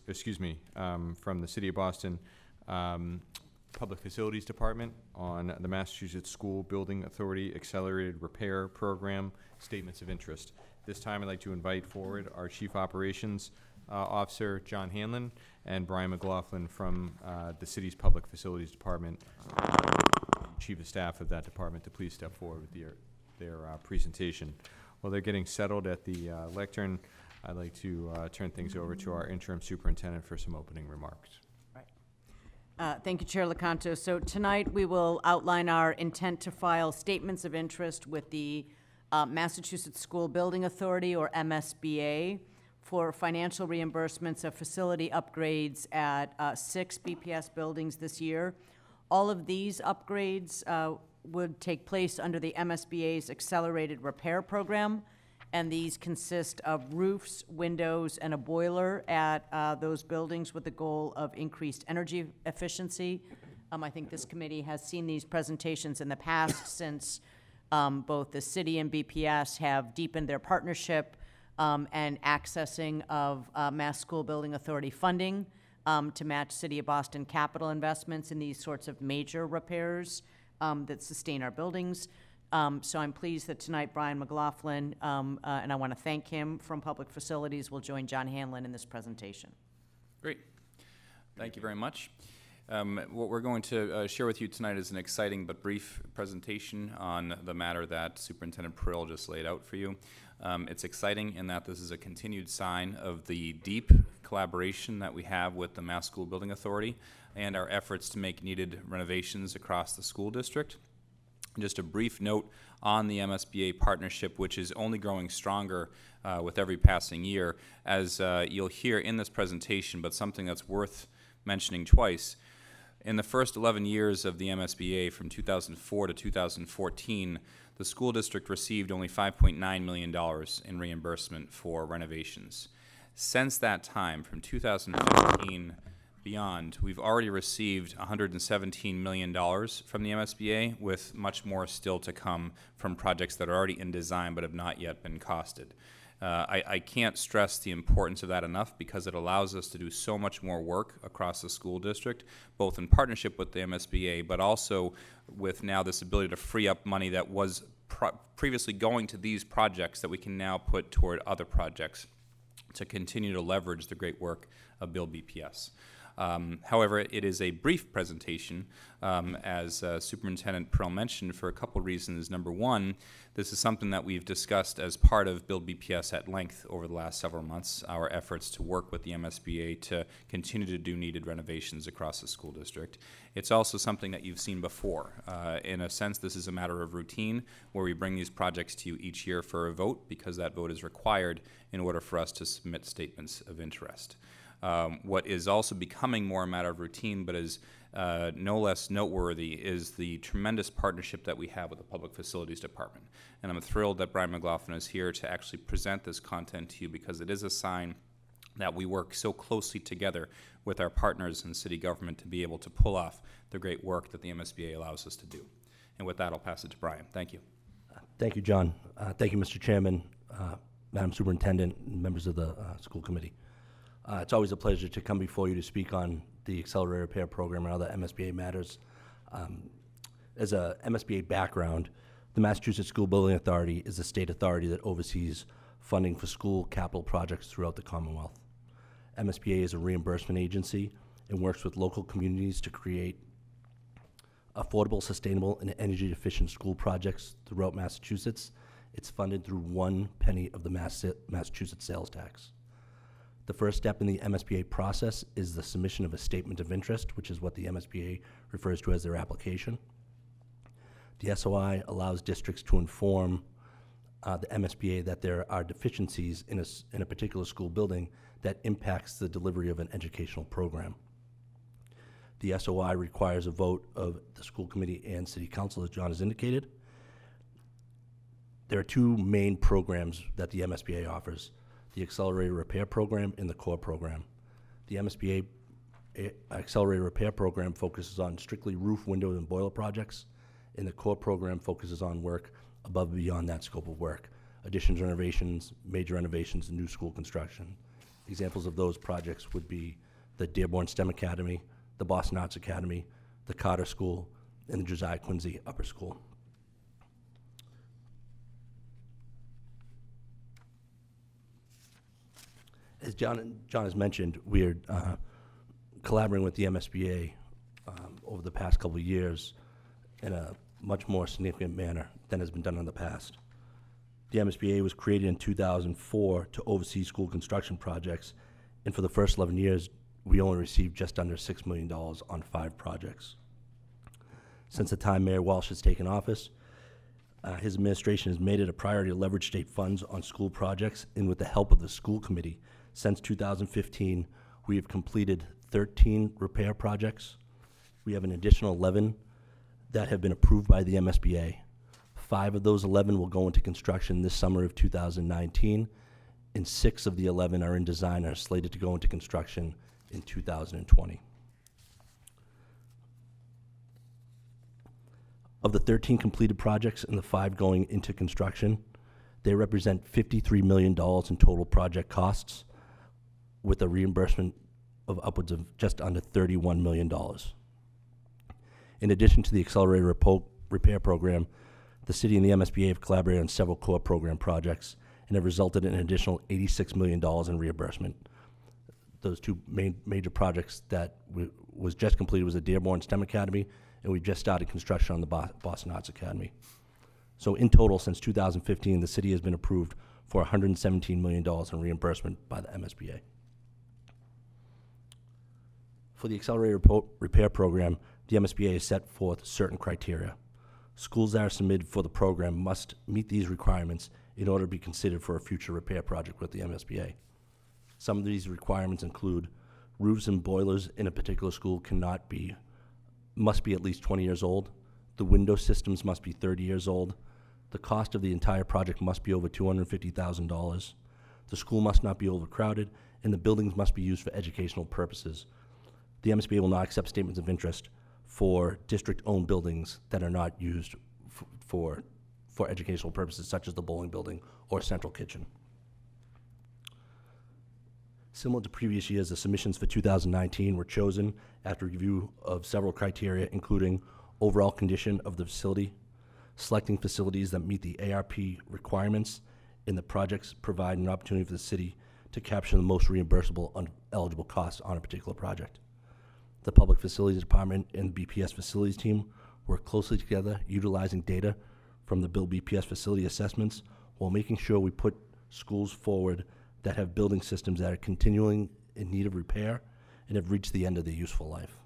from the City of Boston Public Facilities Department on the Massachusetts School Building Authority Accelerated Repair Program Statements of Interest. This time I'd like to invite forward our Chief Operations Officer, John Hanlon, and Brian McLaughlin from the city's Public Facilities Department, Chief of Staff of that department, to please step forward with their presentation. While they're getting settled at the lectern, I'd like to turn things over to our interim superintendent for some opening remarks.
Right. Thank you, Chair Lecanto. So tonight, we will outline our intent to file statements of interest with the Massachusetts School Building Authority, or MSBA, for financial reimbursements of facility upgrades at 6 BPS buildings this year. All of these upgrades would take place under the MSBA's Accelerated Repair Program, and these consist of roofs, windows, and a boiler at those buildings with the goal of increased energy efficiency. I think this committee has seen these presentations in the past since both the city and BPS have deepened their partnership and accessing of Mass School Building Authority funding to match City of Boston capital investments in these sorts of major repairs that sustain our buildings. So I'm pleased that tonight Brian McLaughlin, and I want to thank him from Public Facilities, will join John Hanlon in this presentation.
Great. Thank you very much. What we're going to share with you tonight is an exciting but brief presentation on the matter that Superintendent Prill just laid out for you. It's exciting in that this is a continued sign of the deep collaboration that we have with the Mass School Building Authority and our efforts to make needed renovations across the school district. Just a brief note on the MSBA partnership, which is only growing stronger with every passing year, as you'll hear in this presentation, but something that's worth mentioning twice. In the first 11 years of the MSBA, from 2004 to 2014, the school district received only $5.9 million in reimbursement for renovations. Since that time, from 2015 beyond, we've already received $117 million from the MSBA, with much more still to come from projects that are already in design but have not yet been costed. I can't stress the importance of that enough, because it allows us to do so much more work across the school district, both in partnership with the MSBA, but also with now this ability to free up money that was previously going to these projects that we can now put toward other projects to continue to leverage the great work of Build BPS. However, it is a brief presentation, as Superintendent Prill mentioned, for a couple reasons. Number one, this is something that we've discussed as part of Build BPS at length over the last several months, our efforts to work with the MSBA to continue to do needed renovations across the school district. It's also something that you've seen before. In a sense, this is a matter of routine, where we bring these projects to you each year for a vote, because that vote is required in order for us to submit statements of interest. What is also becoming more a matter of routine, but is no less noteworthy, is the tremendous partnership that we have with the Public Facilities Department. And I'm thrilled that Brian McLaughlin is here to actually present this content to you, because it is a sign that we work so closely together with our partners in city government to be able to pull off the great work that the MSBA allows us to do. And with that, I'll pass it to Brian. Thank you.
Thank you, John. Thank you, Mr. Chairman, Madam Superintendent, and members of the school committee. It's always a pleasure to come before you to speak on the Accelerated Repair Program and other MSBA matters. As a MSBA background, the Massachusetts School Building Authority is a state authority that oversees funding for school capital projects throughout the Commonwealth. MSBA is a reimbursement agency and works with local communities to create affordable, sustainable, and energy-efficient school projects throughout Massachusetts. It's funded through 1 penny of the Massachusetts sales tax. The first step in the MSBA process is the submission of a statement of interest, which is what the MSBA refers to as their application. The SOI allows districts to inform the MSBA that there are deficiencies in a particular school building that impacts the delivery of an educational program. The SOI requires a vote of the school committee and city council, as John has indicated. There are 2 main programs that the MSBA offers: the Accelerated Repair Program and the CORE program. The MSBA Accelerated Repair Program focuses on strictly roof, window, and boiler projects, and the CORE program focuses on work above and beyond that scope of work: additions, renovations, major renovations, and new school construction. Examples of those projects would be the Dearborn STEM Academy, the Boston Arts Academy, the Carter School, and the Josiah Quincy Upper School. As John has mentioned, we're collaborating with the MSBA over the past couple of years in a much more significant manner than has been done in the past. The MSBA was created in 2004 to oversee school construction projects, and for the first 11 years, we only received just under $6 million on 5 projects. Since the time Mayor Walsh has taken office, his administration has made it a priority to leverage state funds on school projects, and with the help of the school committee, since 2015, we have completed 13 repair projects. We have an additional 11 that have been approved by the MSBA. 5 of those 11 will go into construction this summer of 2019, and 6 of the 11 are in design and are slated to go into construction in 2020. Of the 13 completed projects and the 5 going into construction, they represent $53 million in total project costs, with a reimbursement of upwards of just under $31 million. In addition to the accelerated repair program, the city and the MSBA have collaborated on several core program projects and have resulted in an additional $86 million in reimbursement. Those 2 major projects that was just completed was the Dearborn STEM Academy, and we've just started construction on the Boston Arts Academy. So in total, since 2015, the city has been approved for $117 million in reimbursement by the MSBA. For the accelerated repair program, the MSBA has set forth certain criteria. Schools that are submitted for the program must meet these requirements in order to be considered for a future repair project with the MSBA. Some of these requirements include roofs and boilers in a particular school must be at least 20 years old. The window systems must be 30 years old. The cost of the entire project must be over $250,000. The school must not be overcrowded, and the buildings must be used for educational purposes. The MSBA will not accept statements of interest for district-owned buildings that are not used for educational purposes, such as the bowling building or central kitchen. Similar to previous years, the submissions for 2019 were chosen after review of several criteria, including overall condition of the facility, selecting facilities that meet the ARP requirements, and the projects provide an opportunity for the city to capture the most reimbursable eligible costs on a particular project. The Public Facilities Department and the BPS facilities team work closely together, utilizing data from the Bill BPS facility assessments while making sure we put schools forward that have building systems that are continuing in need of repair and have reached the end of their useful life.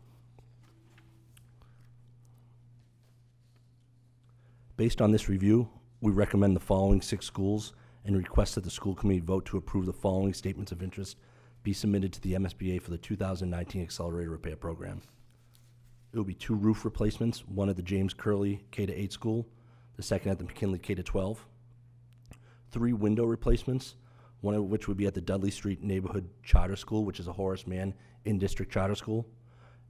Based on this review, we recommend the following 6 schools and request that the school committee vote to approve the following statements of interest be submitted to the MSBA for the 2019 Accelerated Repair Program. It will be 2 roof replacements, one at the James Curley K-8 school, the second at the McKinley K-12. 3 window replacements, one of which would be at the Dudley Street Neighborhood Charter School, which is a Horace Mann in-district charter school,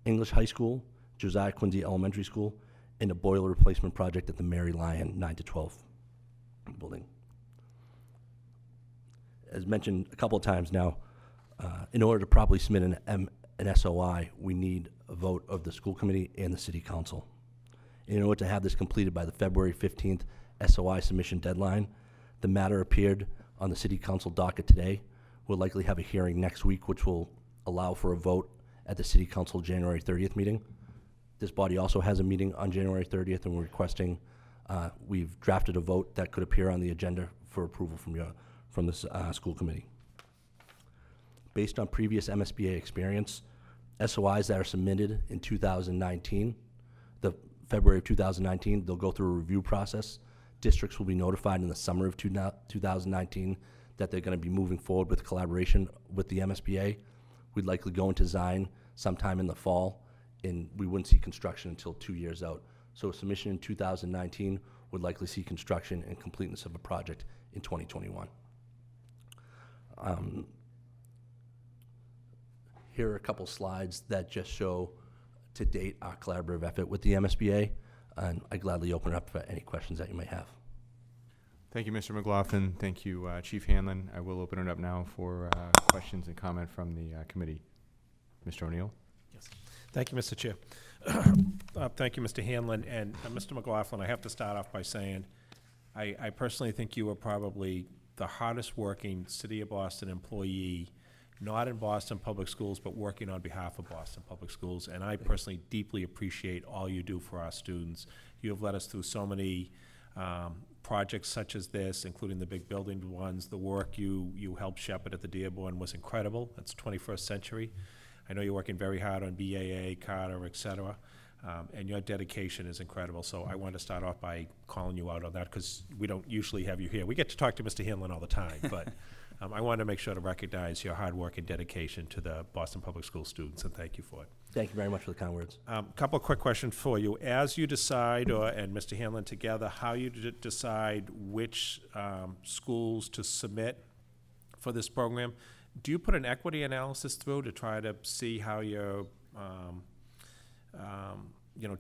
English High School, Josiah Quincy Elementary School, and a boiler replacement project at the Mary Lyon 9-12 building. As mentioned a couple of times now, in order to properly submit an SOI, we need a vote of the school committee and the city council. In order to have this completed by the February 15th SOI submission deadline, the matter appeared on the city council docket today. We'll likely have a hearing next week, which will allow for a vote at the city council January 30th meeting. This body also has a meeting on January 30th, and we're requesting, we've drafted a vote that could appear on the agenda for approval from the school committee. Based on previous MSBA experience, SOIs that are submitted in 2019, the February of 2019, they'll go through a review process. Districts will be notified in the summer of 2019 that they're going to be moving forward with collaboration with the MSBA. We'd likely go into design sometime in the fall, and we wouldn't see construction until 2 years out. So a submission in 2019 would likely see construction and completeness of a project in 2021. Here are a couple slides that just show to date our collaborative effort with the MSBA, and I gladly open it up for any questions that you may have.
Thank you, Mr. McLaughlin. Thank you, Chief Hanlon. I will open it up now for questions and comment from the committee. Mr. O'Neill?
Yes. Thank you, Mr. Chair. Thank you, Mr. Hanlon. And Mr. McLaughlin, I have to start off by saying I personally think you are probably the hardest working City of Boston employee, not in Boston Public Schools, but working on behalf of Boston Public Schools. And I personally deeply appreciate all you do for our students. You have led us through so many projects such as this, including the big building ones. The work you helped shepherd at the Dearborn was incredible. That's 21st century. I know you're working very hard on BAA, Carter, et cetera, and your dedication is incredible. So I want to start off by calling you out on that, because we don't usually have you here. We get to talk to Mr. Hanlon all the time, but I wanted to make sure to recognize your hard work and dedication to the Boston Public School students, and thank you for it.
Thank you very much for the kind words.
Couple of quick questions for you. As you decide, and Mr. Hanlon together, how you decide which schools to submit for this program, do you put an equity analysis through to try to see how you're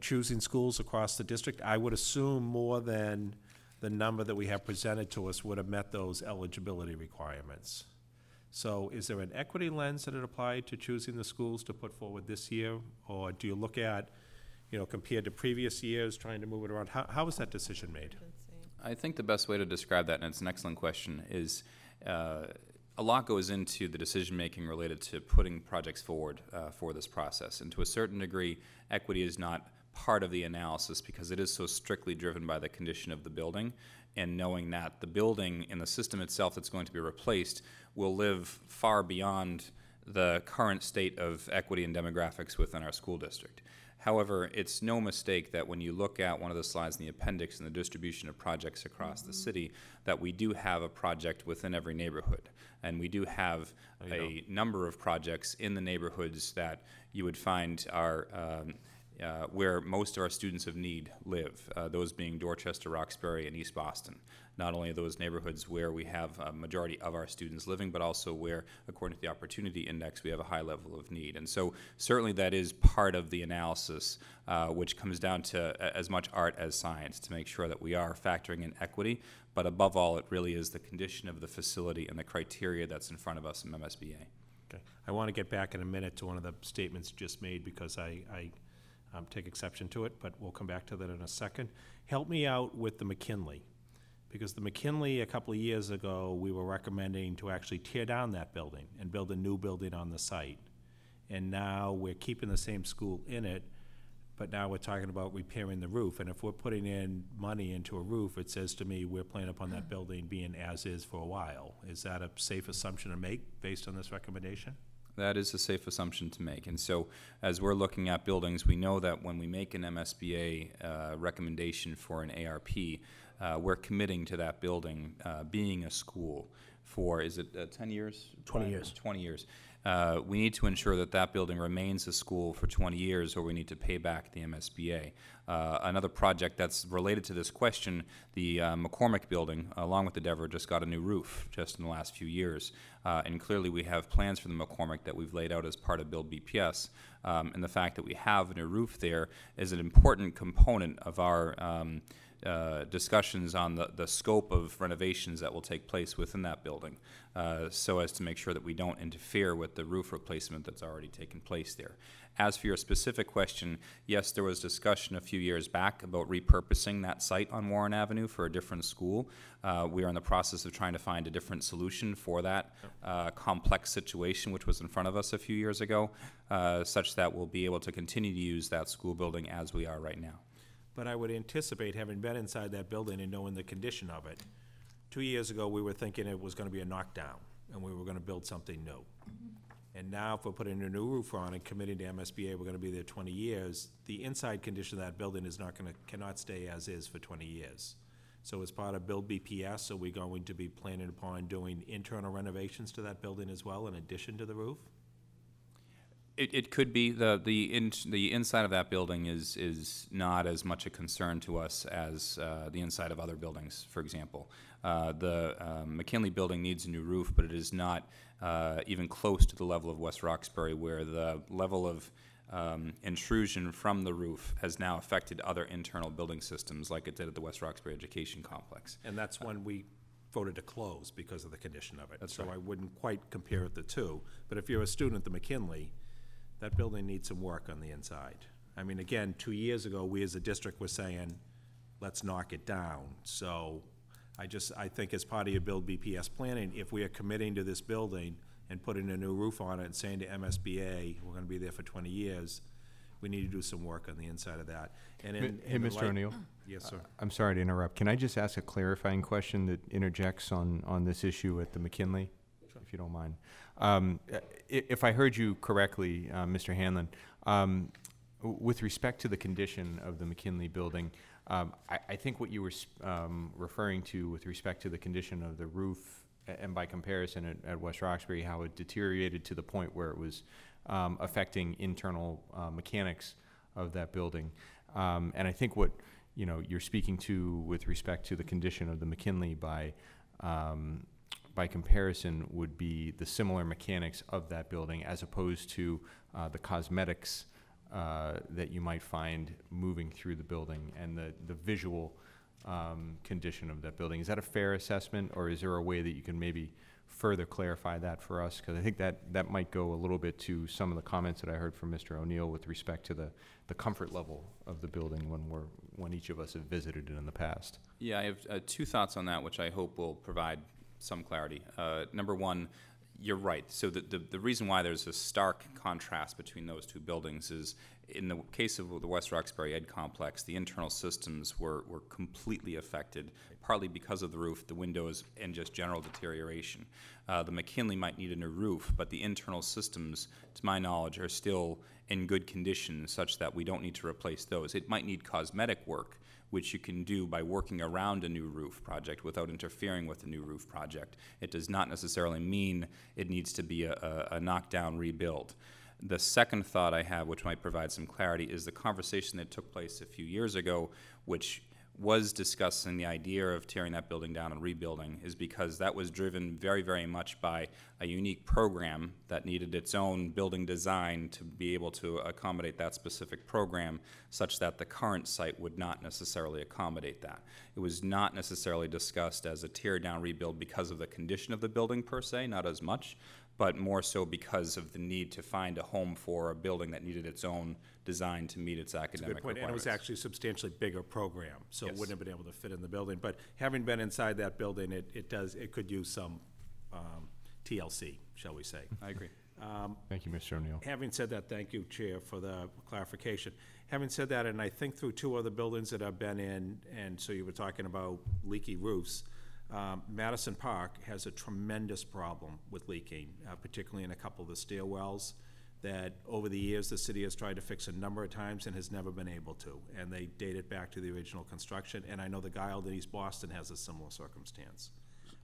choosing schools across the district? I would assume more than the number that we have presented to us would have met those eligibility requirements. So is there an equity lens that it applied to choosing the schools to put forward this year? Or do you look at, compared to previous years, trying to move it around? How was that decision made?
I think the best way to describe that, and it's an excellent question, is a lot goes into the decision-making related to putting projects forward for this process. And to a certain degree, equity is not part of the analysis because it is so strictly driven by the condition of the building, and knowing that the building and the system itself that's going to be replaced will live far beyond the current state of equity and demographics within our school district. However, it's no mistake that when you look at one of the slides in the appendix and the distribution of projects across the city, that we do have a project within every neighborhood. And we do have a number of projects in the neighborhoods that you would find are where most of our students of need live, those being Dorchester, Roxbury, and East Boston. Not only are those neighborhoods where we have a majority of our students living, but also where, according to the Opportunity Index, we have a high level of need. And so certainly that is part of the analysis, which comes down to as much art as science, to make sure that we are factoring in equity, but above all, it really is the condition of the facility and the criteria that's in front of us in MSBA.
Okay. I want to get back in a minute to one of the statements just made, because I take exception to it, but we'll come back to that in a second. Help me out with the McKinley, because the McKinley, a couple of years ago, we were recommending to actually tear down that building and build a new building on the site. And now we're keeping the same school in it, but now we're talking about repairing the roof. And if we're putting in money into a roof, it says to me we're planning upon that building being as is for a while. Is that a safe assumption to make based on this recommendation?
That is a safe assumption to make. And so as we're looking at buildings, we know that when we make an MSBA recommendation for an ARP, we're committing to that building being a school for, is it 10 years?
20 years.
20 years. We need to ensure that that building remains a school for 20 years, or we need to pay back the MSBA. Another project that's related to this question, the McCormick building, along with the Dever, just got a new roof just in the last few years. And clearly we have plans for the McCormick that we've laid out as part of Build BPS. And the fact that we have a new roof there is an important component of our discussions on the scope of renovations that will take place within that building, so as to make sure that we don't interfere with the roof replacement that's already taken place there. As for your specific question, yes, there was discussion a few years back about repurposing that site on Warren Avenue for a different school. We are in the process of trying to find a different solution for that complex situation which was in front of us a few years ago, such that we'll be able to continue to use that school building as we are right now.
But I would anticipate, having been inside that building and knowing the condition of it, 2 years ago, we were thinking it was going to be a knockdown, and we were going to build something new. And now, if we're putting a new roof on and committing to MSBA, we're going to be there 20 years, the inside condition of that building is cannot stay as is for 20 years. So as part of Build BPS, are we going to be planning upon doing internal renovations to that building as well, in addition to the roof?
It could be. The inside of that building is not as much a concern to us as the inside of other buildings, for example. The McKinley building needs a new roof, but it is not even close to the level of West Roxbury, where the level of intrusion from the roof has now affected other internal building systems, like it did at the West Roxbury Education Complex.
And that's when we voted to close because of the condition of it.
That's
so
right.
I wouldn't quite compare the two. But if you're a student at the McKinley, that building needs some work on the inside. I mean, again, 2 years ago, we as a district were saying, let's knock it down. So I think as part of your Build BPS planning, if we are committing to this building and putting a new roof on it and saying to MSBA, we're gonna be there for 20 years, we need to do some work on the inside of that. And
Hey, Mr. O'Neill?
Yes, sir.
I'm sorry to interrupt. Can I just ask a clarifying question that interjects on this issue at the McKinley?
Sure.
if you don't mind. If I heard you correctly, Mr. Hanlon, with respect to the condition of the McKinley building, I think what you were referring to with respect to the condition of the roof, and by comparison at West Roxbury, how it deteriorated to the point where it was affecting internal mechanics of that building. And I think what you're speaking to with respect to the condition of the McKinley by comparison would be the similar mechanics of that building as opposed to the cosmetics that you might find moving through the building and the visual condition of that building. Is that a fair assessment, or is there a way that you can maybe further clarify that for us? Because I think that might go a little bit to some of the comments that I heard from Mr. O'Neill with respect to the comfort level of the building when each of us have visited it in the past.
Yeah, I have two thoughts on that, which I hope will provide some clarity. Number one, you're right. So the reason why there's a stark contrast between those two buildings is, in the case of the West Roxbury Ed Complex, the internal systems were completely affected, partly because of the roof, the windows, and just general deterioration. The McKinley might need a new roof, but the internal systems, to my knowledge, are still in good condition such that we don't need to replace those. It might need cosmetic work, which you can do by working around a new roof project without interfering with the new roof project. It does not necessarily mean it needs to be a knockdown rebuild. The second thought I have, which might provide some clarity, is the conversation that took place a few years ago, which was discussing the idea of tearing that building down and rebuilding, is because that was driven very, very much by a unique program that needed its own building design to be able to accommodate that specific program, such that the current site would not necessarily accommodate that. It was not necessarily discussed as a tear down rebuild because of the condition of the building per se, not as much, but more so because of the need to find a home for a building that needed its own design to meet its academic requirements.
And it was actually a substantially bigger program, so
Yes.
it wouldn't have been able to fit in the building. But having been inside that building, it could use some TLC, shall we say.
I agree.
Thank you, Mr. O'Neill.
Having said that, thank you, Chair, for the clarification. Having said that, and I think through two other buildings that I've been in, and so you were talking about leaky roofs, Madison Park has a tremendous problem with leaking, particularly in a couple of the stairwells that over the years the city has tried to fix a number of times and has never been able to. And they date it back to the original construction. And I know the Guild in East Boston has a similar circumstance.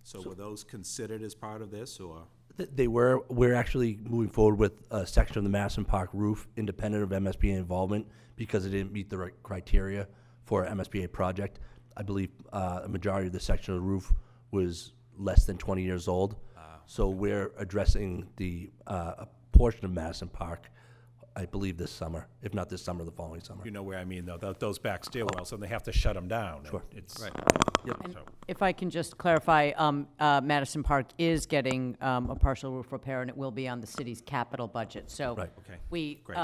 So were those considered as part of this, or?
They were. We're actually moving forward with a section of the Madison Park roof independent of MSBA involvement because it didn't meet the right criteria for an MSBA project. I believe a majority of the section of the roof was less than 20 years old. So we're addressing the a portion of Madison Park, I believe this summer, if not this summer, the following summer.
You know where I mean, though, those back stairwells, and they have to shut them down.
Sure.
It's,
Right.
Yep.
And if I can just clarify, Madison Park is getting a partial roof repair, and it will be on the city's capital budget. So
Right.
Okay.
we,
Great.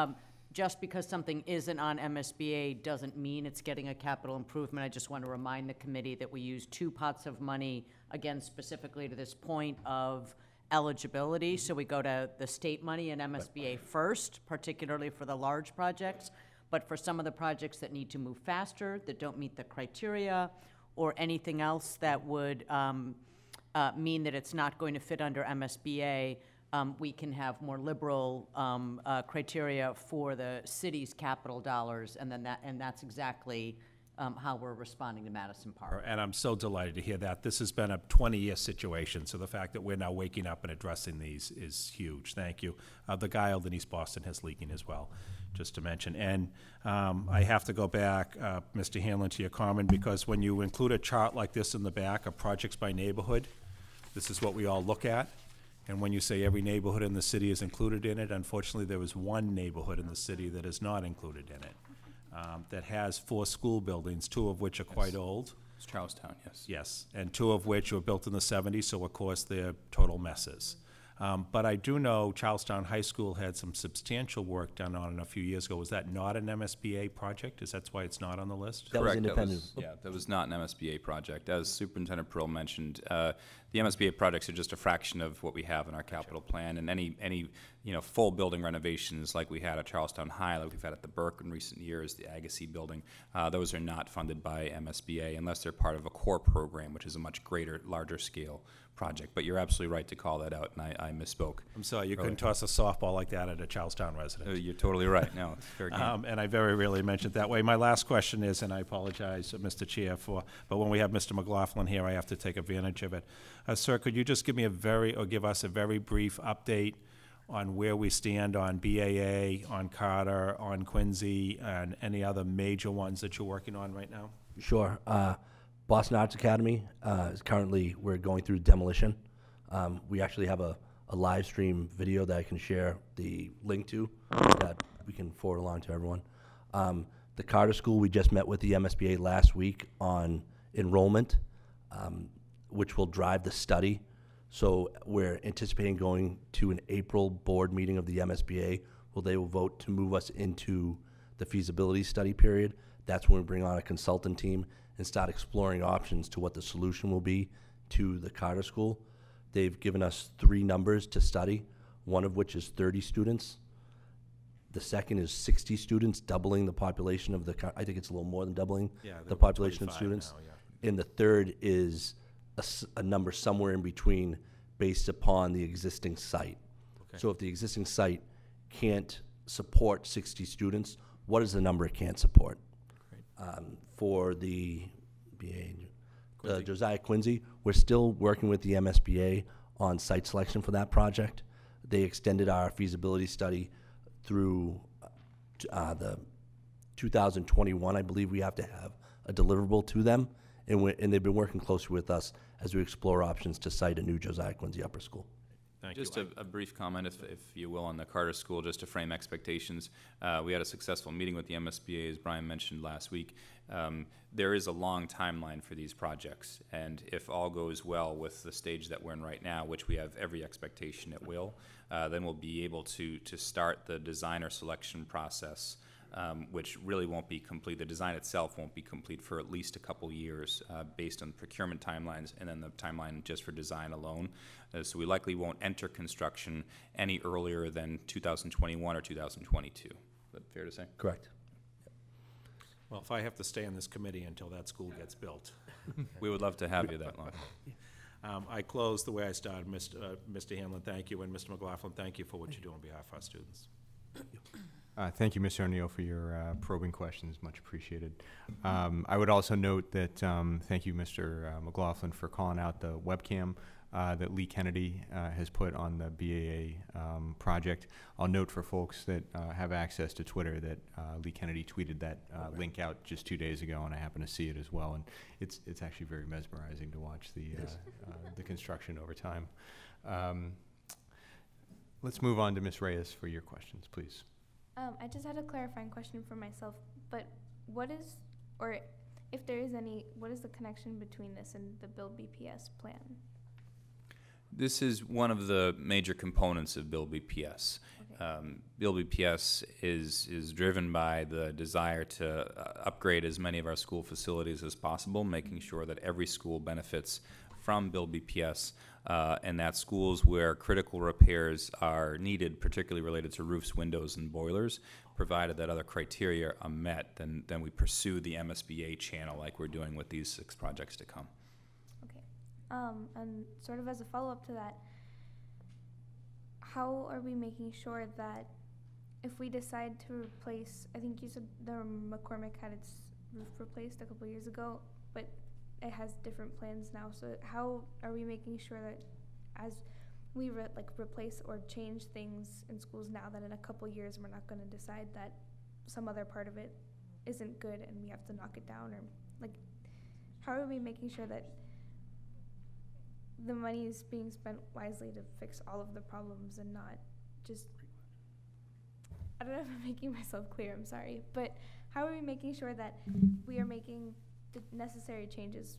just because something isn't on MSBA doesn't mean it's getting a capital improvement. I just want to remind the committee that we use two pots of money, again, specifically to this point of eligibility. So we go to the state money and MSBA first, particularly for the large projects. But for some of the projects that need to move faster, that don't meet the criteria, or anything else that would mean that it's not going to fit under MSBA, we can have more liberal criteria for the city's capital dollars, and that's exactly how we're responding to Madison Park.
And I'm so delighted to hear that. This has been a 20-year situation, so the fact that we're now waking up and addressing these is huge. Thank you. The Guild in East Boston has leaking as well, just to mention. And I have to go back, Mr. Hanlon, to your comment, because when you include a chart like this in the back of projects by neighborhood, this is what we all look at. And when you say every neighborhood in the city is included in it, unfortunately, there is one neighborhood in the city that is not included in it, that has 4 school buildings, 2 of which are quite old.
It's Charlestown, yes.
Yes, and 2 of which were built in the 70s, so of course they're total messes. But I do know Charlestown High School had some substantial work done on it a few years ago. Was that not an MSBA project? Is that why it's not on the list?
That was
Correct.
independent.
That was not an MSBA project. As Superintendent Pearl mentioned, the MSBA projects are just a fraction of what we have in our capital plan, and any full building renovations like we had at Charlestown High, like we've had at the Burke in recent years, the Agassiz building, those are not funded by MSBA unless they're part of a core program, which is a much greater, larger scale project. But you're absolutely right to call that out, and I misspoke.
I'm sorry, you
earlier.
couldn't toss a softball like that at a Charlestown resident.
You're totally right. No, it's fair game.
And I very rarely mention it that way. My last question is, and I apologize, Mr. Chair, but when we have Mr. McLaughlin here, I have to take advantage of it. Sir, could you just give us a very brief update on where we stand on BAA, on Carter, on Quincy, and any other major ones that you're working on right now?
Sure. Boston Arts Academy is currently, we're going through demolition. We actually have a live stream video that I can share the link to that we can forward along to everyone. The Carter School, we just met with the MSBA last week on enrollment, which will drive the study. So we're anticipating going to an April board meeting of the MSBA where they will vote to move us into the feasibility study period. That's when we bring on a consultant team and start exploring options to what the solution will be to the Carter School. They've given us 3 numbers to study, one of which is 30 students. The second is 60 students, doubling the population of I think it's a little more than doubling the population of students.
Now, yeah.
And the third is a number somewhere in between based upon the existing site.
Okay.
So if the existing site can't support 60 students, what is the number it can't support? For the Josiah Quincy, we're still working with the MSBA on site selection for that project. They extended our feasibility study through the 2021. I believe we have to have a deliverable to them, and they've been working closely with us as we explore options to site a new Josiah Quincy Upper School.
Just a brief comment, if you will, on the Carter School, just to frame expectations. We had a successful meeting with the MSBA, as Brian mentioned last week. There is a long timeline for these projects, and if all goes well with the stage that we're in right now, which we have every expectation it will, then we'll be able to start the designer selection process, which really won't be complete. The design itself won't be complete for at least a couple years based on procurement timelines and then the timeline just for design alone. So we likely won't enter construction any earlier than 2021 or 2022. Is that fair to say?
Correct.
Well, if I have to stay on this committee until that school gets built.
We would love to have you that long.
I close the way I started. Mr. Hanlon, thank you, and Mr. McLaughlin, thank you for what you do on behalf of our students.
Thank you, Mr. O'Neill, for your probing questions. Much appreciated. I would also note that thank you, Mr. McLaughlin, for calling out the webcam that Lee Kennedy has put on the BAA project. I'll note for folks that have access to Twitter that Lee Kennedy tweeted that link out just 2 days ago, and I happen to see it as well. And it's actually very mesmerizing to watch the construction over time. Let's move on to Ms. Reyes for your questions, please.
I just had a clarifying question for myself, but what is, or if there is any, what is the connection between this and the Build BPS plan?
This is one of the major components of Build BPS.
Okay.
Build BPS is driven by the desire to upgrade as many of our school facilities as possible, making sure that every school benefits from Build BPS, and that schools where critical repairs are needed, particularly related to roofs, windows, and boilers, provided that other criteria are met, then we pursue the MSBA channel like we're doing with these 6 projects to come.
Okay. And sort of as a follow-up to that, how are we making sure that if we decide to replace, I think you said the McCormick had its roof replaced a couple years ago, but it has different plans now. So how are we making sure that as we replace or change things in schools now, that in a couple years we're not going to decide that some other part of it isn't good and we have to knock it down? Or how are we making sure that the money is being spent wisely to fix all of the problems and not just, I don't know if I'm making myself clear, I'm sorry, but how are we making sure that we are making the necessary changes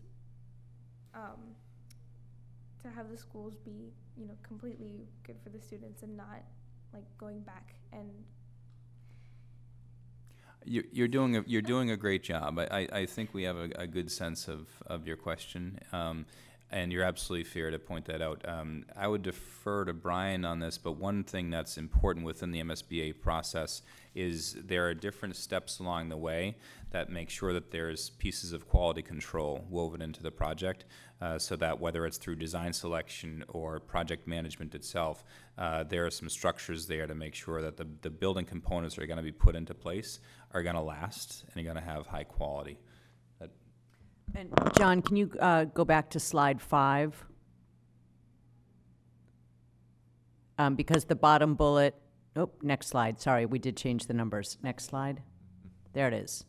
to have the schools be, completely good for the students and not going back and
You're doing a great job. I think we have a good sense of your question. And you're absolutely fair to point that out. I would defer to Brian on this, but one thing that's important within the MSBA process is there are different steps along the way that make sure that there's pieces of quality control woven into the project, so that whether it's through design selection or project management itself, there are some structures there to make sure that the building components that are going to be put into place are going to last and are going to have high quality.
And John, can you go back to slide 5? Because the bottom bullet, next slide. Sorry, we did change the numbers. Next slide. There it is.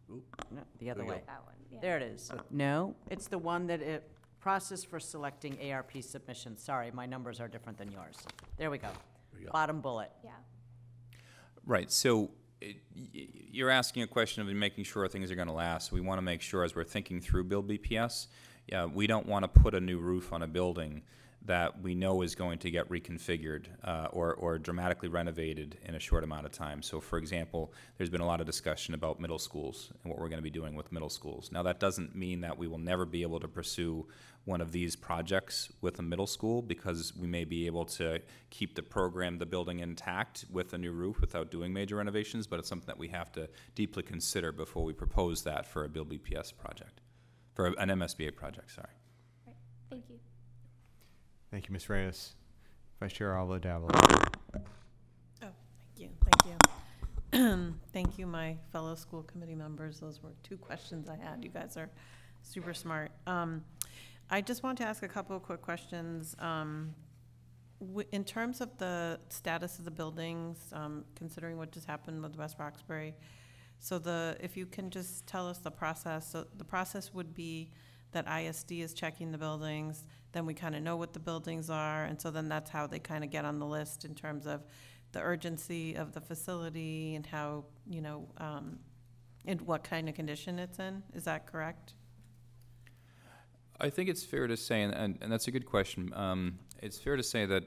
No, the other way.
That one, yeah.
There it is. No, it's the one that process for selecting ARP submissions. Sorry, my numbers are different than yours. There we go. Bottom bullet.
Yeah.
Right. So you're asking a question of making sure things are going to last. We want to make sure, as we're thinking through Build BPS, we don't want to put a new roof on a building that we know is going to get reconfigured or dramatically renovated in a short amount of time. So, for example, there's been a lot of discussion about middle schools and what we're going to be doing with middle schools. Now, that doesn't mean that we will never be able to pursue one of these projects with a middle school, because we may be able to keep the program, the building intact with a new roof without doing major renovations, but it's something that we have to deeply consider before we propose that for a Build BPS project, for an MSBA project, sorry.
Right. Thank you.
Thank you, Ms. Reyes. Vice Chair Avila-Davila.
Oh, thank you, thank you. Thank you, my fellow school committee members. Those were 2 questions I had. You guys are super smart. I just want to ask a couple of quick questions. In terms of the status of the buildings, considering what just happened with West Roxbury, so if you can just tell us the process. So the process would be that ISD is checking the buildings, then we kind of know what the buildings are, and so then that's how they kind of get on the list in terms of the urgency of the facility and how, in what kind of condition it's in. Is that correct?
I think it's fair to say, and that's a good question, it's fair to say that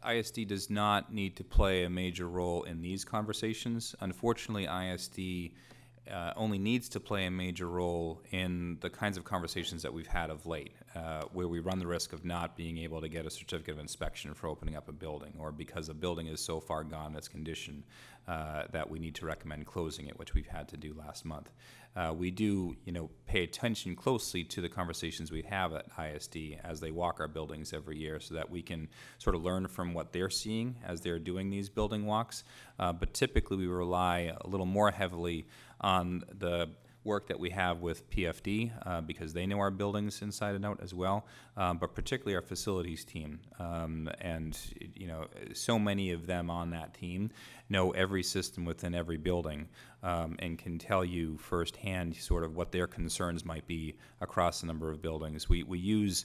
ISD does not need to play a major role in these conversations. Unfortunately, ISD only needs to play a major role in the kinds of conversations that we've had of late, where we run the risk of not being able to get a certificate of inspection for opening up a building, or because a building is so far gone in its condition that we need to recommend closing it, which we've had to do last month. We do, pay attention closely to the conversations we have at ISD as they walk our buildings every year, so that we can sort of learn from what they're seeing as they're doing these building walks. But typically we rely a little more heavily on the work that we have with PFD, because they know our buildings inside and out as well, but particularly our facilities team. And so many of them on that team know every system within every building, and can tell you firsthand sort of what their concerns might be across a number of buildings. We use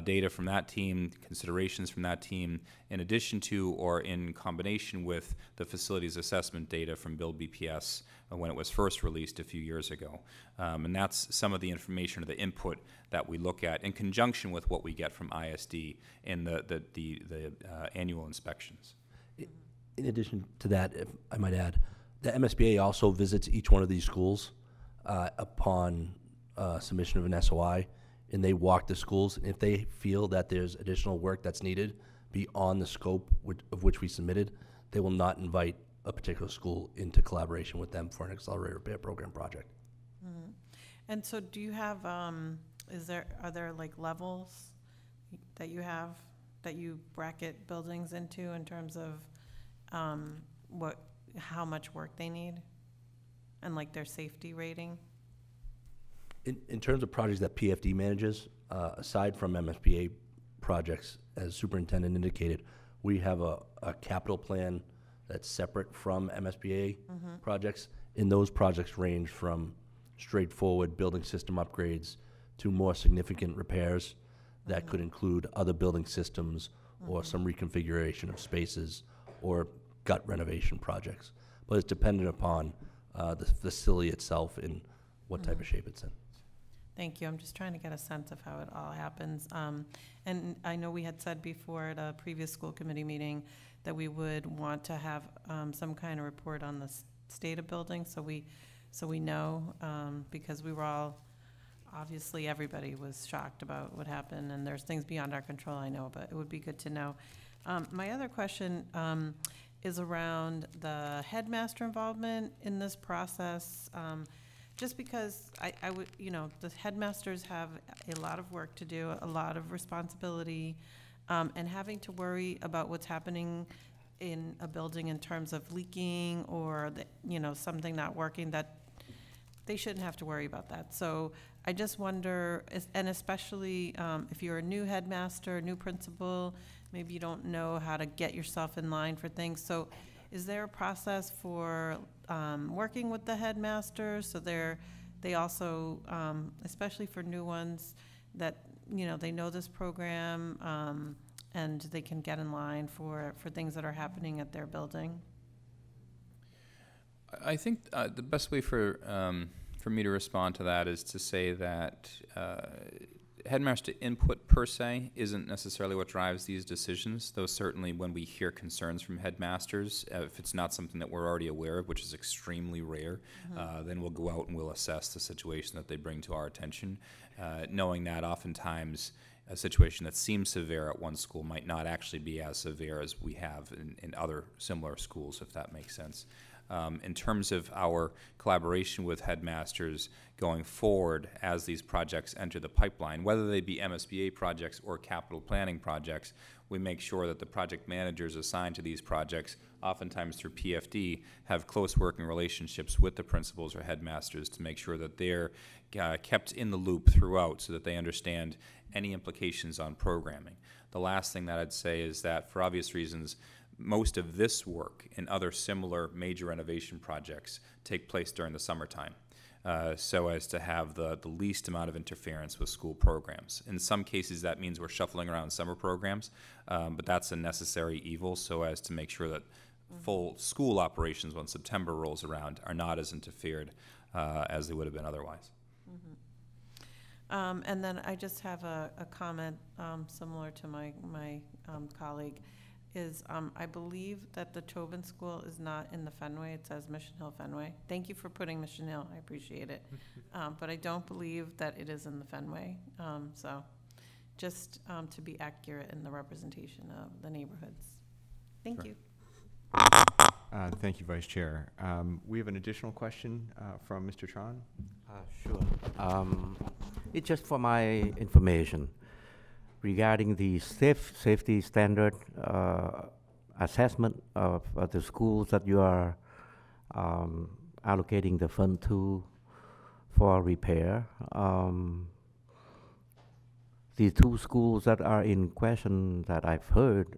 data from that team, considerations from that team, in addition to or in combination with the facilities assessment data from Build BPS when it was first released a few years ago. And that's some of the information or the input that we look at in conjunction with what we get from ISD in the annual inspections.
In addition to that, if I might add, the MSBA also visits each one of these schools upon submission of an SOI, and they walk the schools. And if they feel that there's additional work that's needed beyond the scope of which we submitted, they will not invite a particular school into collaboration with them for an accelerated repair program project.
Mm-hmm. And so do you have, are there like levels that you have that you bracket buildings into in terms of how much work they need and like their safety rating?
In terms of projects that PFD manages, aside from MSBA projects, as superintendent indicated, we have a capital plan that's separate from MSBA projects, and those projects range from straightforward building system upgrades to more significant repairs that could include other building systems or some reconfiguration of spaces or gut renovation projects. But it's dependent upon the facility itself and what type of shape it's in.
Thank you. I'm just trying to get a sense of how it all happens. And I know we had said before at a previous school committee meeting that we would want to have some kind of report on the state of buildings, so we know, because we were all obviously, everybody was shocked about what happened, and there's things beyond our control, I know, but it would be good to know. My other question is around the headmaster involvement in this process. Just because I would, the headmasters have a lot of work to do, a lot of responsibility, and having to worry about what's happening in a building in terms of leaking or, something not working, that they shouldn't have to worry about that. So I just wonder, and especially if you're a new headmaster, new principal, maybe you don't know how to get yourself in line for things. So is there a process for working with the headmasters so they also, especially for new ones, that they know this program and they can get in line for things that are happening at their building?
I think the best way for me to respond to that is to say that headmaster input per se isn't necessarily what drives these decisions, though certainly when we hear concerns from headmasters, if it's not something that we're already aware of, which is extremely rare, then we'll go out and we'll assess the situation that they bring to our attention, knowing that oftentimes a situation that seems severe at one school might not actually be as severe as we have in other similar schools, if that makes sense. In terms of our collaboration with headmasters going forward as these projects enter the pipeline, whether they be MSBA projects or capital planning projects, we make sure that the project managers assigned to these projects, oftentimes through PFD, have close working relationships with the principals or headmasters to make sure that they're kept in the loop throughout so that they understand any implications on programming. The last thing that I'd say is that, for obvious reasons, most of this work and other similar major renovation projects take place during the summertime, so as to have the least amount of interference with school programs. In some cases, that means we're shuffling around summer programs, but that's a necessary evil so as to make sure that full school operations when September rolls around are not as interfered as they would have been otherwise.
And then I just have a comment similar to my colleague. I believe that the Tobin School is not in the Fenway. It says Mission Hill Fenway. Thank you for putting Mission Hill. I appreciate it. But I don't believe that it is in the Fenway. So just to be accurate in the representation of the neighborhoods. Thank you.
Thank you, Vice Chair. We have an additional question from Mr. Tron.
Sure. It's just for my information. Regarding the safety standard assessment of the schools that you are allocating the fund to for repair, the two schools that are in question that I've heard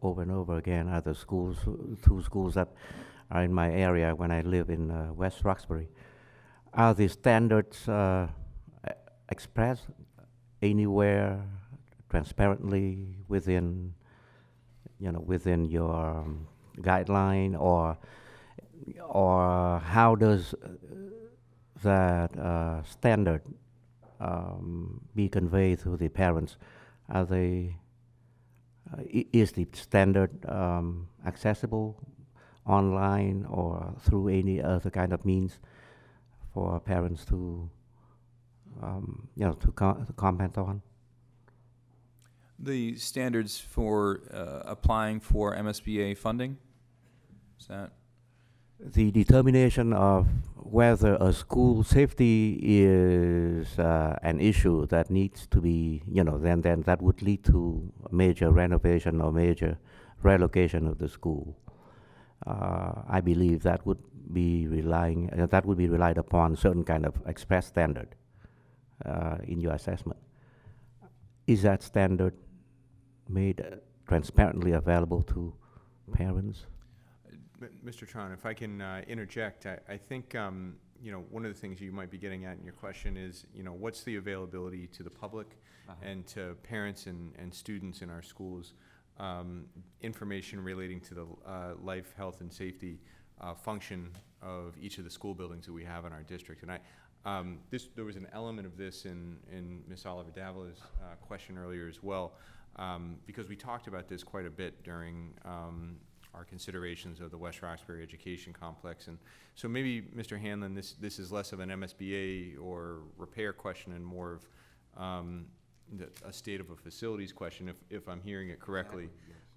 over and over again are the two schools that are in my area when I live in West Roxbury. Are the standards expressed anywhere transparently within your guideline, or how does that standard be conveyed to the parents? Are they is the standard accessible online or through any other kind of means for parents to comment on?
The standards for applying for MSBA funding? Is that?
The determination of whether a school safety is an issue that needs to be, then that would lead to major renovation or major relocation of the school. I believe that would be relied upon certain kind of express standard in your assessment. Is that standard made transparently available to parents?
Mr. Tron, if I can interject, I think one of the things you might be getting at in your question is what's the availability to the public and to parents and students in our schools, information relating to the life, health, and safety function of each of the school buildings that we have in our district. And there was an element of this in Ms. Oliver Davila's question earlier as well, because we talked about this quite a bit during our considerations of the West Roxbury Education Complex. And so maybe, Mr. Hanlon, this is less of an MSBA or repair question and more of a state of a facilities question, if I'm hearing it correctly,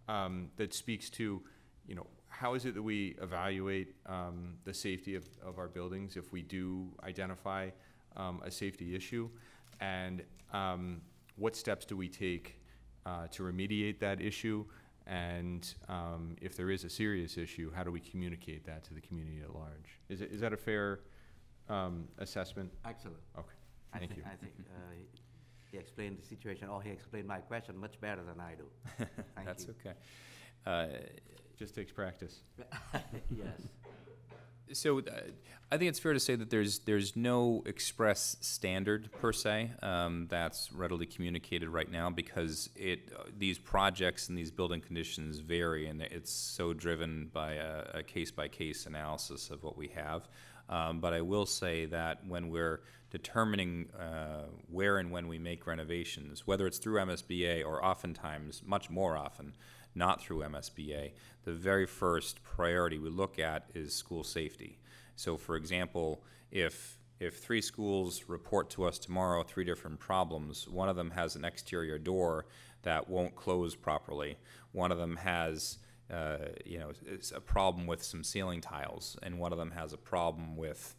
that speaks to, you know, how is it that we evaluate the safety of our buildings if we do identify a safety issue, and what steps do we take to remediate that issue, and if there is a serious issue, how do we communicate that to the community at large? Is that a fair assessment?
Excellent.
Okay,
I
thank
think,
you.
I think he explained the situation, or he explained my question much better than I do. Thank
That's
you.
okay.
Just takes practice.
Yes.
So I think it's fair to say that there's no express standard per se that's readily communicated right now, because these projects and these building conditions vary, and it's so driven by a case-by-case analysis of what we have. But I will say that when we're determining where and when we make renovations, whether it's through MSBA or oftentimes, much more often, not through MSBA, the very first priority we look at is school safety. So for example, if 3 schools report to us tomorrow 3 different problems, one of them has an exterior door that won't close properly, one of them has it's a problem with some ceiling tiles, and one of them has a problem with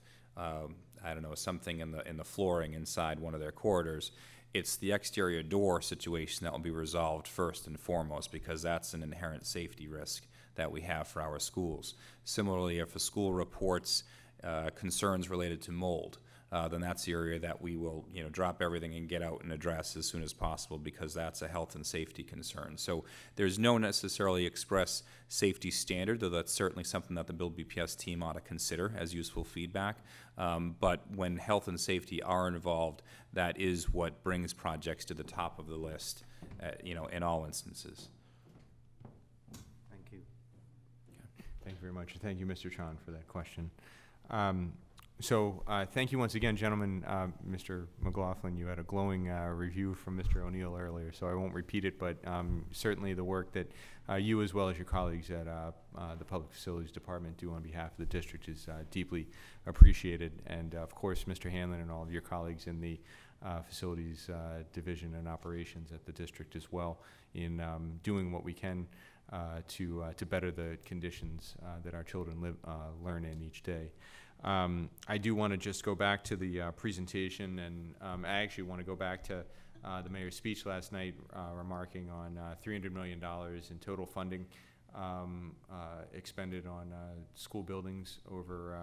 I don't know, something in the flooring inside one of their corridors, it's the exterior door situation that will be resolved first and foremost, because that's an inherent safety risk that we have for our schools. Similarly, if a school reports concerns related to mold, then that's the area that we will, drop everything and get out and address as soon as possible, because that's a health and safety concern. So there's no necessarily express safety standard, though that's certainly something that the Build BPS team ought to consider as useful feedback. But when health and safety are involved, that is what brings projects to the top of the list, in all instances.
Thank you.
Thank you very much. Thank you, Mr. Chan, for that question. So thank you once again, gentlemen. Mr. McLaughlin, you had a glowing review from Mr. O'Neill earlier, so I won't repeat it, but certainly the work that you as well as your colleagues at the Public Facilities Department do on behalf of the district is deeply appreciated. And of course, Mr. Hanlon and all of your colleagues in the Facilities Division and Operations at the district as well in doing what we can to better the conditions that our children learn in each day. I do want to just go back to the presentation, and I actually want to go back to the mayor's speech last night, remarking on $300 million in total funding expended on school buildings over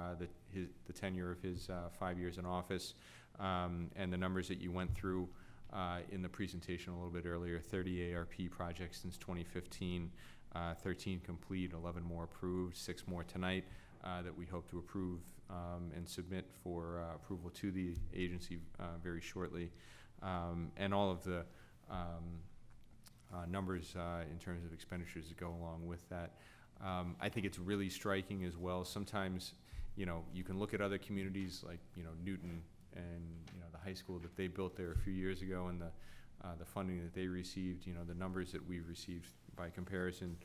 the tenure of his 5 years in office, and the numbers that you went through in the presentation a little bit earlier: 30 ARP projects since 2015, 13 complete, 11 more approved, 6 more tonight that we hope to approve and submit for approval to the agency very shortly, and all of the numbers in terms of expenditures that go along with that. I think it's really striking as well. Sometimes, you can look at other communities like, Newton and, the high school that they built there a few years ago, and the funding that they received, the numbers that we received by comparison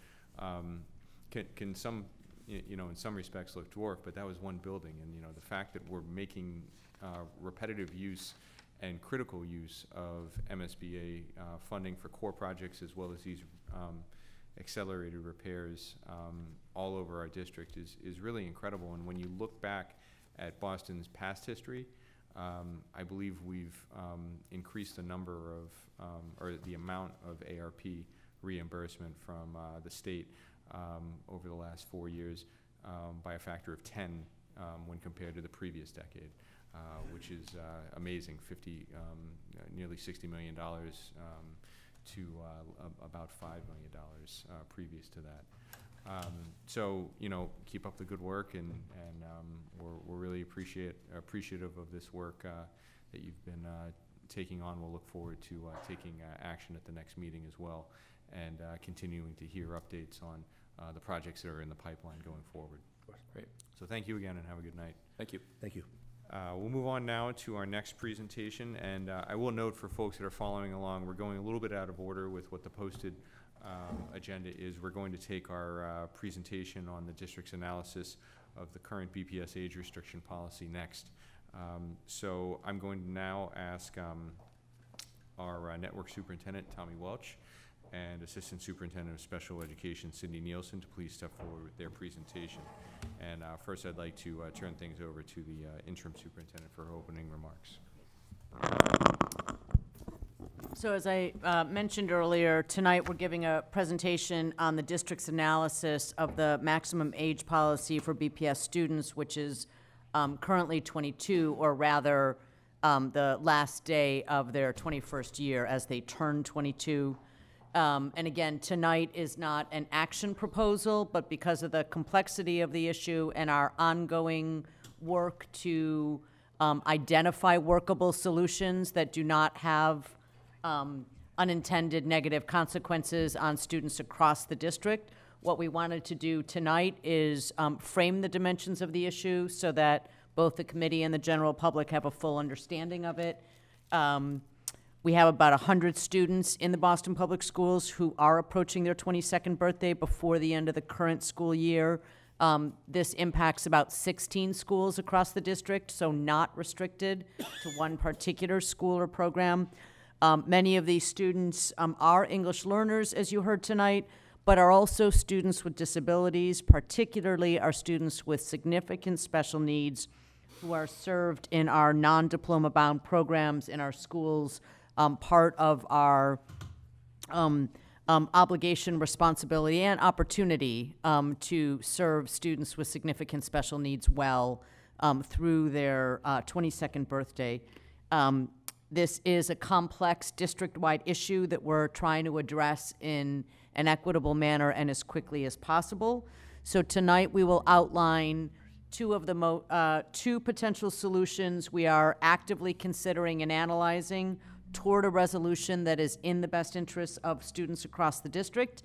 can some, in some respects look dwarfed, but that was one building. And, the fact that we're making repetitive use and critical use of MSBA funding for core projects, as well as these accelerated repairs all over our district is really incredible. And when you look back at Boston's past history, I believe we've increased the number of, or the amount of ARP reimbursement from the state over the last 4 years by a factor of 10 when compared to the previous decade, which is amazing. Nearly $60 million to about $5 million previous to that. So, keep up the good work, and we're really appreciative of this work that you've been taking on. We'll look forward to taking action at the next meeting as well, and continuing to hear updates on the projects that are in the pipeline going forward.
Great.
So thank you again, and have a good night.
Thank you.
Thank you.
We'll move on now to our next presentation, and I will note for folks that are following along, we're going a little bit out of order with what the posted agenda is. We're going to take our presentation on the district's analysis of the current BPS age restriction policy next. So I'm going to now ask our network superintendent, Tommy Welch, and Assistant Superintendent of Special Education, Cindy Nielsen, to please step forward with their presentation. And first, I'd like to turn things over to the interim superintendent for her opening remarks.
So as I mentioned earlier, tonight we're giving a presentation on the district's analysis of the maximum age policy for BPS students, which is currently 22, or rather the last day of their 21st year as they turn 22. And again, tonight is not an action proposal, but because of the complexity of the issue and our ongoing work to identify workable solutions that do not have unintended negative consequences on students across the district, what we wanted to do tonight is frame the dimensions of the issue so that both the committee and the general public have a full understanding of it. We have about 100 students in the Boston Public Schools who are approaching their 22nd birthday before the end of the current school year. This impacts about 16 schools across the district, so not restricted to one particular school or program. Many of these students are English learners, as you heard tonight, but are also students with disabilities, particularly our students with significant special needs who are served in our non-diploma bound programs in our schools, part of our obligation, responsibility, and opportunity to serve students with significant special needs well through their 22nd birthday. This is a complex district-wide issue that we're trying to address in an equitable manner and as quickly as possible. So tonight we will outline two potential solutions we are actively considering and analyzing toward a resolution that is in the best interest of students across the district.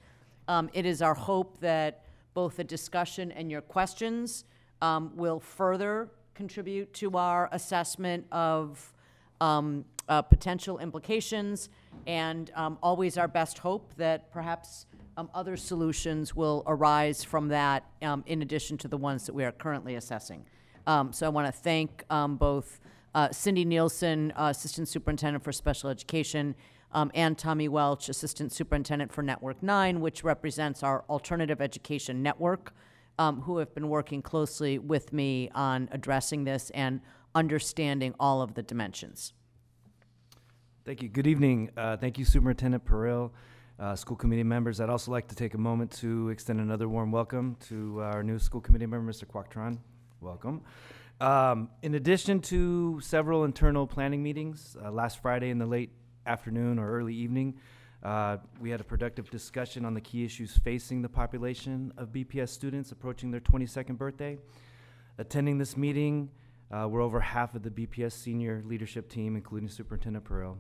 It is our hope that both the discussion and your questions will further contribute to our assessment of potential implications, and always our best hope that perhaps other solutions will arise from that in addition to the ones that we are currently assessing. So I want to thank both Cindy Nielsen, Assistant Superintendent for Special Education, and Tommy Welch, Assistant Superintendent for Network 9, which represents our alternative education network, who have been working closely with me on addressing this and understanding all of the dimensions.
Thank you. Good evening. Thank you, Superintendent Peril, school committee members. I'd also like to take a moment to extend another warm welcome to our new school committee member, Mr. Quactron. Welcome. In addition to several internal planning meetings, last Friday in the late afternoon or early evening, we had a productive discussion on the key issues facing the population of BPS students approaching their 22nd birthday. Attending this meeting were over half of the BPS senior leadership team, including Superintendent Peril.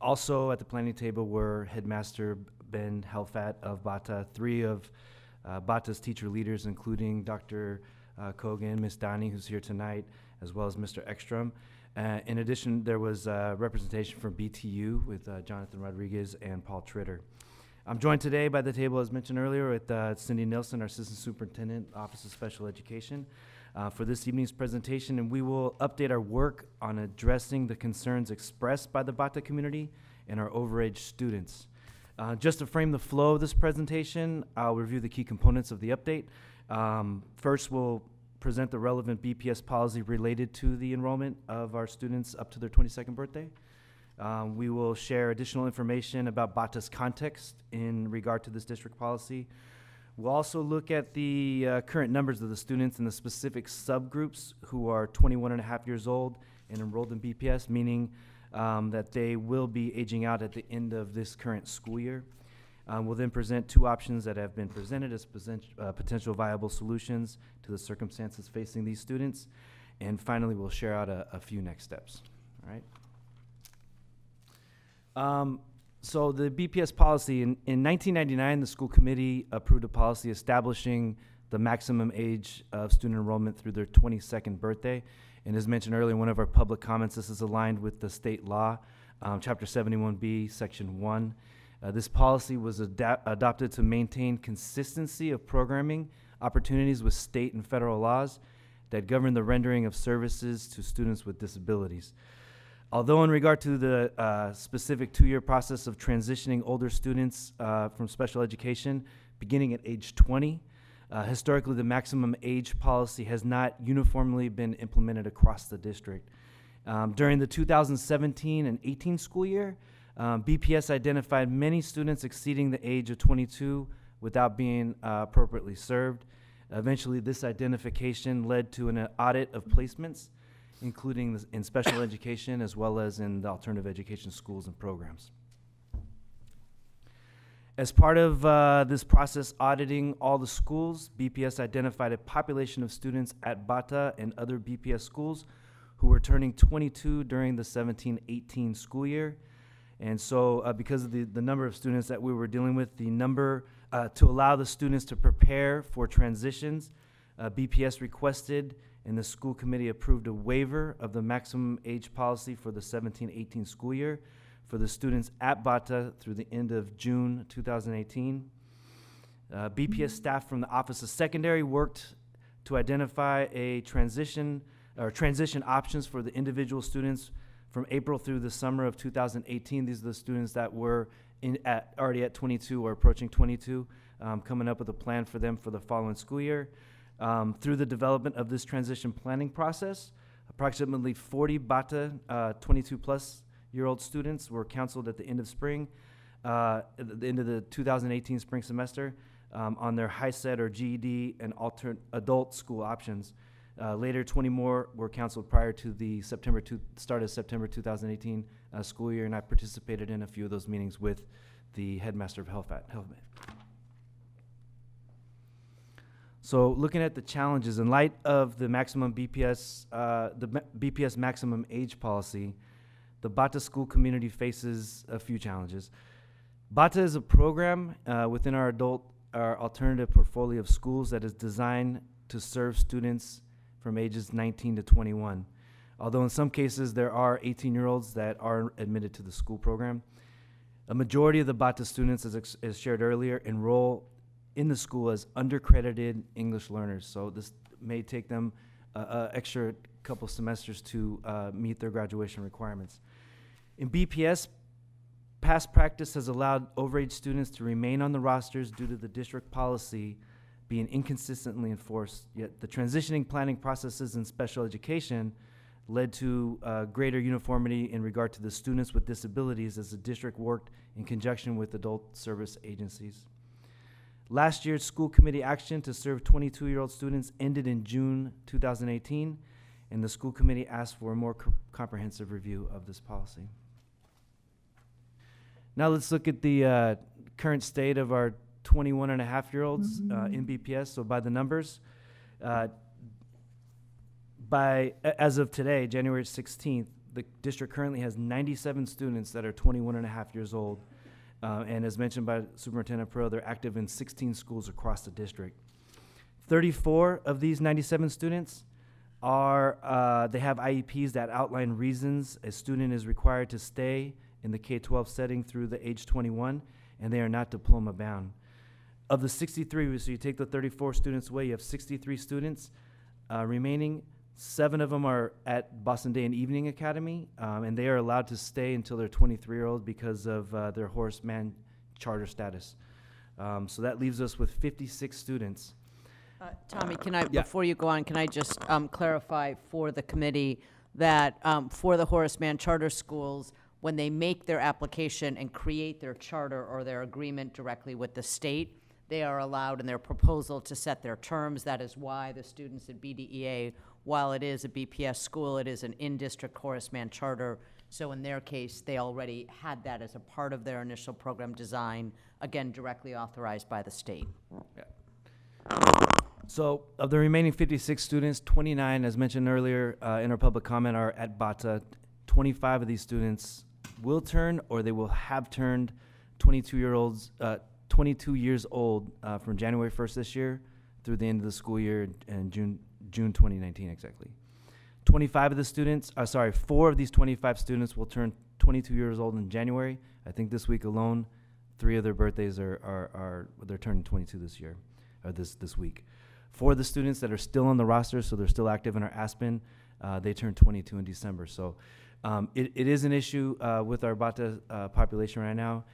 Also at the planning table were Headmaster Ben Helfat of BATA, three of BATA's teacher leaders, including Dr. Kogan, Ms. Donnie, who's here tonight, as well as Mr. Ekstrom. In addition, there was representation from BTU with Jonathan Rodriguez and Paul Tritter. I'm joined today by the table, as mentioned earlier, with Cindy Nielsen, our Assistant Superintendent, Office of Special Education, for this evening's presentation, and we will update our work on addressing the concerns expressed by the BATA community and our overage students. Just to frame the flow of this presentation, I'll review the key components of the update. First, we'll present the relevant BPS policy related to the enrollment of our students up to their 22nd birthday. We will share additional information about BATA's context in regard to this district policy. We'll also look at the current numbers of the students in the specific subgroups who are 21 and a half years old and enrolled in BPS, meaning that they will be aging out at the end of this current school year. We'll then present two options that have been presented as potential viable solutions to the circumstances facing these students. And finally, we'll share out a few next steps. All right. So the BPS policy, in 1999, the school committee approved a policy establishing the maximum age of student enrollment through their 22nd birthday. And as mentioned earlier in one of our public comments, this is aligned with the state law, Chapter 71B, Section 1. This policy was adopted to maintain consistency of programming opportunities with state and federal laws that govern the rendering of services to students with disabilities. Although in regard to the specific 2-year process of transitioning older students from special education beginning at age 20, historically the maximum age policy has not uniformly been implemented across the district. During the 2017 and 18 school year, BPS identified many students exceeding the age of 22 without being appropriately served. Eventually, this identification led to an audit of placements, including in special education as well as in the alternative education schools and programs. As part of this process auditing all the schools, BPS identified a population of students at Bata and other BPS schools who were turning 22 during the 17-18 school year. And so because of the number of students that we were dealing with, the number to allow the students to prepare for transitions, BPS requested and the school committee approved a waiver of the maximum age policy for the 17-18 school year for the students at Bata through the end of June 2018. BPS staff from the Office of Secondary worked to identify a transition options for the individual students from April through the summer of 2018. These are the students that were already at 22 or approaching 22, coming up with a plan for them for the following school year. Through the development of this transition planning process, approximately 40 Bata 22-plus-year-old students were counseled at the end of spring, at the end of the 2018 spring semester, on their HiSET or GED and adult school options. Later, 20 more were counseled prior to the start of September 2018 school year, and I participated in a few of those meetings with the headmaster of Hellfat. So looking at the challenges, in light of the maximum BPS, BPS maximum age policy, the Bata school community faces a few challenges. Bata is a program within our alternative portfolio of schools that is designed to serve students from ages 19 to 21. Although in some cases there are 18-year-olds that are admitted to the school program. A majority of the Bata students, as shared earlier, enroll in the school as undercredited English learners. So this may take them extra couple semesters to meet their graduation requirements. In BPS, past practice has allowed overage students to remain on the rosters due to the district policy being inconsistently enforced, yet the transitioning planning processes in special education led to greater uniformity in regard to the students with disabilities as the district worked in conjunction with adult service agencies. Last year's school committee action to serve 22-year-old students ended in June 2018, and the school committee asked for a more comprehensive review of this policy. Now let's look at the current state of our 21-and-a-half-year-olds in BPS. So by the numbers, as of today, January 16th, the district currently has 97 students that are 21-and-a-half years old. And as mentioned by Superintendent Perot, they're active in 16 schools across the district. 34 of these 97 students they have IEPs that outline reasons a student is required to stay in the K-12 setting through the age 21, and they are not diploma bound. Of the 63, so you take the 34 students away, you have 63 students remaining. 7 of them are at Boston Day and Evening Academy, and they are allowed to stay until they're 23-year-old because of their Horace Mann charter status. So that leaves us with 56 students.
Tommy, before you go on, can I just clarify for the committee that for the Horace Mann charter schools, when they make their application and create their charter or their agreement directly with the state, they are allowed in their proposal to set their terms. That is why the students at BDEA, while it is a BPS school, it is an in-district Horace Mann charter. So in their case, they already had that as a part of their initial program design, again, directly authorized by the state.
Yeah. So of the remaining 56 students, 29, as mentioned earlier in our public comment, are at Bata. 25 of these students will turn or they will have turned 22 years old from January 1st this year through the end of the school year in June 2019 exactly. 4 of these 25 students will turn 22 years old in January. I think this week alone, 3 of their birthdays they're turning 22 this year, or this week. 4 of the students that are still on the roster, so they're still active in our Aspen, they turn 22 in December. So it is an issue with our BATA population right now.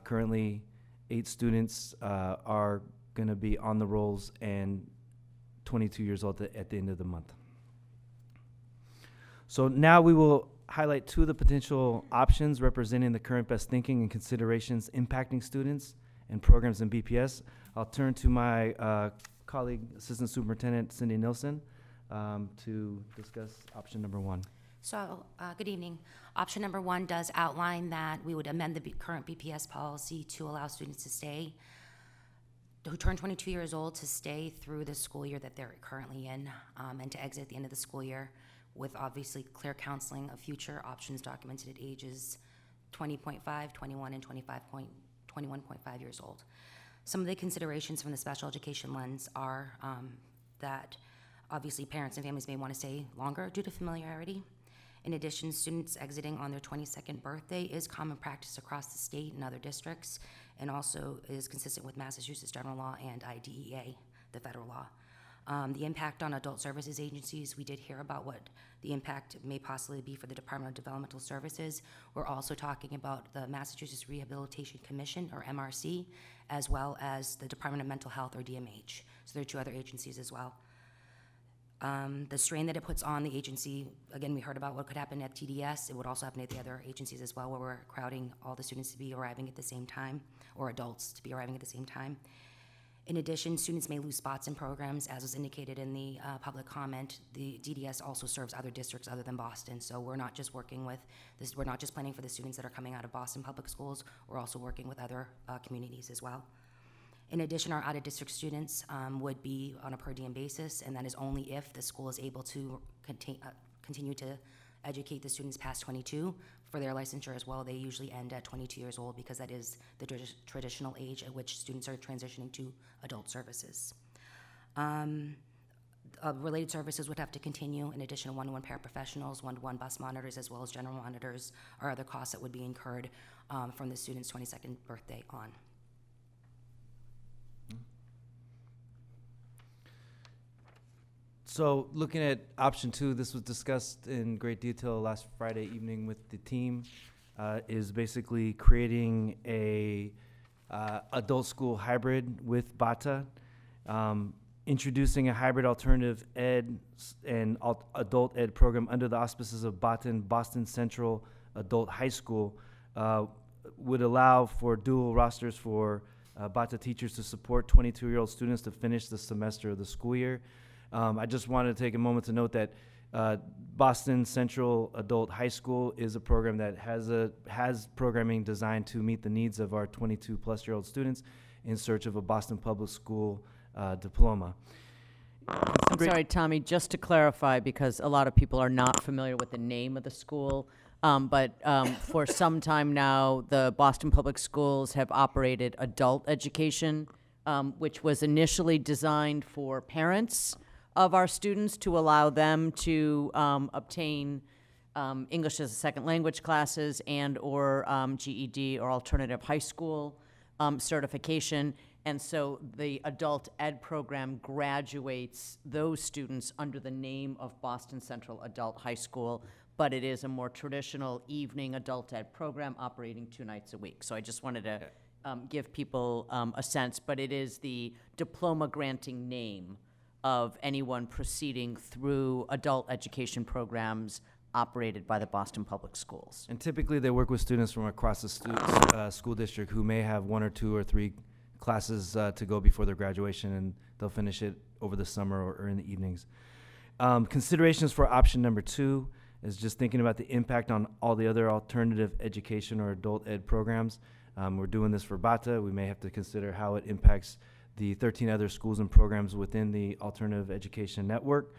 Currently, 8 students are going to be on the rolls and 22 years old at the end of the month. So now we will highlight 2 of the potential options representing the current best thinking and considerations impacting students and programs in BPS. I'll turn to my colleague, Assistant Superintendent Cindy Nilsson, to discuss option number 1.
So, good evening. Option number 1 does outline that we would amend the current BPS policy to allow students to stay, who turn 22 years old, to stay through the school year that they're currently in, and to exit at the end of the school year, with obviously clear counseling of future options documented at ages 20.5, 21, and 21.5 years old. Some of the considerations from the special education lens are that obviously parents and families may want to stay longer due to familiarity. In addition, students exiting on their 22nd birthday is common practice across the state and other districts, and also is consistent with Massachusetts general law and IDEA, the federal law. The impact on adult services agencies, we did hear about what the impact may possibly be for the Department of Developmental Services. We're also talking about the Massachusetts Rehabilitation Commission, or MRC, as well as the Department of Mental Health, or DMH. So there are 2 other agencies as well. The strain that it puts on the agency, again, we heard about what could happen at TDS. It would also happen at the other agencies as well, where we're crowding all the students to be arriving at the same time, or adults to be arriving at the same time. In addition, students may lose spots in programs, as was indicated in the public comment. The DDS also serves other districts other than Boston, so we're not just working with this. We're not just planning for the students that are coming out of Boston Public Schools. We're also working with other communities as well. In addition, our out-of-district students would be on a per diem basis, and that is only if the school is able to continue to educate the students past 22 for their licensure as well. They usually end at 22 years old because that is the traditional age at which students are transitioning to adult services. Related services would have to continue. In addition to one-to-one paraprofessionals, one-to-one bus monitors, as well as general monitors, are other costs that would be incurred from the student's 22nd birthday on.
So looking at option 2, this was discussed in great detail last Friday evening with the team, is basically creating a adult school hybrid with BATA, introducing a hybrid alternative ed and adult ed program under the auspices of Boston Central Adult High School, would allow for dual rosters for BATA teachers to support 22-year-old students to finish the semester of the school year. I just wanted to take a moment to note that Boston Central Adult High School is a program that has programming designed to meet the needs of our 22-plus-year-old students in search of a Boston Public School diploma.
I'm sorry, Tommy, just to clarify, because a lot of people are not familiar with the name of the school, but for some time now, the Boston Public Schools have operated adult education, which was initially designed for parents of our students to allow them to obtain English as a second language classes and or GED or alternative high school certification. And so the adult ed program graduates those students under the name of Boston Central Adult High School, but it is a more traditional evening adult ed program operating 2 nights a week. So I just wanted to give people a sense, but it is the diploma granting name of anyone proceeding through adult education programs operated by the Boston Public Schools.
And typically they work with students from across the school district who may have 1 or 2 or 3 classes to go before their graduation, and they'll finish it over the summer or in the evenings. Considerations for option number 2 is just thinking about the impact on all the other alternative education or adult ed programs. We're doing this for BATA. We may have to consider how it impacts the 13 other schools and programs within the alternative education network.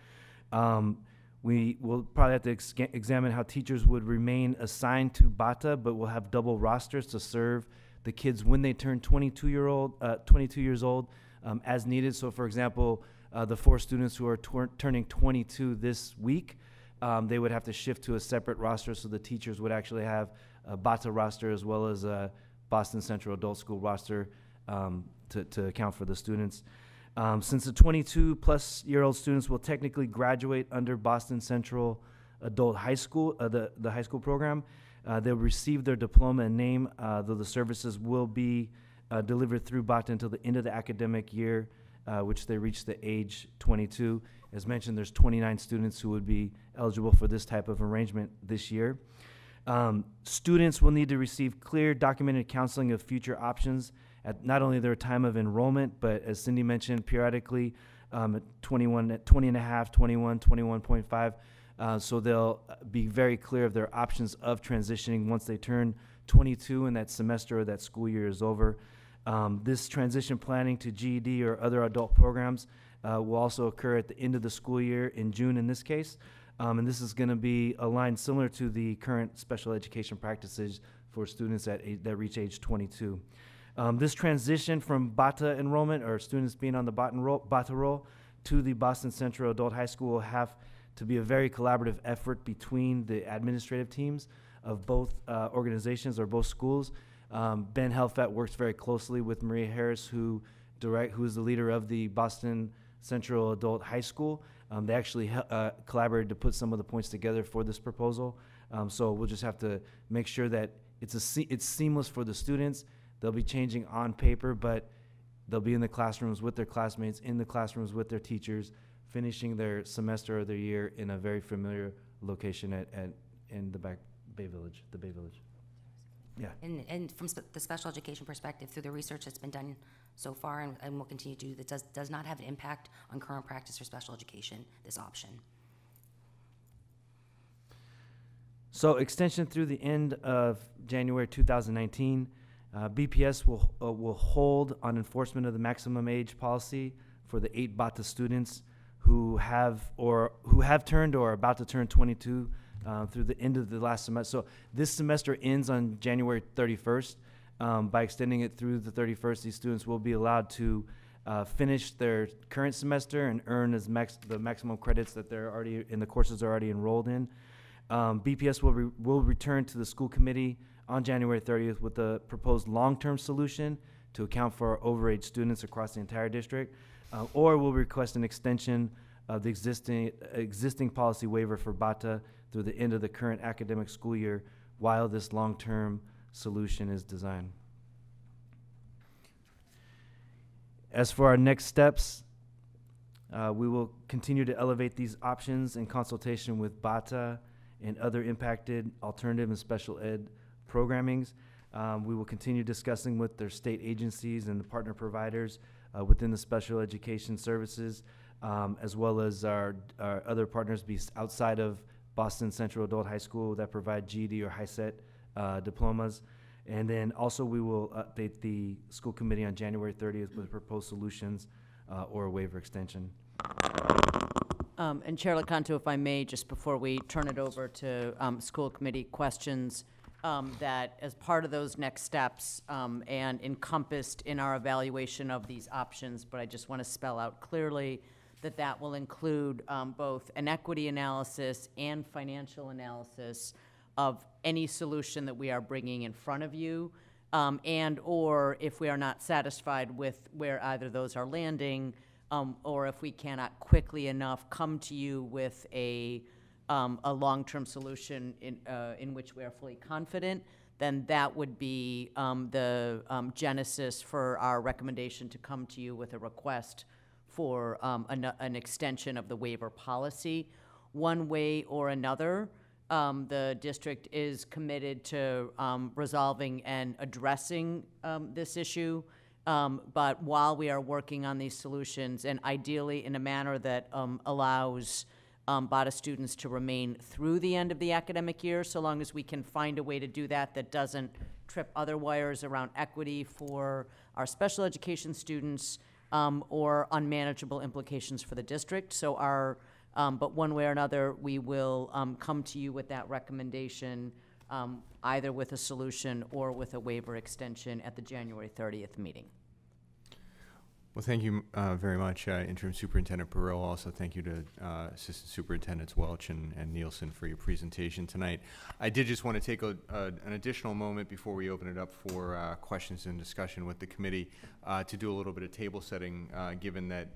We will probably have to examine how teachers would remain assigned to BATA, but will have double rosters to serve the kids when they turn 22 years old, as needed. So for example, the 4 students who are turning 22 this week, they would have to shift to a separate roster, so the teachers would actually have a BATA roster as well as a Boston Central Adult School roster to account for the students. Since the 22-plus-year-old students will technically graduate under Boston Central Adult High School, the high school program, they'll receive their diploma and name, though the services will be delivered through BATA until the end of the academic year, which they reach the age 22. As mentioned, there's 29 students who would be eligible for this type of arrangement this year. Students will need to receive clear documented counseling of future options at not only their time of enrollment, but as Cindy mentioned, periodically at 20 and a half, 21, 21.5. So they'll be very clear of their options of transitioning once they turn 22 and that semester or that school year is over. This transition planning to GED or other adult programs will also occur at the end of the school year in June in this case. And this is going to be aligned similar to the current special education practices for students that reach age 22. This transition from BATA enrollment or students being on the BATA roll to the Boston Central Adult High School will have to be a very collaborative effort between the administrative teams of both organizations or both schools. Ben Helfat works very closely with Maria Harris, who is the leader of the Boston Central Adult High School. They actually collaborated to put some of the points together for this proposal. So we'll just have to make sure that it's seamless for the students. They'll be changing on paper, but they'll be in the classrooms with their classmates, in the classrooms with their teachers, finishing their semester or their year in a very familiar location in the Bay Village. Yeah.
And from the special education perspective, through the research that's been done so far and will continue to do, that does not have an impact on current practice for special education, this option.
So extension through the end of January 2019. BPS will hold on enforcement of the maximum age policy for the 8 BATA students who have turned or are about to turn 22 through the end of the last semester. So this semester ends on January 31st. By extending it through the 31st, these students will be allowed to finish their current semester and earn the maximum credits that they're already in the courses they're already enrolled in. BPS will return to the school committee on January 30th with a proposed long-term solution to account for overage students across the entire district, or will request an extension of the existing policy waiver for BATA through the end of the current academic school year while this long-term solution is designed. As for our next steps, we will continue to elevate these options in consultation with BATA and other impacted alternative and special ed programmings. We will continue discussing with their state agencies and the partner providers within the special education services, as well as our other partners outside of Boston Central Adult High School that provide GED or HiSET diplomas. And then also we will update the school committee on January 30th with proposed solutions or a waiver extension.
And Chair LoCanto, if I may, just before we turn it over to school committee questions, that as part of those next steps and encompassed in our evaluation of these options, but I just want to spell out clearly that that will include both an equity analysis and financial analysis of any solution that we are bringing in front of you, and or if we are not satisfied with where either those are landing, or if we cannot quickly enough come to you with a long-term solution in which we are fully confident, then that would be the genesis for our recommendation to come to you with a request for an extension of the waiver policy. One way or another, the district is committed to resolving and addressing this issue. But while we are working on these solutions, and ideally in a manner that allows BATA students to remain through the end of the academic year, so long as we can find a way to do that that doesn't trip other wires around equity for our special education students, or unmanageable implications for the district. So but one way or another, we will come to you with that recommendation, either with a solution or with a waiver extension at the January 30th meeting.
Well, thank you very much, Interim Superintendent Burrell. Also, thank you to Assistant Superintendents Welch and Nielsen for your presentation tonight. I did just want to take an additional moment before we open it up for questions and discussion with the committee to do a little bit of table setting, given that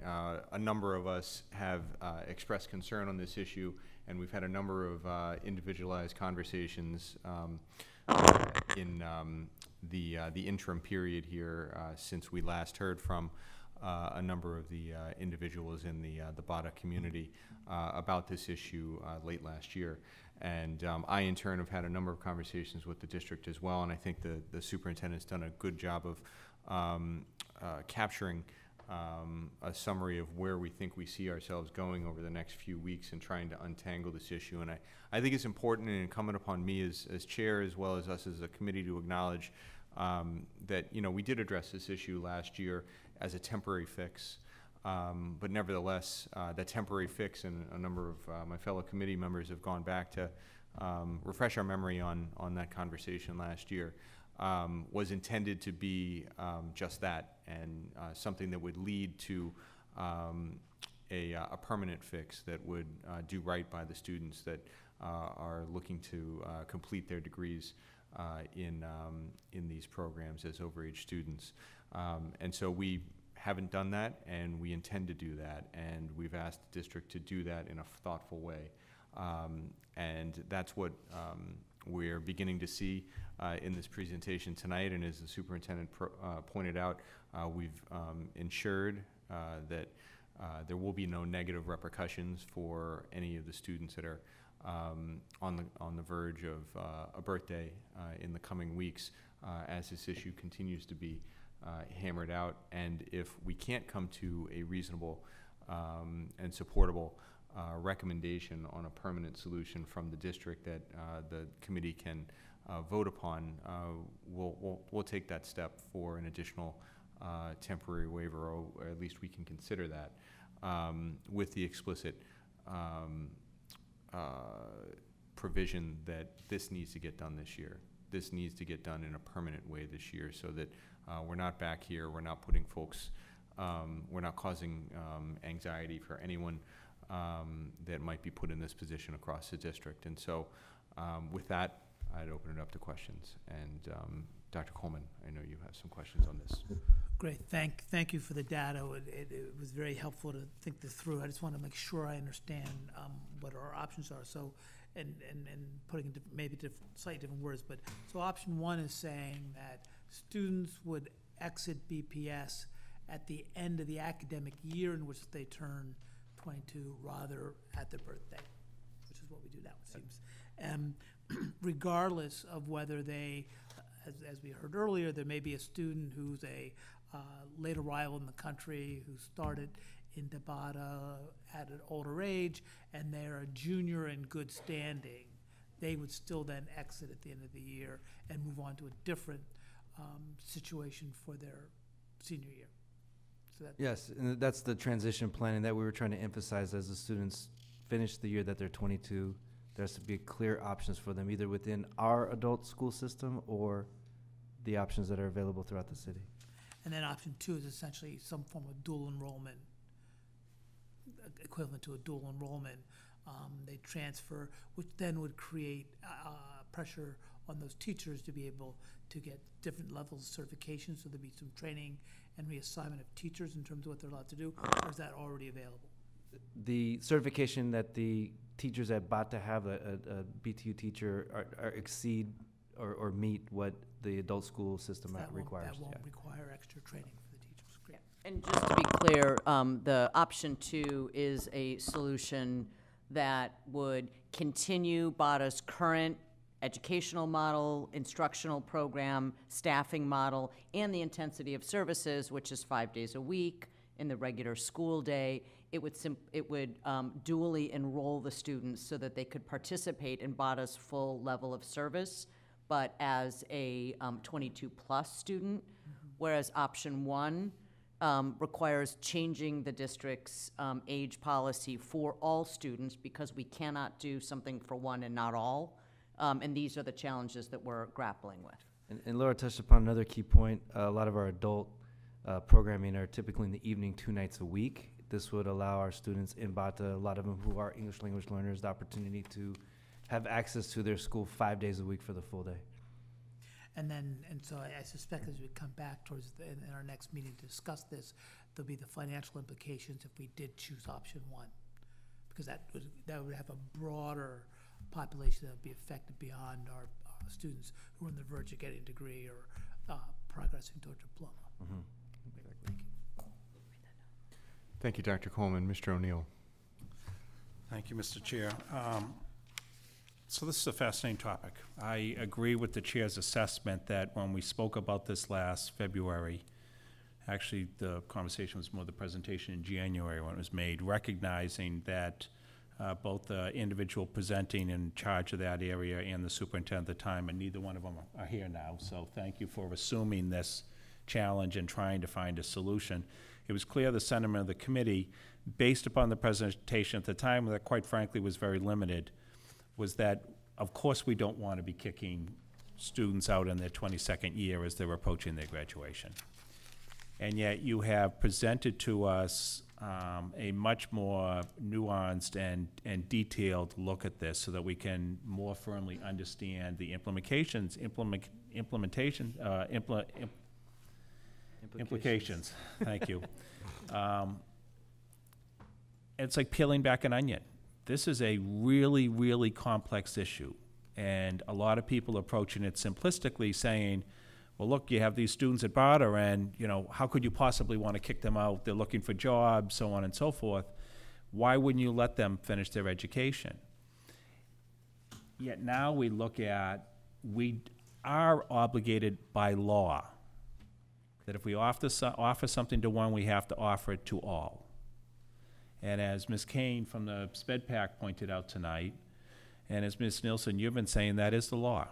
a number of us have expressed concern on this issue, and we've had a number of individualized conversations in the interim period here since we last heard from a number of the individuals in the BATA community about this issue late last year. And I, in turn, have had a number of conversations with the district as well, and I think the superintendent's done a good job of capturing a summary of where we think we see ourselves going over the next few weeks and trying to untangle this issue. And I think it's important and incumbent upon me as chair, as well as us as a committee, to acknowledge that, you know, we did address this issue last year as a temporary fix, but nevertheless, that temporary fix, and a number of my fellow committee members have gone back to refresh our memory on that conversation last year, was intended to be just that, and something that would lead to a permanent fix that would do right by the students that are looking to complete their degrees in these programs as overage students. And so we haven't done that, and we intend to do that, and we've asked the district to do that in a thoughtful way. And that's what we're beginning to see in this presentation tonight. And as the superintendent pointed out, we've ensured that there will be no negative repercussions for any of the students that are on the verge of a birthday in the coming weeks as this issue continues to be hammered out. And if we can't come to a reasonable and supportable recommendation on a permanent solution from the district that the committee can vote upon, we'll take that step for an additional temporary waiver, or at least we can consider that with the explicit provision that this needs to get done this year. This needs to get done in a permanent way this year, so that we're not back here, we're not putting folks, we're not causing anxiety for anyone that might be put in this position across the district. And so with that, I'd open it up to questions. And Dr. Coleman, I know you have some questions on this.
Great, thank you for the data. It was very helpful to think this through. I just want to make sure I understand what our options are. So, and putting in maybe slightly different words, but so option one is saying that students would exit BPS at the end of the academic year in which they turn 22, rather at their birthday, which is what we do now, it seems. Regardless of whether they, as we heard earlier, there may be a student who's a late arrival in the country, who started in BATA at an older age, and they're a junior in good standing. They would still then exit at the end of the year and move on to a different situation for their senior year. So that
Yes, and that's the transition planning that we were trying to emphasize. As the students finish the year that they're 22, there has to be clear options for them, either within our adult school system or the options that are available throughout the city.
And then option two is essentially some form of dual enrollment, equivalent to a dual enrollment. They transfer, which then would create pressure on those teachers to be able to get different levels of certification, so there'd be some training and reassignment of teachers in terms of what they're allowed to do, or is that already available?
The certification that the teachers at BATA have, a BTU teacher, are exceed or meet what the adult school system requires.
That won't require extra training for the teachers. Great.
And just to be clear, the option two is a solution that would continue BATA's current educational model, instructional program, staffing model, and the intensity of services, which is 5 days a week in the regular school day. It would dually enroll the students so that they could participate in BATA's full level of service, but as a 22-plus student, whereas option one requires changing the district's age policy for all students, because we cannot do something for one and not all. And these are the challenges that we're grappling with.
And Laura touched upon another key point. A lot of our adult programming are typically in the evening 2 nights a week. This would allow our students in Bata, a lot of them who are English language learners, the opportunity to have access to their school 5 days a week for the full day.
And then, and so I suspect as we come back towards in our next meeting to discuss this, there'll be the financial implications if we did choose option 1. Because that would have a broader population that would be affected beyond our students who are on the verge of getting a degree or progressing toward diploma.
Mm-hmm.
Thank you.
Thank you, Dr. Coleman. Mr. O'Neill.
Thank you, Mr. Chair. So this is a fascinating topic. I agree with the chair's assessment that when we spoke about this last February, actually the conversation was more the presentation in January when it was made, recognizing that both the individual presenting in charge of that area and the superintendent at the time, and neither one of them are here now, so thank you for assuming this challenge and trying to find a solution. It was clear the sentiment of the committee, based upon the presentation at the time, that quite frankly was very limited, was that, of course, we don't want to be kicking students out in their 22nd year as they're approaching their graduation. And yet you have presented to us a much more nuanced and detailed look at this so that we can more firmly understand the implications, thank you. It's like peeling back an onion. This is a really, really complex issue, and a lot of people approaching it simplistically saying, well, look, you have these students at Bata, and, you know, how could you possibly want to kick them out? They're looking for jobs, so on and so forth. Why wouldn't you let them finish their education? Yet now we look at, we are obligated by law that if we offer something to one, we have to offer it to all. And as Ms. Kane from the SPEDPAC pointed out tonight, and as Ms. Nielsen, you've been saying, that is the law.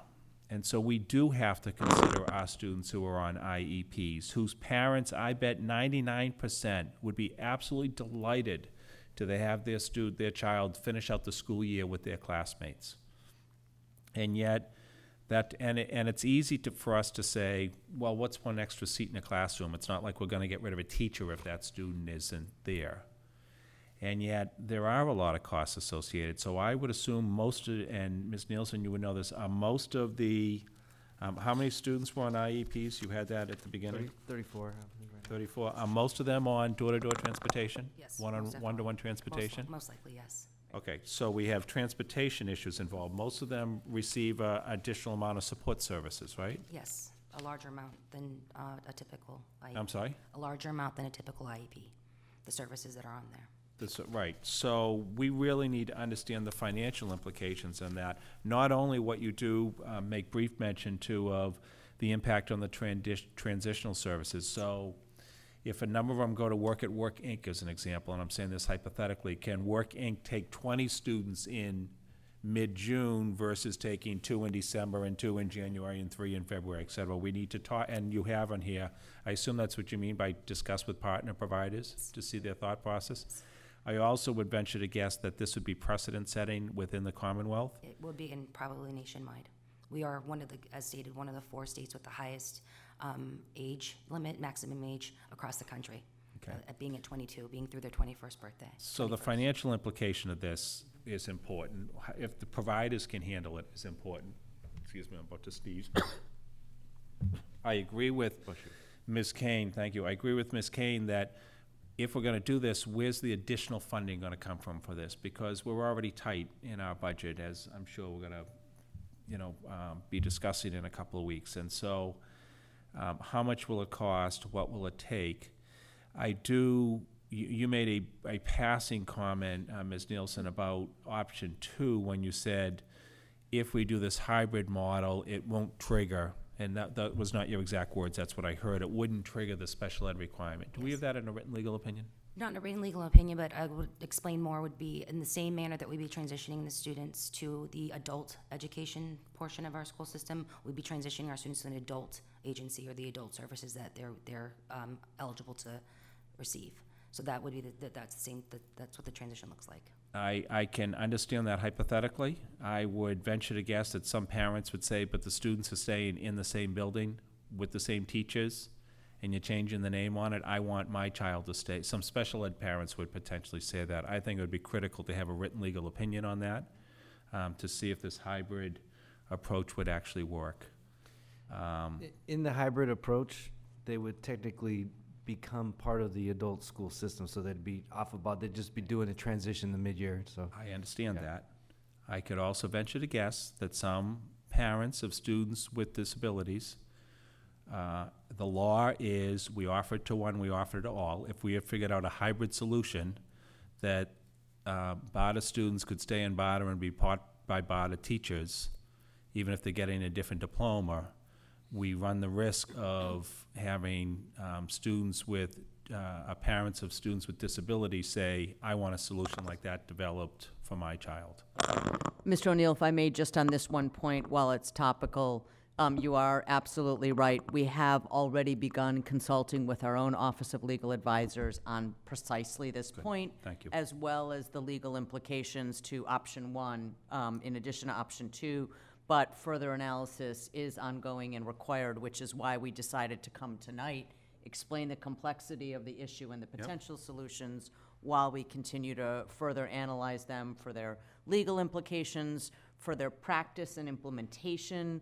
And so we do have to consider our students who are on IEPs, whose parents, I bet 99%, would be absolutely delighted to have their child finish out the school year with their classmates. And yet, it's easy for us to say, well, what's one extra seat in the classroom? It's not like we're going to get rid of a teacher if that student isn't there. And yet, there are a lot of costs associated. So I would assume and Ms. Nielsen, you would know this, most of the, how many students were on IEPs? You had that at the beginning?
34.
34. Are most of them on door-to-door transportation?
Yes.
One-to-one transportation?
Most likely, yes.
Okay, so we have transportation issues involved. Most of them receive an additional amount of support services, right?
Yes, a larger amount than a typical IEP.
I'm sorry?
A larger amount than a typical IEP, the services that are on there.
Right. So we really need to understand the financial implications in that. Not only what you do, make brief mention to of the impact on the transitional services. So if a number of them go to Work at Work Inc. as an example, and I'm saying this hypothetically, can Work Inc. take 20 students in mid-June versus taking 2 in December and 2 in January and 3 in February, et cetera? We need to talk, and you have on here, I assume that's what you mean by discuss with partner providers to see their thought process? I also would venture to guess that this would be precedent-setting within the Commonwealth.
It would be, and probably nationwide. We are as stated, one of the 4 states with the highest age limit, maximum age across the country.
Okay.
At being at 22, being through their 21st birthday.
So the financial implication of this is important. If the providers can handle it, is important. Excuse me, I'm about to sneeze. I agree with Ms. Kane, thank you. I agree with Ms. Kane that if we're going to do this, where's the additional funding going to come from for this? Because we're already tight in our budget, as I'm sure we're going to, be discussing in a couple of weeks. And so, how much will it cost? What will it take? You made a passing comment, Ms. Nielsen, about option 2 when you said, if we do this hybrid model, it won't trigger. And that was not your exact words, that's what I heard. It wouldn't trigger the special ed requirement. Do we have that in a written legal opinion?
Not in a written legal opinion, but I would explain more, would be in the same manner that we'd be transitioning the students to the adult education portion of our school system, we'd be transitioning our students to an adult agency or the adult services that they're eligible to receive. So that would be that's what the transition looks like.
I can understand that hypothetically. I would venture to guess that some parents would say, but the students are staying in the same building with the same teachers, and you're changing the name on it, I want my child to stay. Some special ed parents would potentially say that. I think it would be critical to have a written legal opinion on that, to see if this hybrid approach would actually work.
In the hybrid approach, they would technically become part of the adult school system, so they'd be off about, they'd just be doing a transition in the mid-year, so.
I understand that. I could also venture to guess that some parents of students with disabilities, the law is we offer it to one, we offer it to all. If we have figured out a hybrid solution that BARDA students could stay in BARDA and be taught by BARDA teachers, even if they're getting a different diploma, we run the risk of having students with, parents of students with disabilities say, I want a solution like that developed for my child.
Mr. O'Neill, if I may, just on this one point, while it's topical, you are absolutely right. We have already begun consulting with our own Office of Legal Advisors on precisely this point.
Thank you.
As well as the legal implications to option one, in addition to option two. But further analysis is ongoing and required, which is why we decided to come tonight, explain the complexity of the issue and the potential solutions while we continue to further analyze them for their legal implications, for their practice and implementation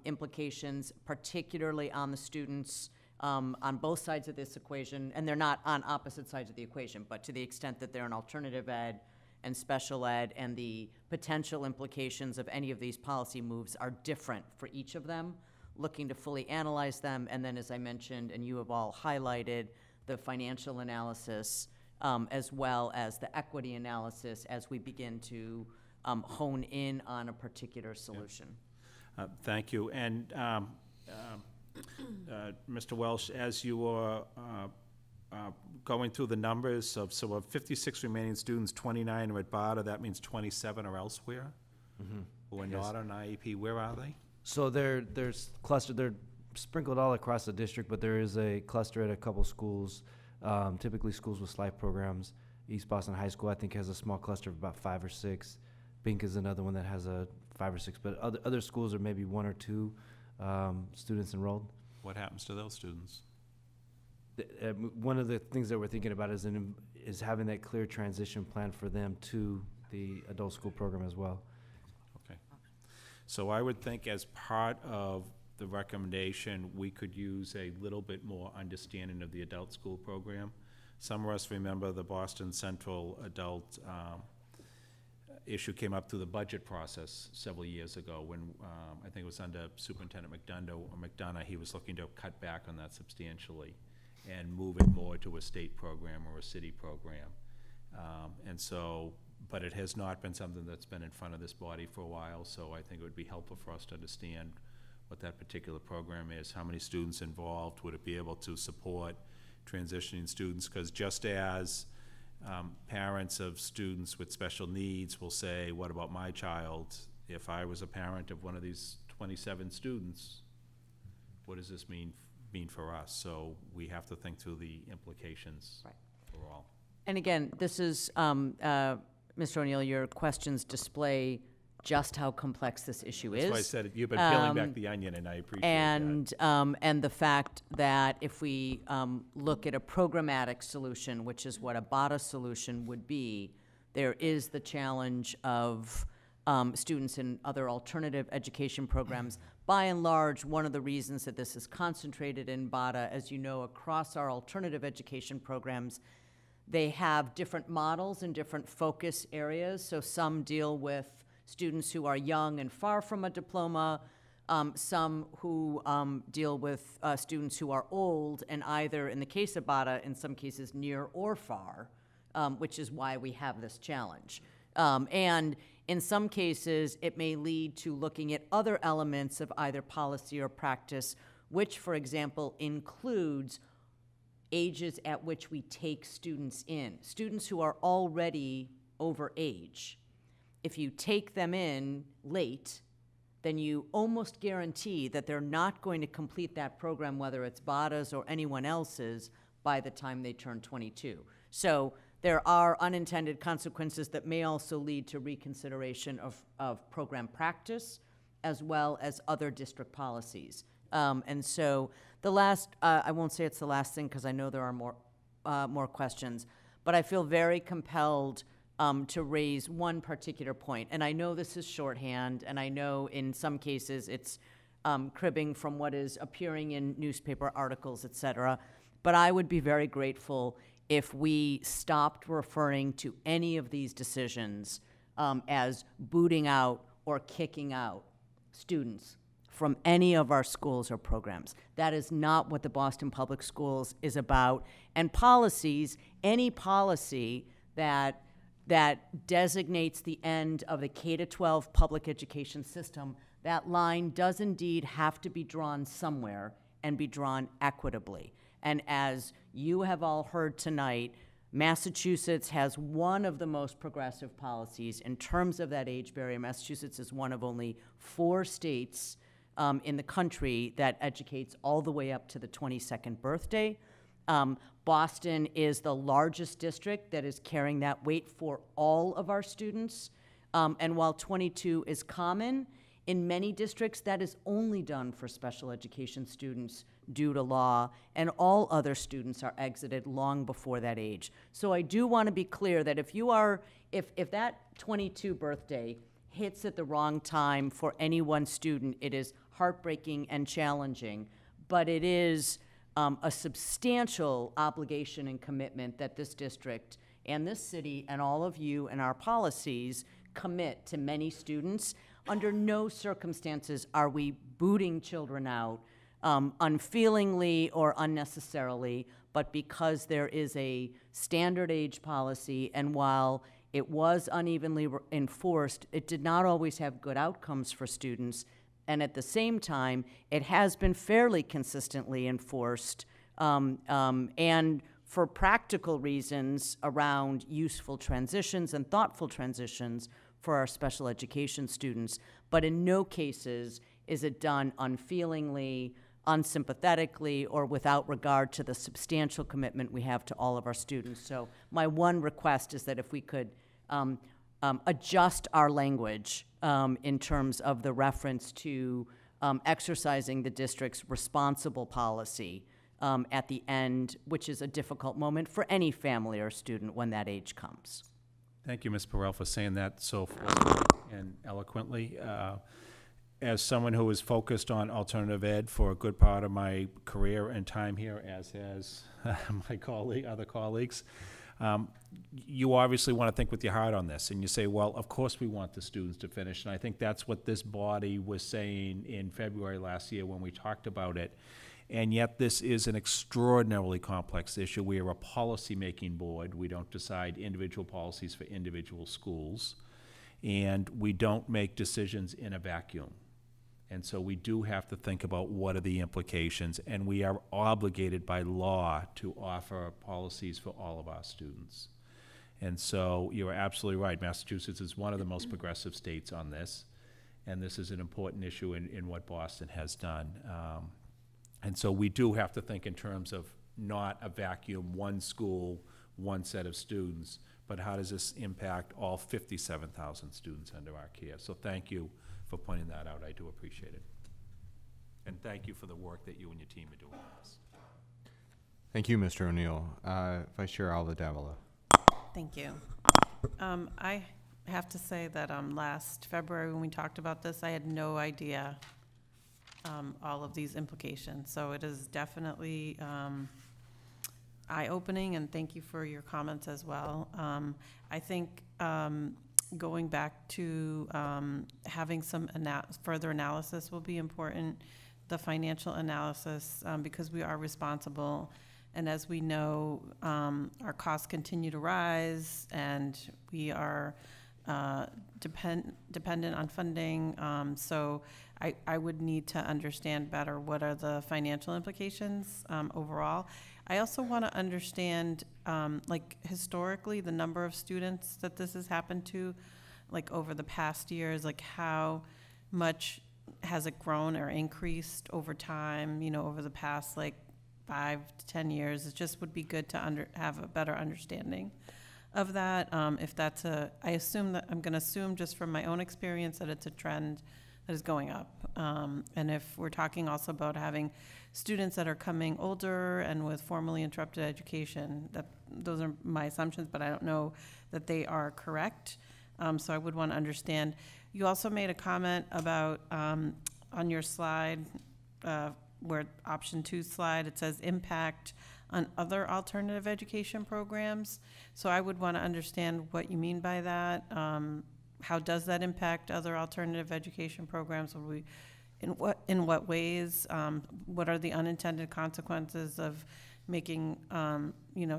implications, particularly on the students on both sides of this equation. And they're not on opposite sides of the equation, but to the extent that they're in alternative ed and special ed, and the potential implications of any of these policy moves are different for each of them, looking to fully analyze them, and then, as I mentioned, and you have all highlighted, the financial analysis, as well as the equity analysis as we begin to hone in on a particular solution.
Thank you. And Mr. Welsh, as you were going through the numbers of 56 remaining students, 29 are at BARDA, that means 27 are elsewhere? Who are not on IEP, where are they?
So they're clustered, they're sprinkled all across the district, but there is a cluster at a couple schools, typically schools with SLIFE programs. East Boston High School, I think, has a small cluster of about 5 or 6. Bink is another one that has a 5 or 6, but other schools are maybe 1 or 2 students enrolled.
What happens to those students?
One of the things that we're thinking about is having that clear transition plan for them to the adult school program as well.
Okay. So I would think as part of the recommendation, we could use a little bit more understanding of the adult school program. Some of us remember the Boston Central adult issue came up through the budget process several years ago when I think it was under Superintendent McDonough, he was looking to cut back on that substantially and move it more to a state program or a city program. And so, but it has not been something that's been in front of this body for a while, so I think it would be helpful for us to understand what that particular program is, how many students involved, would it be able to support transitioning students? Because just as parents of students with special needs will say, what about my child? If I was a parent of one of these 27 students, what does this mean for us? So we have to think through the implications for all.
And again, this is, Mr. O'Neill, your questions display just how complex this issue is.
That's why I said you've been peeling back the onion, and I appreciate that.
And the fact that if we look at a programmatic solution, which is what a BARDA solution would be, there is the challenge of students in other alternative education programs. By and large, one of the reasons that this is concentrated in BARDA, as you know, across our alternative education programs, they have different models and different focus areas. So some deal with students who are young and far from a diploma, some who deal with students who are old and either, in the case of BARDA, in some cases near or far, which is why we have this challenge. And in some cases, it may lead to looking at other elements of either policy or practice, which, for example, includes ages at which we take students in. Students who are already over age. If you take them in late, then you almost guarantee that they're not going to complete that program, whether it's BARDA's or anyone else's, by the time they turn 22. So there are unintended consequences that may also lead to reconsideration of program practice, as well as other district policies. And so the last, I won't say it's the last thing because I know there are more questions, but I feel very compelled to raise one particular point. And I know this is shorthand, and I know in some cases it's cribbing from what is appearing in newspaper articles, et cetera. But I would be very grateful if we stopped referring to any of these decisions as booting out or kicking out students from any of our schools or programs. That is not what the Boston Public Schools is about. And policies, any policy that designates the end of the K-12 public education system, that line does indeed have to be drawn somewhere and be drawn equitably. And as you have all heard tonight, Massachusetts has one of the most progressive policies in terms of that age barrier. Massachusetts is one of only 4 states in the country that educates all the way up to the 22nd birthday. Boston is the largest district that is carrying that weight for all of our students. And while 22 is common, in many districts that is only done for special education students due to law, and all other students are exited long before that age. So I do want to be clear that if that 22 birthday hits at the wrong time for any one student, it is heartbreaking and challenging, but it is a substantial obligation and commitment that this district and this city and all of you and our policies commit to many students. Under no circumstances are we booting children out unfeelingly or unnecessarily, but because there is a standard age policy, and while it was unevenly enforced, it did not always have good outcomes for students. And at the same time, it has been fairly consistently enforced, and for practical reasons around useful transitions and thoughtful transitions for our special education students. But in no cases is it done unfeelingly, unsympathetically, or without regard to the substantial commitment we have to all of our students. So my one request is that if we could adjust our language in terms of the reference to exercising the district's responsible policy at the end, which is a difficult moment for any family or student when that age comes.
Thank you, Ms. Perel, for saying that so forcefully and eloquently. As someone who is focused on alternative ed for a good part of my career and time here, as has my other colleagues, you obviously want to think with your heart on this, and you say, well, of course we want the students to finish, and I think that's what this body was saying in February last year when we talked about it. And yet this is an extraordinarily complex issue. We are a policy-making board. We don't decide individual policies for individual schools, and we don't make decisions in a vacuum. And so we do have to think about what are the implications, and we are obligated by law to offer policies for all of our students. And so you're absolutely right. Massachusetts is one of the most progressive states on this, and this is an important issue in what Boston has done. And so we do have to think in terms of not a vacuum, one school, one set of students, but how does this impact all 57,000 students under our care? So thank you for pointing that out. I do appreciate it. And thank you for the work that you and your team are doing on this.
Thank you, Mr. O'Neill. Vice Chair Alva Davila.
Thank you. I have to say that last February when we talked about this, I had no idea all of these implications. So it is definitely eye-opening, and thank you for your comments as well. I think going back to having some further analysis will be important, the financial analysis, because we are responsible. And as we know, our costs continue to rise, and we are dependent on funding. So I would need to understand better what are the financial implications overall. I also want to understand, like historically, the number of students that this has happened to, like over the past years, like how much has it grown or increased over time, you know, over the past like 5 to 10 years. It just would be good to have a better understanding of that. If that's I assume that, I'm going to assume just from my own experience that it's a trend that is going up. And if we're talking also about having students that are coming older and with formally interrupted education, those are my assumptions, but I don't know that they are correct. So I would want to understand. You also made a comment about on your slide, where option 2 slide, it says impact on other alternative education programs. So I would want to understand what you mean by that. How does that impact other alternative education programs? In what ways? What are the unintended consequences of making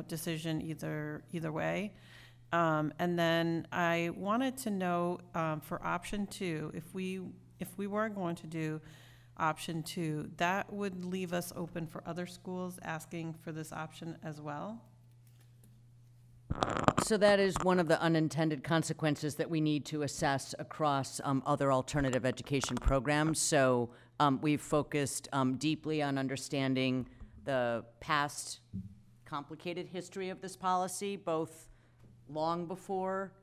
decision either way? And then I wanted to know for option 2, if we were going to do option 2, that would leave us open for other schools asking for this option as well?
So that is one of the unintended consequences that we need to assess across other alternative education programs. So we've focused deeply on understanding the past complicated history of this policy, both long before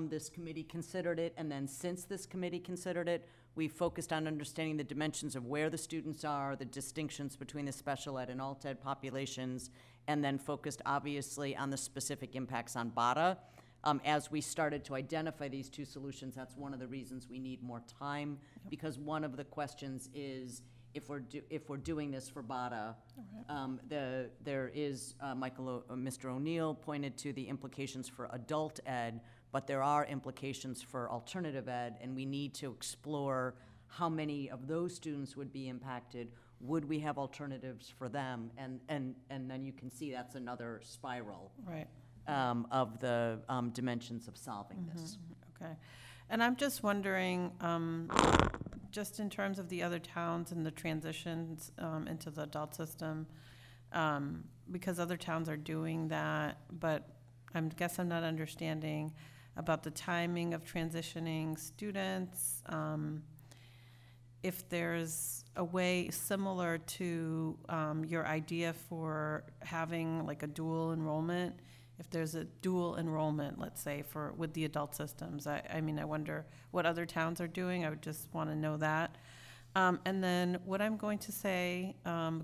this committee considered it, and then since this committee considered it. We focused on understanding the dimensions of where the students are, the distinctions between the special ed and alt ed populations, and then focused obviously on the specific impacts on BATA. As we started to identify these 2 solutions, that's one of the reasons we need more time, because one of the questions is if we're doing this for BATA, there is Mr. O'Neill pointed to the implications for adult ed, but there are implications for alternative ed, and we need to explore how many of those students would be impacted. Would we have alternatives for them? And then you can see that's another spiral of the dimensions of solving this.
Okay. And I'm just wondering, just in terms of the other towns and the transitions into the adult system, because other towns are doing that, but I guess I'm not understanding about the timing of transitioning students. If there's a way similar to your idea for having like a dual enrollment, if there's a dual enrollment, let's say, with the adult systems, I mean, I wonder what other towns are doing. I would just want to know that. And then what I'm going to say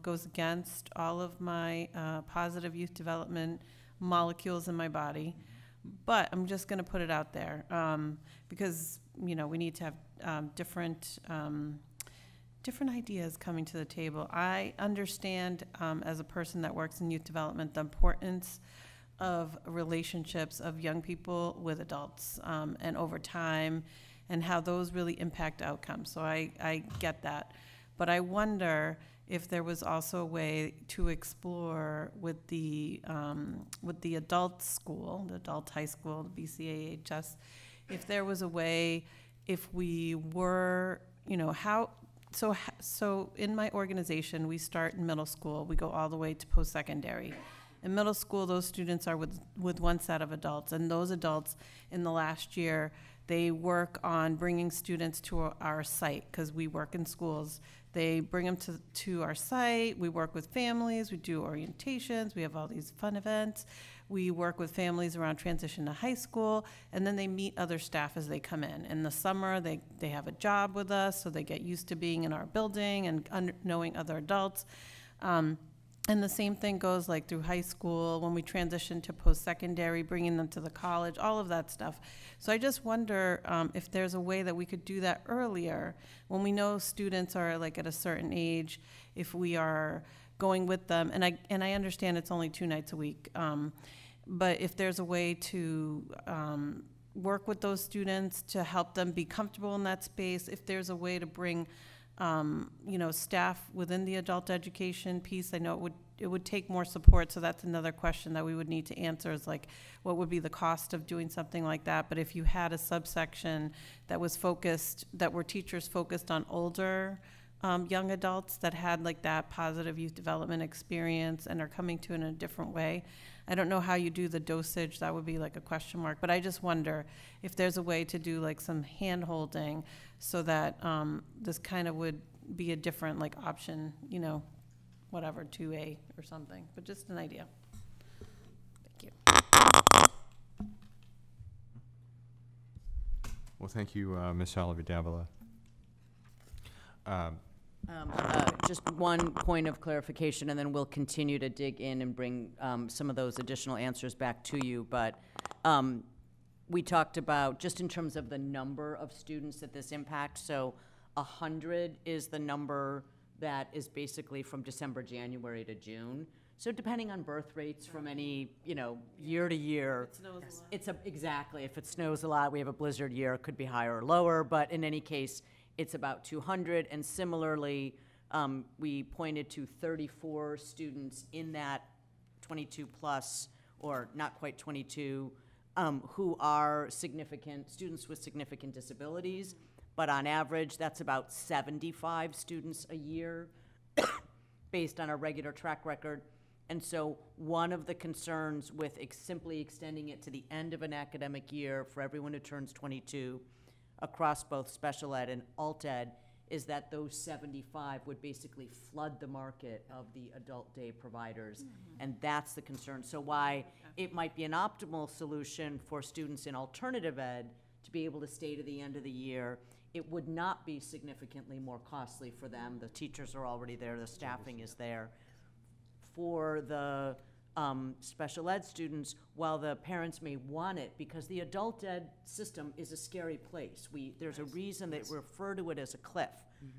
goes against all of my positive youth development molecules in my body, but I'm just going to put it out there because we need to have different ideas coming to the table. I understand as a person that works in youth development the importance of relationships of young people with adults and over time, and how those really impact outcomes. So I get that. But I wonder if there was also a way to explore with the adult school, the adult high school, the BCAHS, if there was a way, if we were, so in my organization, we start in middle school, we go all the way to post-secondary. In middle school, those students are with one set of adults, and those adults in the last year, they work on bringing students to our site, because we work in schools. They bring them to our site. We work with families. We do orientations. We have all these fun events. We work with families around transition to high school, and then they meet other staff as they come in. In the summer, they have a job with us, so they get used to being in our building and knowing other adults. And the same thing goes like through high school, when we transition to post-secondary, bringing them to the college, all of that stuff. So I just wonder if there's a way that we could do that earlier, when we know students are like at a certain age, if we are going with them, and I understand it's only 2 nights a week, but if there's a way to work with those students to help them be comfortable in that space, if there's a way to bring staff within the adult education piece. I know it would take more support, so that's another question that we would need to answer, is like, what would be the cost of doing something like that? But if you had a subsection that was focused, that were teachers focused on older young adults that had like that positive youth development experience and are coming to it in a different way. I don't know how you do the dosage. That would be like a question mark. But I just wonder if there's a way to do like some hand holding so that this kind of would be a different like option, whatever, 2A or something. But just an idea. Thank you.
Well, thank you, Ms. Oliver-Davila.
Just one point of clarification, and then we'll continue to dig in and bring some of those additional answers back to you. But we talked about, just in terms of the number of students that this impacts, so 100 is the number that is basically from December, January to June. So depending on birth rates from any, year to year.
It snows a lot.
Exactly. If it snows a lot, we have a blizzard year, it could be higher or lower, but in any case, it's about 200. And similarly, we pointed to 34 students in that 22 plus, or not quite 22, who are students with significant disabilities. But on average, that's about 75 students a year based on our regular track record. And so one of the concerns with simply extending it to the end of an academic year for everyone who turns 22 across both special ed and alt ed is that those 75 would basically flood the market of the adult day providers. And that's the concern. So why it might be an optimal solution for students in alternative ed to be able to stay to the end of the year, it would not be significantly more costly for them. The teachers are already there, the staffing is there. For the special ed students, while the parents may want it, because the adult ed system is a scary place. There's a reason they refer to it as a cliff.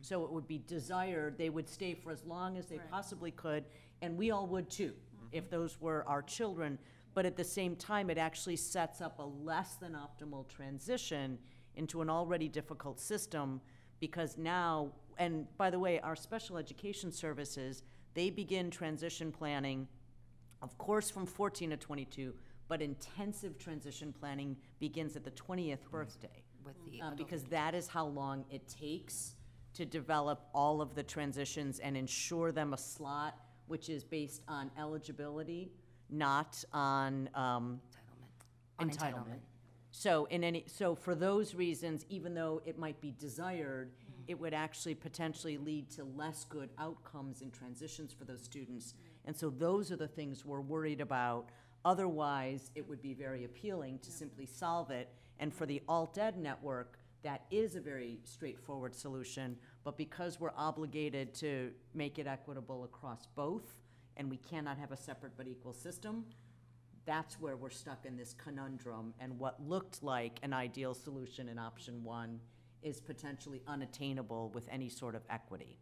So it would be desired, they would stay for as long as they possibly could, and we all would too, if those were our children. But at the same time, it actually sets up a less than optimal transition into an already difficult system, because now, and by the way, our special education services, they begin transition planning, of course, from 14 to 22, but intensive transition planning begins at the 20th birthday. Because that is how long it takes to develop all of the transitions and ensure them a slot, which is based on eligibility, not on entitlement. So for those reasons, even though it might be desired, it would actually potentially lead to less good outcomes and transitions for those students. And so those are the things we're worried about. Otherwise, it would be very appealing to simply solve it. And for the alt ed network, that is a very straightforward solution. But because we're obligated to make it equitable across both, and we cannot have a separate but equal system, that's where we're stuck in this conundrum. And what looked like an ideal solution in option one is potentially unattainable with any sort of equity.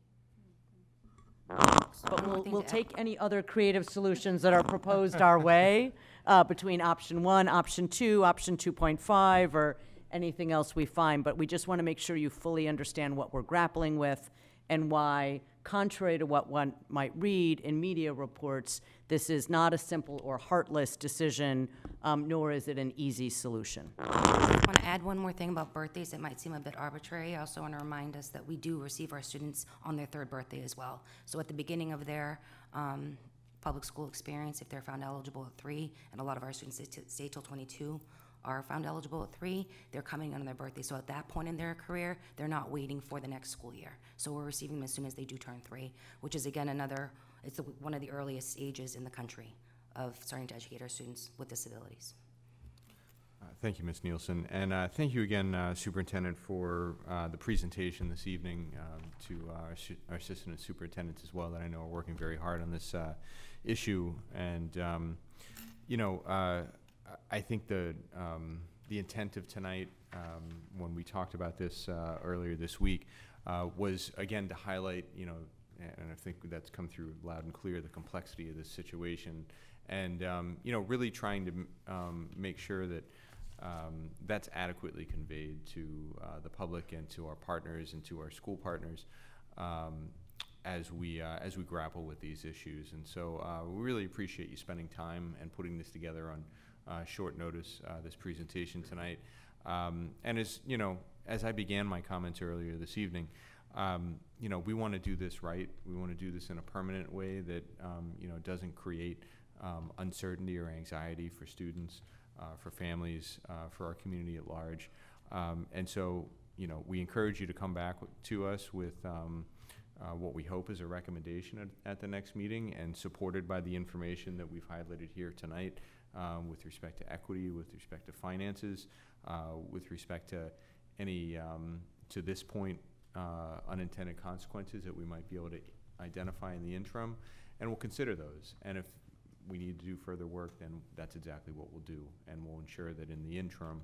But we'll take any other creative solutions that are proposed our way between option one, option 2.5, or anything else we find. But we just want to make sure you fully understand what we're grappling with and why, contrary to what one might read in media reports, this is not a simple or heartless decision, nor is it an easy solution.
I want to add one more thing about birthdays. It might seem a bit arbitrary. I also want to remind us that we do receive our students on their third birthday as well. So at the beginning of their public school experience, if they're found eligible at 3, and a lot of our students stay till 22, are found eligible at 3, they're coming on their birthday. So at that point in their career, they're not waiting for the next school year. So we're receiving them as soon as they do turn 3, which is again it's one of the earliest ages in the country of starting to educate our students with disabilities.
Thank you, Ms. Nielsen. And thank you again, Superintendent, for the presentation this evening, to our assistant superintendents as well, that I know are working very hard on this issue. And, I think the intent of tonight, when we talked about this earlier this week, was again to highlight, and I think that's come through loud and clear, the complexity of this situation, and really trying to make sure that that's adequately conveyed to the public and to our partners and to our school partners as we grapple with these issues. And so we really appreciate you spending time and putting this together on short notice, this presentation tonight. And as I began my comments earlier this evening, we want to do this right. We want to do this in a permanent way that doesn't create uncertainty or anxiety for students, for families, for our community at large. And so, we encourage you to come back to us with what we hope is a recommendation at the next meeting, and supported by the information that we've highlighted here tonight, with respect to equity, with respect to finances, with respect to any, to this point, unintended consequences that we might be able to identify in the interim, and we'll consider those. And if we need to do further work, then that's exactly what we'll do, and we'll ensure that in the interim,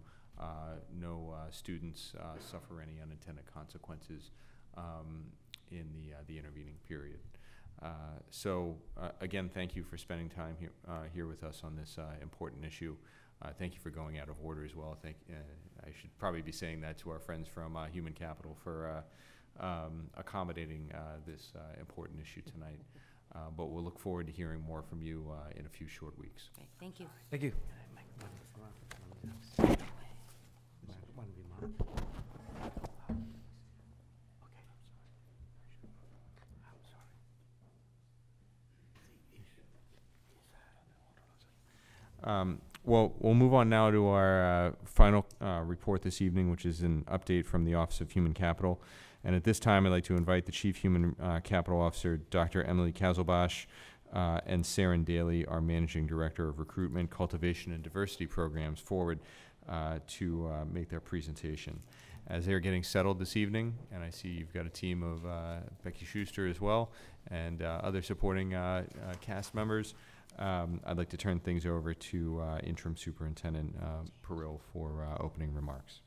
no students suffer any unintended consequences in the intervening period. Again, thank you for spending time here with us on this important issue. Thank you for going out of order as well. I should probably be saying that to our friends from Human Capital for accommodating this important issue tonight. But we'll look forward to hearing more from you in a few short weeks.
Okay, thank you.
Thank you.
Well, we'll move on now to our final report this evening, which is an update from the Office of Human Capital. And at this time, I'd like to invite the Chief Human Capital Officer, Dr. Emily Kazelbash, and Saren Daly, our Managing Director of Recruitment, Cultivation, and Diversity Programs, forward to make their presentation. As they're getting settled this evening, and I see you've got a team of Becky Schuster as well, and other supporting cast members, I'd like to turn things over to Interim Superintendent Peril for opening remarks.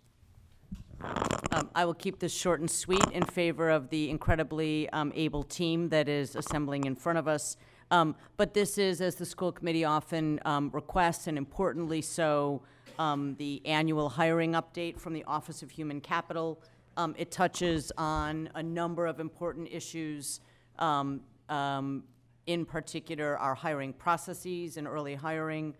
I will keep this short and sweet in favor of the incredibly able team that is assembling in front of us. But this is, as the school committee often requests, and importantly so, the annual hiring update from the Office of Human Capital. It touches on a number of important issues, in particular our hiring processes and early hiring,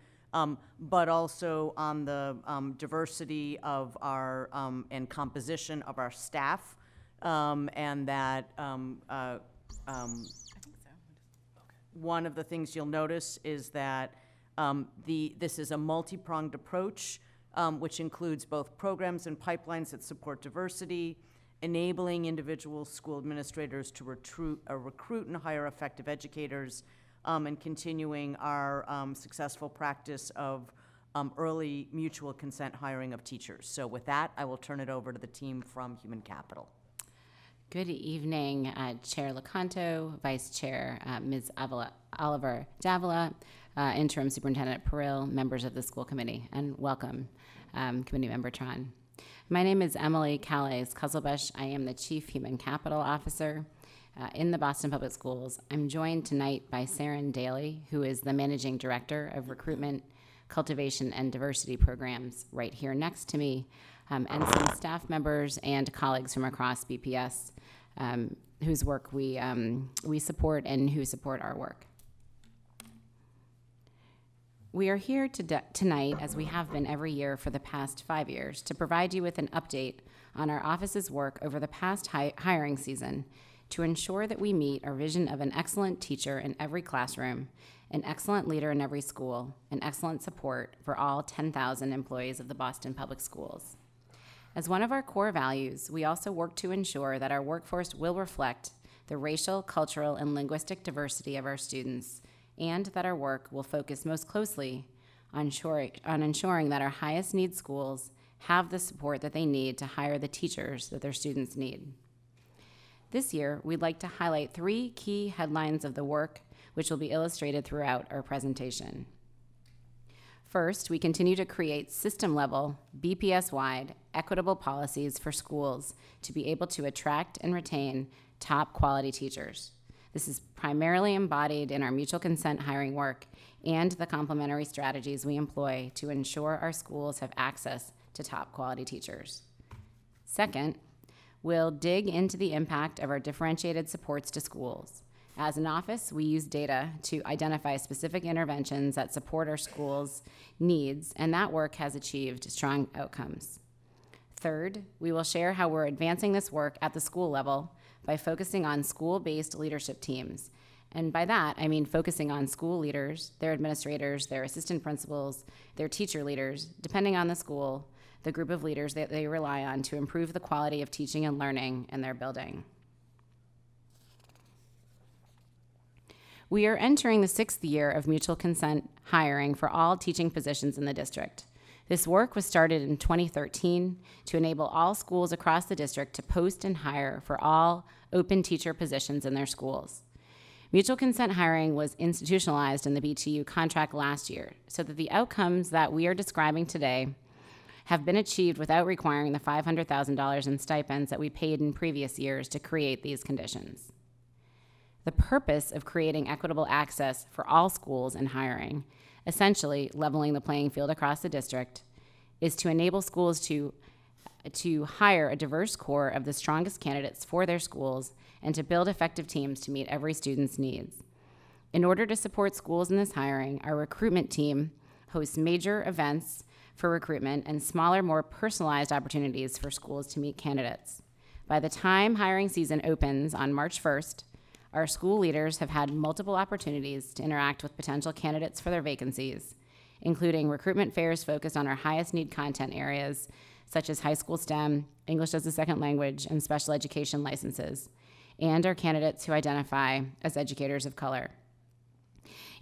but also on the diversity of our and composition of our staff, and that one of the things you'll notice is that this is a multi-pronged approach, which includes both programs and pipelines that support diversity, enabling individual school administrators to recruit and hire effective educators, and continuing our successful practice of early mutual consent hiring of teachers. So with that, I will turn it over to the team from Human Capital.
Good evening, Chair Lecanto, Vice Chair Ms. Oliver Davila, Interim Superintendent Peril, members of the school committee, and welcome, Committee Member Tron. My name is Emily Kazelbash. I am the Chief Human Capital Officer in the Boston Public Schools. I'm joined tonight by Saren Daly, who is the Managing Director of Recruitment, Cultivation, and Diversity Programs right here next to me, and some staff members and colleagues from across BPS whose work we support and who support our work. We are here tonight, as we have been every year for the past 5 years, to provide you with an update on our office's work over the past hiring season to ensure that we meet our vision of an excellent teacher in every classroom, an excellent leader in every school, and excellent support for all 10,000 employees of the Boston Public Schools. As one of our core values, we also work to ensure that our workforce will reflect the racial, cultural, and linguistic diversity of our students, and that our work will focus most closely on ensuring that our highest need schools have the support that they need to hire the teachers that their students need. This year, we'd like to highlight 3 key headlines of the work, which will be illustrated throughout our presentation. First, we continue to create system-level, BPS-wide, equitable policies for schools to be able to attract and retain top-quality teachers. This is primarily embodied in our mutual consent hiring work and the complementary strategies we employ to ensure our schools have access to top-quality teachers. Second, we'll dig into the impact of our differentiated supports to schools. As an office, we use data to identify specific interventions that support our schools' needs, and that work has achieved strong outcomes. Third, we will share how we're advancing this work at the school level by focusing on school-based leadership teams. And by that, I mean focusing on school leaders, their administrators, their assistant principals, their teacher leaders, depending on the school, the group of leaders that they rely on to improve the quality of teaching and learning in their building. We are entering the 6th year of mutual consent hiring for all teaching positions in the district. This work was started in 2013 to enable all schools across the district to post and hire for all open teacher positions in their schools. Mutual consent hiring was institutionalized in the BTU contract last year, so that the outcomes that we are describing today have been achieved without requiring the $500,000 in stipends that we paid in previous years to create these conditions. The purpose of creating equitable access for all schools in hiring, essentially leveling the playing field across the district, is to enable schools to hire a diverse core of the strongest candidates for their schools and to build effective teams to meet every student's needs. In order to support schools in this hiring, our recruitment team hosts major events for recruitment and smaller, more personalized opportunities for schools to meet candidates. By the time hiring season opens on March 1st, our school leaders have had multiple opportunities to interact with potential candidates for their vacancies, including recruitment fairs focused on our highest need content areas, such as high school STEM, English as a second language, and special education licenses, and our candidates who identify as educators of color.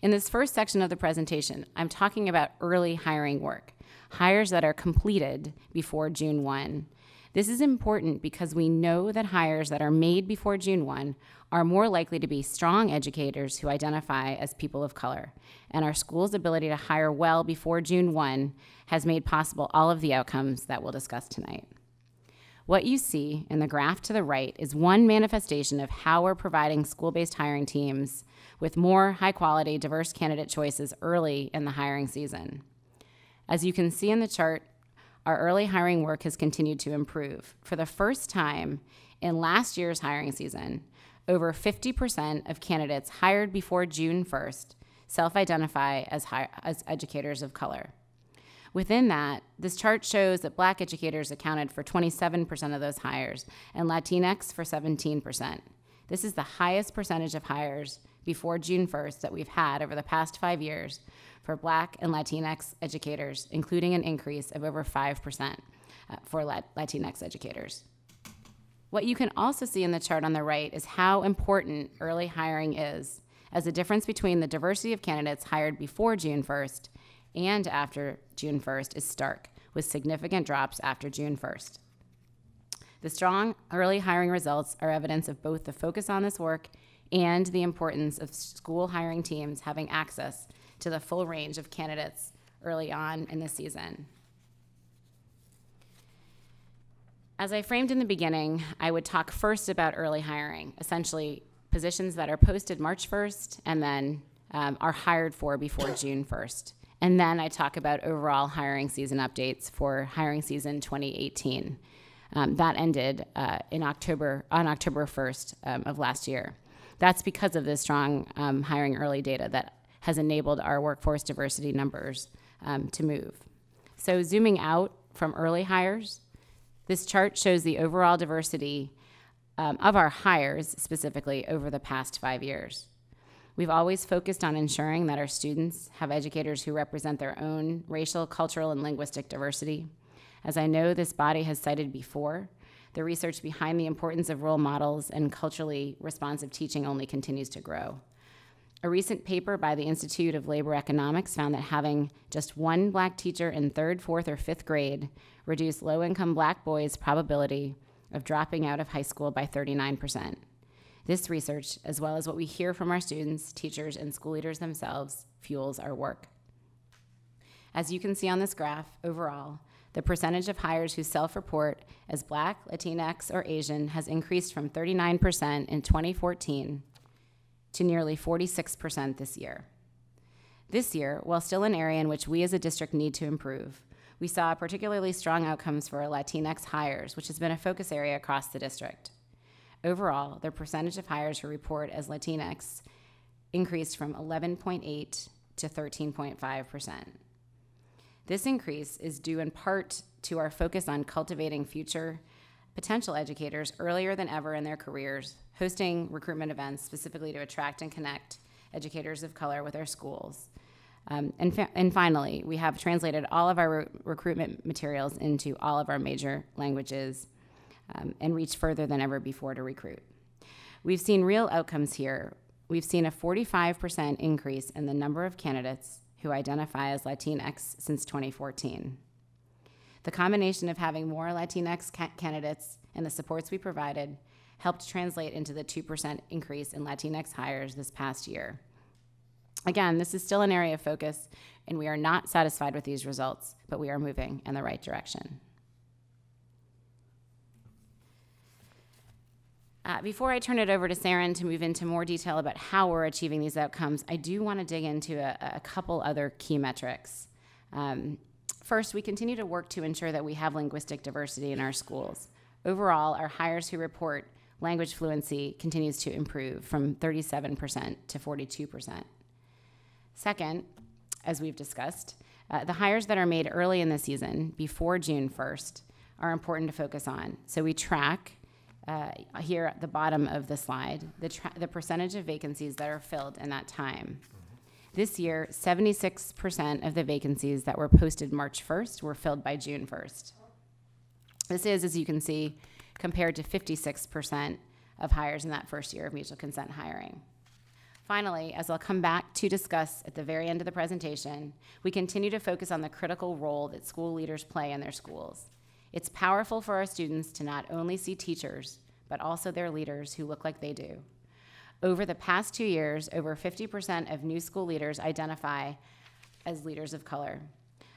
In this first section of the presentation, I'm talking about early hiring work, hires that are completed before June 1. This is important because we know that hires that are made before June 1 are more likely to be strong educators who identify as people of color, and our school's ability to hire well before June 1 has made possible all of the outcomes that we'll discuss tonight. What you see in the graph to the right is one manifestation of how we're providing school-based hiring teams with more high-quality, diverse candidate choices early in the hiring season. As you can see in the chart, our early hiring work has continued to improve. For the first time in last year's hiring season, over 50% of candidates hired before June 1st self-identify as educators of color. Within that, this chart shows that Black educators accounted for 27% of those hires and Latinx for 17%. This is the highest percentage of hires before June 1st that we've had over the past 5 years for Black and Latinx educators, including an increase of over 5% for Latinx educators. What you can also see in the chart on the right is how important early hiring is, as the difference between the diversity of candidates hired before June 1st and after June 1st is stark, with significant drops after June 1st. The strong early hiring results are evidence of both the focus on this work and the importance of school hiring teams having access to the full range of candidates early on in the season. As I framed in the beginning, I would talk first about early hiring, essentially positions that are posted March 1st and then are hired for before June 1st. And then I talk about overall hiring season updates for hiring season 2018. That ended on October 1st of last year. That's because of the strong hiring early data that has enabled our workforce diversity numbers to move. So zooming out from early hires, this chart shows the overall diversity of our hires specifically over the past 5 years. We've always focused on ensuring that our students have educators who represent their own racial, cultural, and linguistic diversity. As I know this body has cited before, the research behind the importance of role models and culturally responsive teaching only continues to grow. A recent paper by the Institute of Labor Economics found that having just one Black teacher in 3rd, 4th, or 5th grade reduced low-income Black boys' probability of dropping out of high school by 39%. This research, as well as what we hear from our students, teachers, and school leaders themselves, fuels our work. As you can see on this graph, overall, the percentage of hires who self-report as Black, Latinx, or Asian has increased from 39% in 2014 to nearly 46% this year. This year, while still an area in which we as a district need to improve, we saw particularly strong outcomes for our Latinx hires, which has been a focus area across the district. Overall, the percentage of hires who report as Latinx increased from 11.8% to 13.5%. This increase is due in part to our focus on cultivating future potential educators earlier than ever in their careers, hosting recruitment events specifically to attract and connect educators of color with our schools. And finally, we have translated all of our recruitment materials into all of our major languages and reached further than ever before to recruit. We've seen real outcomes here. We've seen a 45% increase in the number of candidates who identify as Latinx since 2014. The combination of having more Latinx candidates and the supports we provided helped translate into the 2% increase in Latinx hires this past year. Again, this is still an area of focus, and we are not satisfied with these results, but we are moving in the right direction. Before I turn it over to Saren to move into more detail about how we're achieving these outcomes, I do want to dig into a couple other key metrics. First, we continue to work to ensure that we have linguistic diversity in our schools. Overall, our hires who report language fluency continues to improve from 37% to 42%. Second, as we've discussed, the hires that are made early in the season, before June 1st, are important to focus on. So we track, here at the bottom of the slide, the percentage of vacancies that are filled in that time. This year, 76% of the vacancies that were posted March 1st were filled by June 1st. This is, as you can see, compared to 56% of hires in that first year of mutual consent hiring. Finally, as I'll come back to discuss at the very end of the presentation, we continue to focus on the critical role that school leaders play in their schools. It's powerful for our students to not only see teachers, but also their leaders who look like they do. Over the past 2 years, over 50% of new school leaders identify as leaders of color.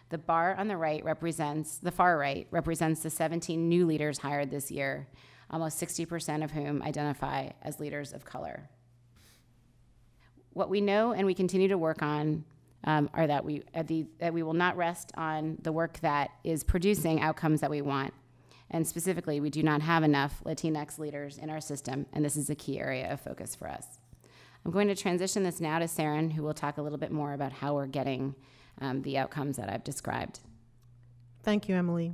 The bar on the right represents, the far right represents the 17 new leaders hired this year, almost 60% of whom identify as leaders of color. What we know and we continue to work on are that we will not rest on the work that is producing outcomes that we want. And specifically, we do not have enough Latinx leaders in our system, and this is a key area of focus for us. I'm going to transition this now to Saren, who will talk a little bit more about how we're getting the outcomes that I've described.
Thank you, Emily.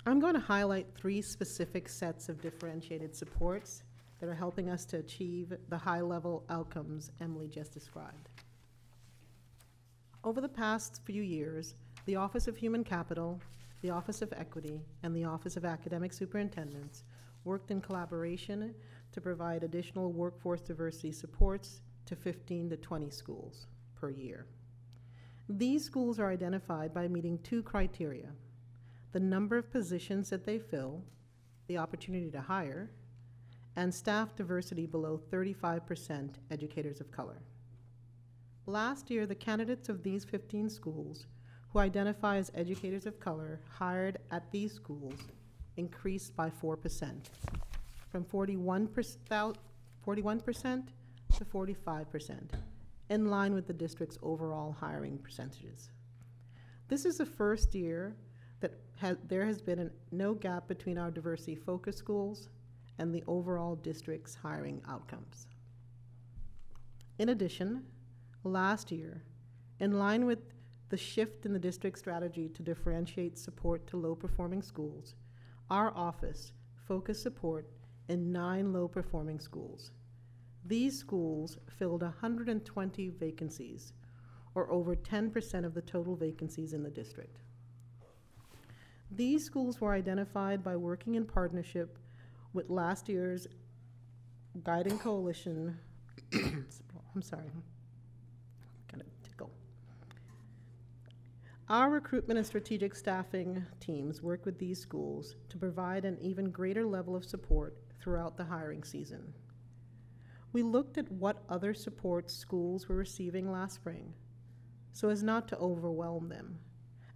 I'm going to highlight 3 specific sets of differentiated supports that are helping us to achieve the high-level outcomes Emily just described. Over the past few years, the Office of Human Capital, the Office of Equity, and the Office of Academic Superintendents worked in collaboration to provide additional workforce diversity supports to 15 to 20 schools per year. These schools are identified by meeting 2 criteria: the number of positions that they fill, the opportunity to hire, and staff diversity below 35% educators of color. Last year, the candidates of these 15 schools who identify as educators of color hired at these schools increased by 4%, from 41% to 45%, in line with the district's overall hiring percentages. This is the first year that there has been no gap between our diversity-focused schools and the overall district's hiring outcomes. In addition, last year, in line with the shift in the district strategy to differentiate support to low-performing schools, our office focused support in 9 low-performing schools. These schools filled 120 vacancies, or over 10% of the total vacancies in the district. These schools were identified by working in partnership with last year's Guiding Coalition, I'm sorry, I'm gonna tickle. Our recruitment and strategic staffing teams work with these schools to provide an even greater level of support throughout the hiring season. We looked at what other supports schools were receiving last spring, so as not to overwhelm them,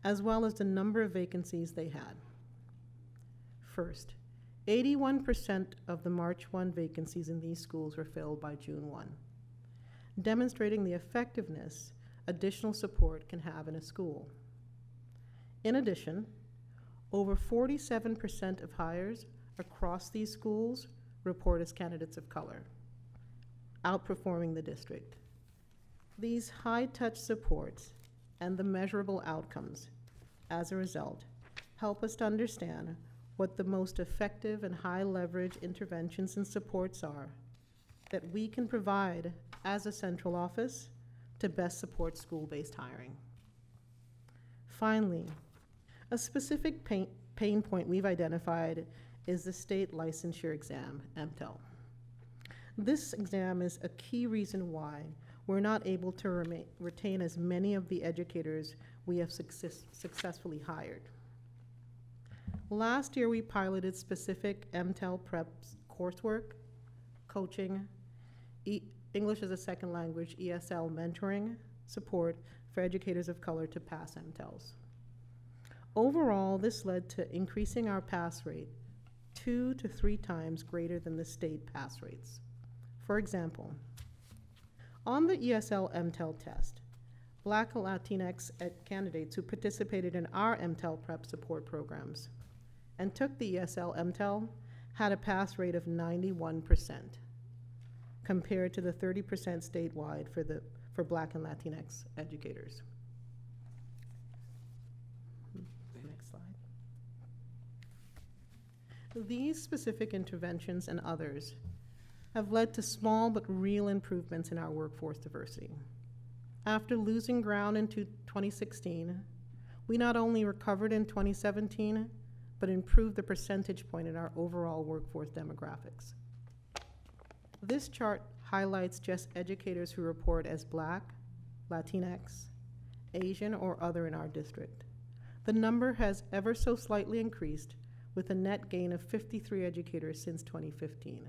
as well as the number of vacancies they had. First, 81% of the March 1 vacancies in these schools were filled by June 1, demonstrating the effectiveness additional support can have in a school. In addition, over 47% of hires across these schools report as candidates of color, outperforming the district. These high-touch supports and the measurable outcomes, as a result, help us to understand what the most effective and high-leverage interventions and supports are that we can provide as a central office to best support school-based hiring. Finally, a specific pain point we've identified is the state licensure exam, MTEL. This exam is a key reason why we're not able to retain as many of the educators we have successfully hired. Last year, we piloted specific MTEL prep coursework, coaching, English as a second language, ESL mentoring, support for educators of color to pass MTELs. Overall, this led to increasing our pass rate 2 to 3 times greater than the state pass rates. For example, on the ESL MTEL test, Black and Latinx candidates who participated in our MTEL prep support programs and took the ESL MTEL had a pass rate of 91%, compared to the 30% statewide for Black and Latinx educators. Next slide. These specific interventions and others have led to small but real improvements in our workforce diversity. After losing ground in 2016, we not only recovered in 2017, but improved the percentage point in our overall workforce demographics. This chart highlights just educators who report as Black, Latinx, Asian, or other in our district. The number has ever so slightly increased, with a net gain of 53 educators since 2015.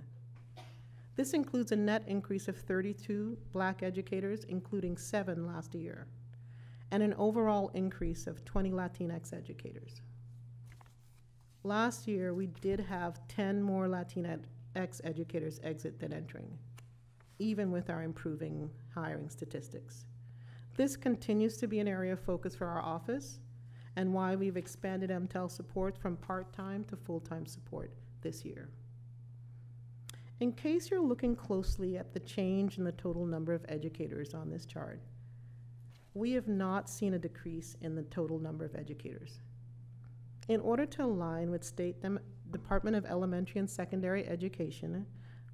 This includes a net increase of 32 Black educators, including 7 last year, and an overall increase of 20 Latinx educators. Last year, we did have 10 more Latinx educators exit than entering, even with our improving hiring statistics. This continues to be an area of focus for our office, and why we've expanded MTEL support from part-time to full-time support this year. In case you're looking closely at the change in the total number of educators on this chart, we have not seen a decrease in the total number of educators. In order to align with State Department of Elementary and Secondary Education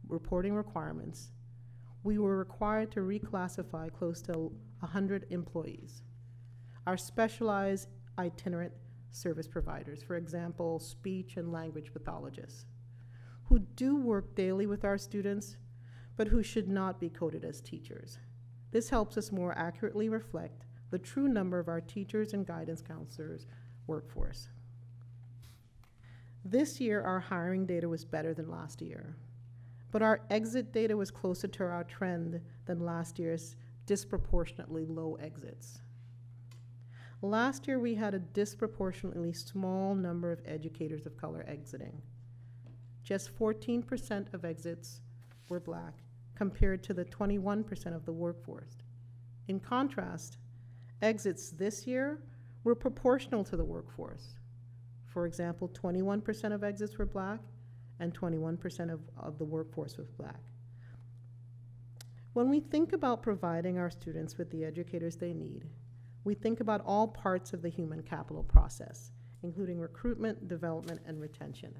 reporting requirements, we were required to reclassify close to 100 employees. Our specialized itinerant service providers, for example, speech and language pathologists, who do work daily with our students, but who should not be coded as teachers. This helps us more accurately reflect the true number of our teachers and guidance counselors workforce. This year, our hiring data was better than last year, but our exit data was closer to our trend than last year's disproportionately low exits. Last year, we had a disproportionately small number of educators of color exiting. Just 14% of exits were Black, compared to the 21% of the workforce. In contrast, exits this year were proportional to the workforce. For example, 21% of exits were Black, and 21% of the workforce was Black. When we think about providing our students with the educators they need, we think about all parts of the human capital process, including recruitment, development, and retention.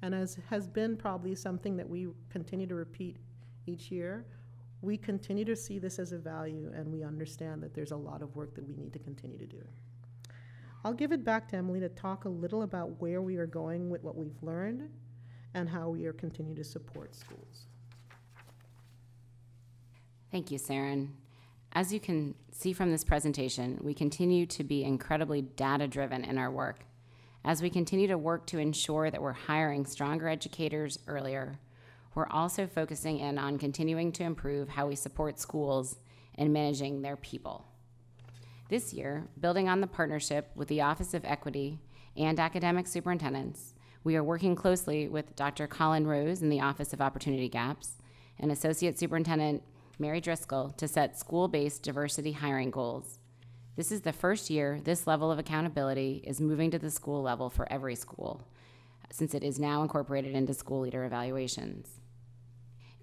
And as has been probably something that we continue to repeat each year, we continue to see this as a value, and we understand that there's a lot of work that we need to continue to do. I'll give it back to Emily to talk a little about where we are going with what we've learned and how we are continuing to support schools.
Thank you, Saren. As you can see from this presentation, we continue to be incredibly data-driven in our work. As we continue to work to ensure that we're hiring stronger educators earlier, we're also focusing in on continuing to improve how we support schools in managing their people. This year, building on the partnership with the Office of Equity and academic superintendents, we are working closely with Dr. Colin Rose in the Office of Opportunity Gaps and Associate Superintendent Mary Driscoll to set school-based diversity hiring goals. This is the first year this level of accountability is moving to the school level for every school, since it is now incorporated into school leader evaluations.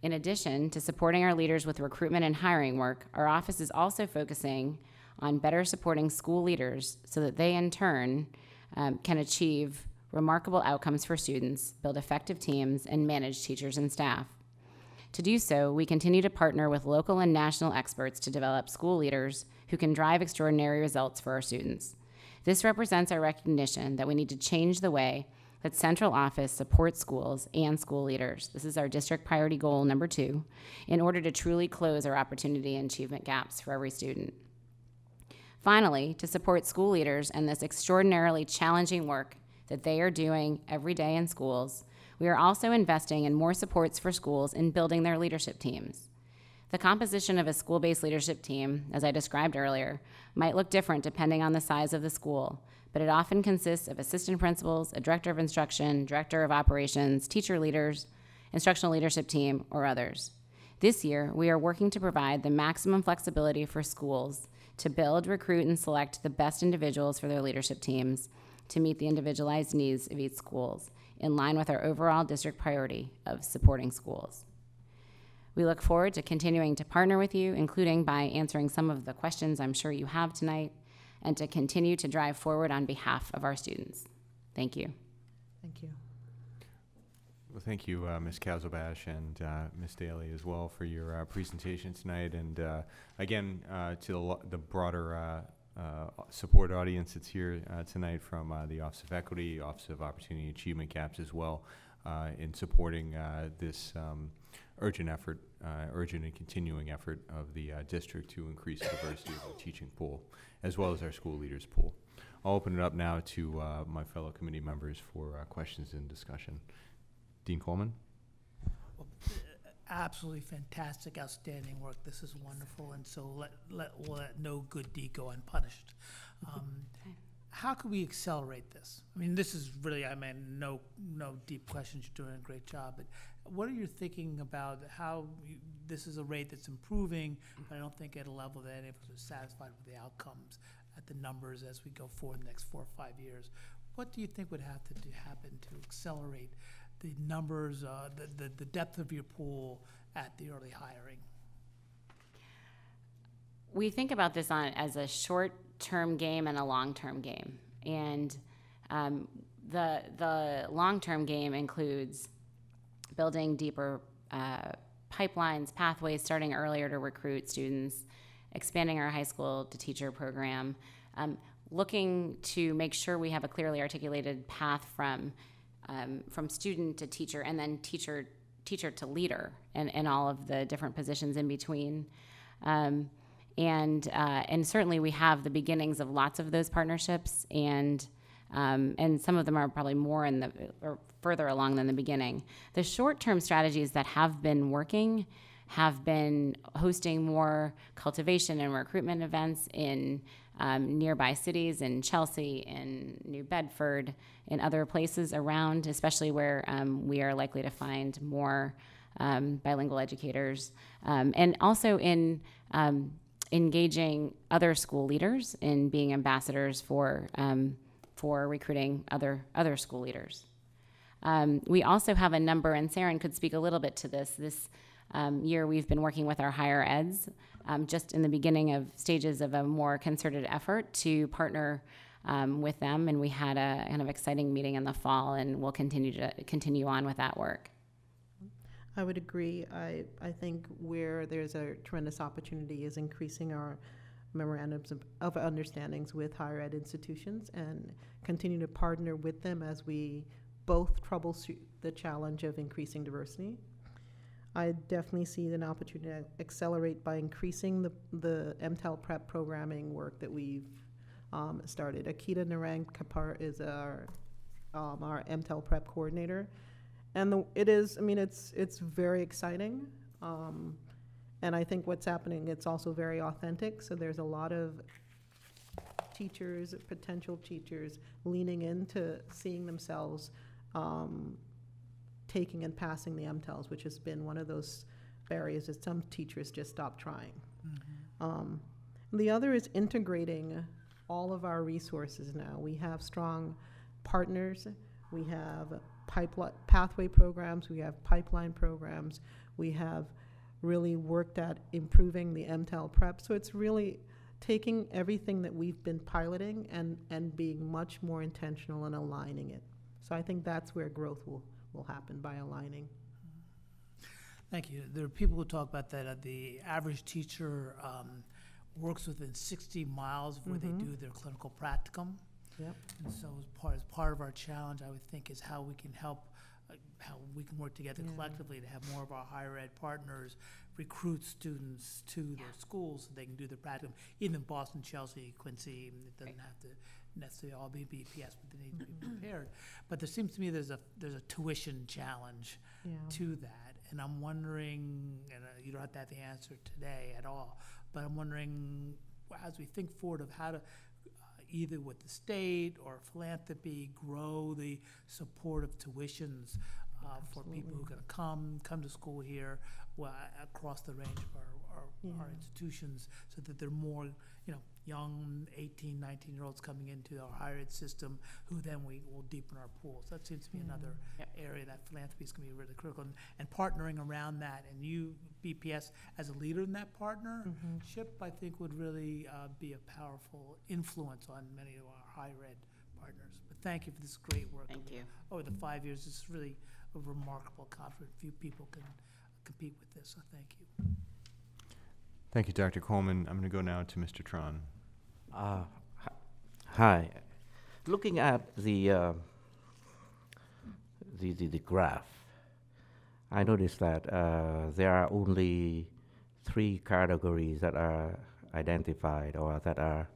In addition to supporting our leaders with recruitment and hiring work, our office is also focusing on better supporting school leaders so that they, in turn, can achieve remarkable outcomes for students, build effective teams, and manage teachers and staff. To do so, we continue to partner with local and national experts to develop school leaders who can drive extraordinary results for our students. This represents our recognition that we need to change the way that central office supports schools and school leaders. This is our district priority goal number 2, in order to truly close our opportunity and achievement gaps for every student. Finally, to support school leaders and this extraordinarily challenging work that they are doing every day in schools, we are also investing in more supports for schools in building their leadership teams. The composition of a school-based leadership team, as I described earlier, might look different depending on the size of the school, but it often consists of assistant principals, a director of instruction, director of operations, teacher leaders, instructional leadership team, or others. This year, we are working to provide the maximum flexibility for schools to build, recruit, and select the best individuals for their leadership teams to meet the individualized needs of each schools, in line with our overall district priority of supporting schools. We look forward to continuing to partner with you, including by answering some of the questions I'm sure you have tonight, and to continue to drive forward on behalf of our students. Thank you.
Thank you.
Well, thank you, Ms. Kalzobash and Ms. Daly as well for your presentation tonight. And again, to the broader support audience that's here tonight from the Office of Equity, Office of Opportunity and Achievement Gaps as well, in supporting this urgent and continuing effort of the district to increase diversity of the teaching pool, as well as our school leaders pool. I'll open it up now to my fellow committee members for questions and discussion. Dean Coleman.
Well, absolutely fantastic, outstanding work. This is wonderful, and so let no good deed go unpunished. How could we accelerate this? I mean, this is really, no deep questions. You're doing a great job, but what are you thinking about how this is a rate that's improving, but I don't think at a level that any of us are satisfied with the outcomes at the numbers as we go forward the next 4 or 5 years. What do you think would have to happen to accelerate the numbers, the depth of your pool at the early hiring?
We think about this as a short-term game and a long-term game. And the long-term game includes building deeper pipelines, pathways, starting earlier to recruit students, expanding our high school to teacher program, looking to make sure we have a clearly articulated path from student to teacher, and then teacher to leader, and all of the different positions in between. And certainly we have the beginnings of lots of those partnerships, and some of them are probably more or further along than the beginning. The short-term strategies that have been working have been hosting more cultivation and recruitment events in nearby cities, in Chelsea, in New Bedford, in other places around, especially where we are likely to find more bilingual educators, and also in engaging other school leaders in being ambassadors for recruiting other school leaders. We also have a number, and Saren could speak a little bit to this. This year we've been working with our higher eds, just in the beginning of stages of a more concerted effort to partner with them, and we had a kind of exciting meeting in the fall, and we'll continue on with that work.
I would agree. I think where there's a tremendous opportunity is increasing our memorandums of understandings with higher ed institutions and continue to partner with them as we both troubleshoot the challenge of increasing diversity. I definitely see an opportunity to accelerate by increasing the MTEL prep programming work that we've started. Akita Narang Kapar is our MTEL prep coordinator. And it's very exciting. And I think what's happening, it's also very authentic. So there's a lot of teachers, potential teachers, leaning into seeing themselves taking and passing the MTELs, which has been one of those barriers that some teachers just stop trying. Mm-hmm. The other is integrating all of our resources now. We have strong partners. We have pathway programs. We have pipeline programs. We have really worked at improving the MTEL prep. So it's really taking everything that we've been piloting and being much more intentional and aligning it. So I think that's where growth will happen, by aligning.
Thank you. There are people who talk about that the average teacher works within 60 miles of where they do their clinical practicum.
Yep.
And so as part of our challenge, I would think, is how we can help, how we can work together collectively to have more of our higher ed partners recruit students to their schools so they can do the practicum. Even Boston, Chelsea, Quincy, it doesn't have to necessarily all be BPS, but they need to be prepared. But there seems to me there's a tuition challenge to that. And I'm wondering, and you don't have to have the answer today at all, but I'm wondering, as we think forward of how to, either with the state or philanthropy, grow the support of tuitions for people who are going to come to school here across the range of our institutions, so that there are more, young 18, 19-year-olds coming into our higher ed system who then we will deepen our pools. That seems to be another area that philanthropy is going to be really critical, and partnering around that. And you, BPS, as a leader in that partnership, I think would really be a powerful influence on many of our higher ed partners. But thank you for this great work.
Thank you.
Over the 5 years, it's really a remarkable conference. Few people can compete with this, so thank you.
Thank you, Dr. Coleman. I'm going to go now to Mr. Tron.
Hi. Looking at the graph, I noticed that there are only 3 categories that are identified, or that are,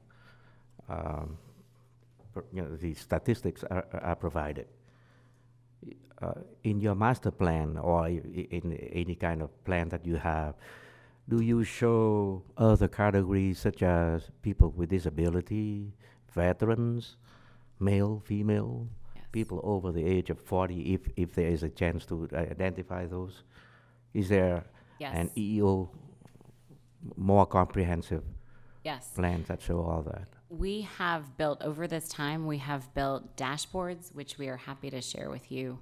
the statistics are provided. In your master plan, or in any kind of plan that you have, do you show other categories such as people with disability, veterans, male, female, people over the age of 40, if there is a chance to identify those? Is there an EEO more comprehensive plans that show all that?
We have built, over this time, we have built dashboards, which we are happy to share with you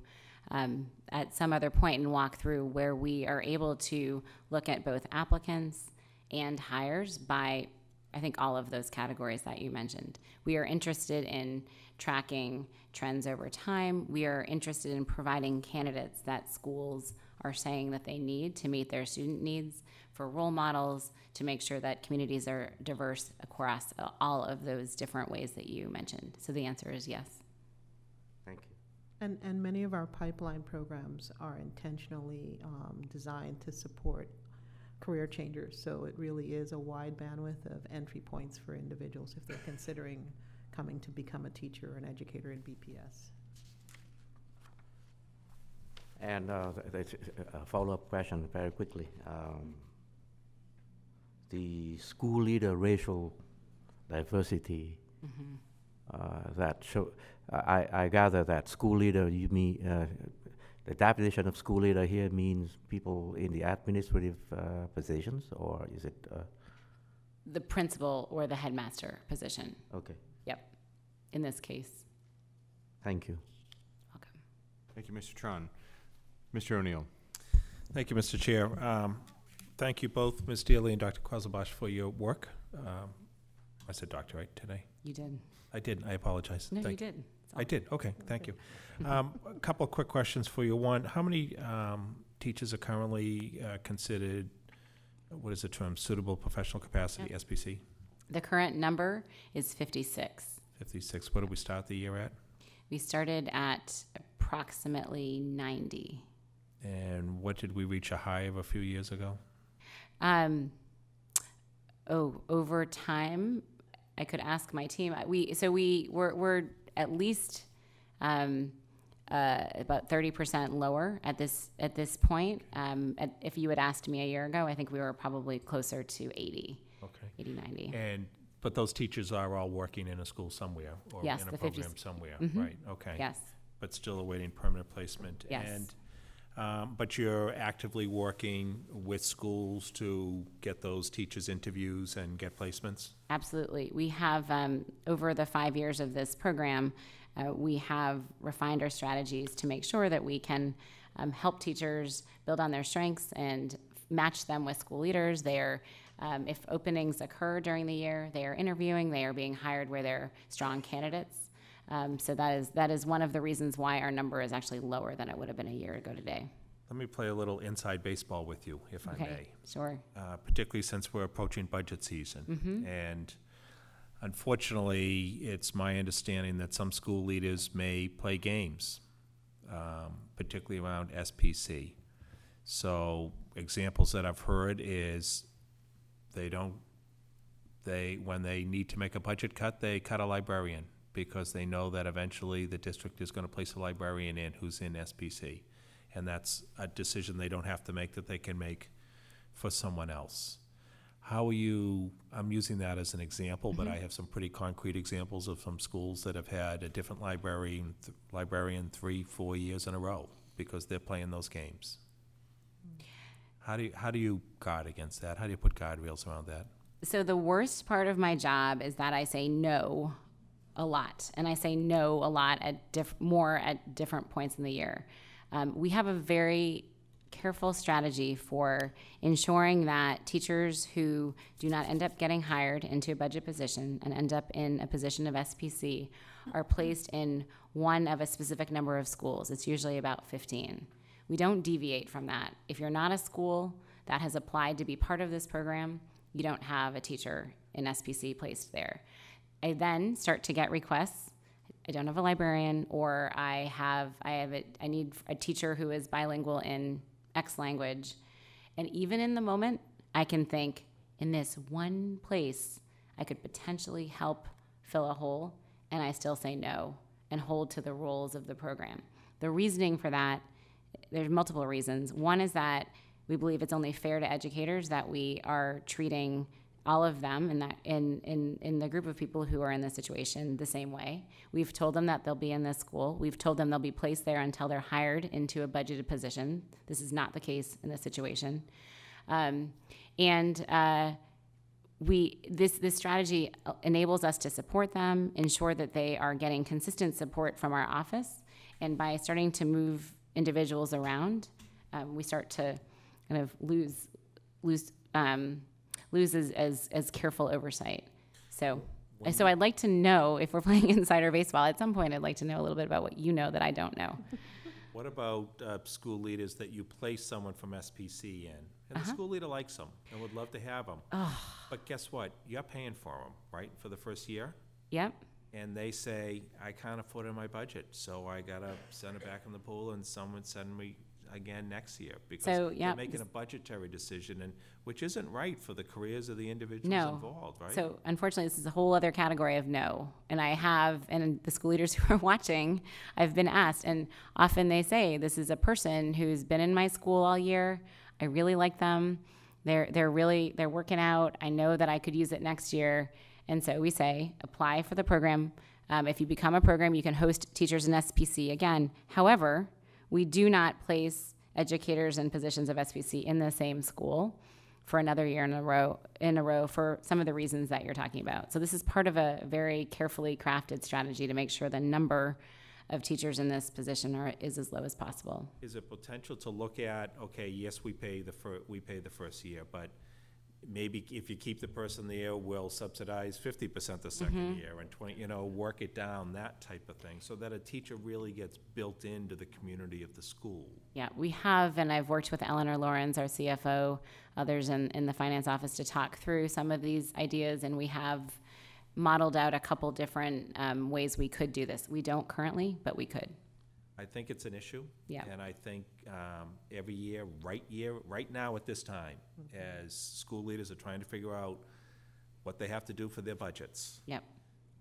at some other point and walk through, where we are able to look at both applicants and hires by, I think, all of those categories that you mentioned. We are interested in tracking trends over time. We are interested in providing candidates that schools are saying that they need to meet their student needs, for role models, to make sure that communities are diverse across all of those different ways that you mentioned. So the answer is yes.
Thank you.
And many of our pipeline programs are intentionally designed to support career changers. So it really is a wide bandwidth of entry points for individuals if they're considering coming to become a teacher or an educator in BPS.
And a follow-up question very quickly. The school leader racial diversity, that show, I gather that school leader, you mean, the definition of school leader here means people in the administrative positions, or is it?
The principal or the headmaster position.
Okay.
Yep, in this case.
Thank you.
Welcome.
Thank you, Mr. Tron. Mr. O'Neill.
Thank you, Mr. Chair. Thank you both, Ms. Dealey and Dr. Quazalbash, for your work. I said doctor right today?
You did.
I did. I apologize.
No, you did.
I did. Okay. Thank you. A couple of quick questions for you. One, how many teachers are currently considered, what is the term, suitable professional capacity, SPC?
The current number is 56.
56. What did we start the year at?
We started at approximately 90.
And what did we reach a high of a few years ago?
Over time, I could ask my team. We're at least about 30% lower at this point. If you had asked me a year ago, I think we were probably closer to 80.
Okay.
80, 90.
But those teachers are all working in a school somewhere, or
yes,
in a
the
program
50s.
somewhere,
Mm-hmm.
right? Okay.
Yes.
But still awaiting permanent placement.
Yes.
And, but you're actively working with schools to get those teachers interviews and get placements?
Absolutely. We have, over the 5 years of this program, we have refined our strategies to make sure that we can help teachers build on their strengths and match them with school leaders. If openings occur during the year, they are interviewing, they are being hired where they're strong candidates. So that is one of the reasons why our number is actually lower than it would have been a year ago today.
Let me play a little inside baseball with you, if I may.
Sure.
Particularly since we're approaching budget season.
Mm-hmm.
And Unfortunately, it's my understanding that some school leaders may play games, particularly around SPC. So examples that I've heard is when they need to make a budget cut, they cut a librarian because they know that eventually the district is going to place a librarian in who's in SPC. And that's a decision they don't have to make, that they can make for someone else. How are you, I'm using that as an example, but I have some pretty concrete examples of some schools that have had a different librarian 3-4 years in a row because they're playing those games. How do you guard against that? How do you put guardrails around that?
So the worst part of my job is that I say no a lot, and I say no a lot at different points in the year. We have a very careful strategy for ensuring that teachers who do not end up getting hired into a budget position and end up in a position of SPC are placed in one of a specific number of schools. It's usually about 15. We don't deviate from that. If you're not a school that has applied to be part of this program, you don't have a teacher in SPC placed there. I then start to get requests. I don't have a librarian, or I need a teacher who is bilingual in X language. And even in the moment, I can think, in this one place, I could potentially help fill a hole, and I still say no and hold to the rules of the program. The reasoning for that, there's multiple reasons. One is that we believe it's only fair to educators that we are treating all of them in the group of people who are in this situation the same way. We've told them that they'll be in this school. We've told them they'll be placed there until they're hired into a budgeted position. This is not the case in this situation. This strategy enables us to support them, ensure that they are getting consistent support from our office, and by starting to move individuals around, we start to kind of lose as careful oversight. So I'd like to know, if we're playing insider baseball, at some point I'd like to know a little bit about what you know that I don't know.
What about school leaders that you place someone from SPC in, and the school leader likes them and would love to have them, but guess what? You're paying for them, right, for the first year?
Yep.
And they say, I can't afford it in my budget, so I gotta send it back in the pool, and someone send me again next year, because they're making a budgetary decision, and which isn't right for the careers of the individuals involved, right?
So unfortunately, this is a whole other category of no. And and the school leaders who are watching, I've been asked, and often they say, this is a person who's been in my school all year. I really like them. They're working out. I know that I could use it next year. And so we say, apply for the program. If you become a program, you can host teachers in SPC again. However, we do not place educators in positions of SPC in the same school for another year in a row for some of the reasons that you're talking about. So this is part of a very carefully crafted strategy to make sure the number of teachers in this position is as low as possible.
Is there potential to look at, okay, yes, we pay the first year, but maybe if you keep the person there, we'll subsidize 50% the second year, and 20, work it down, that type of thing, so that a teacher really gets built into the community of the school.
Yeah, we have, and I've worked with Eleanor Lawrence, our CFO, others in the finance office to talk through some of these ideas, and we have modeled out a couple different ways we could do this. We don't currently, but we could.
I think it's an issue.
Yeah.
And I think every year, right now at this time, as school leaders are trying to figure out what they have to do for their budgets.
Yep.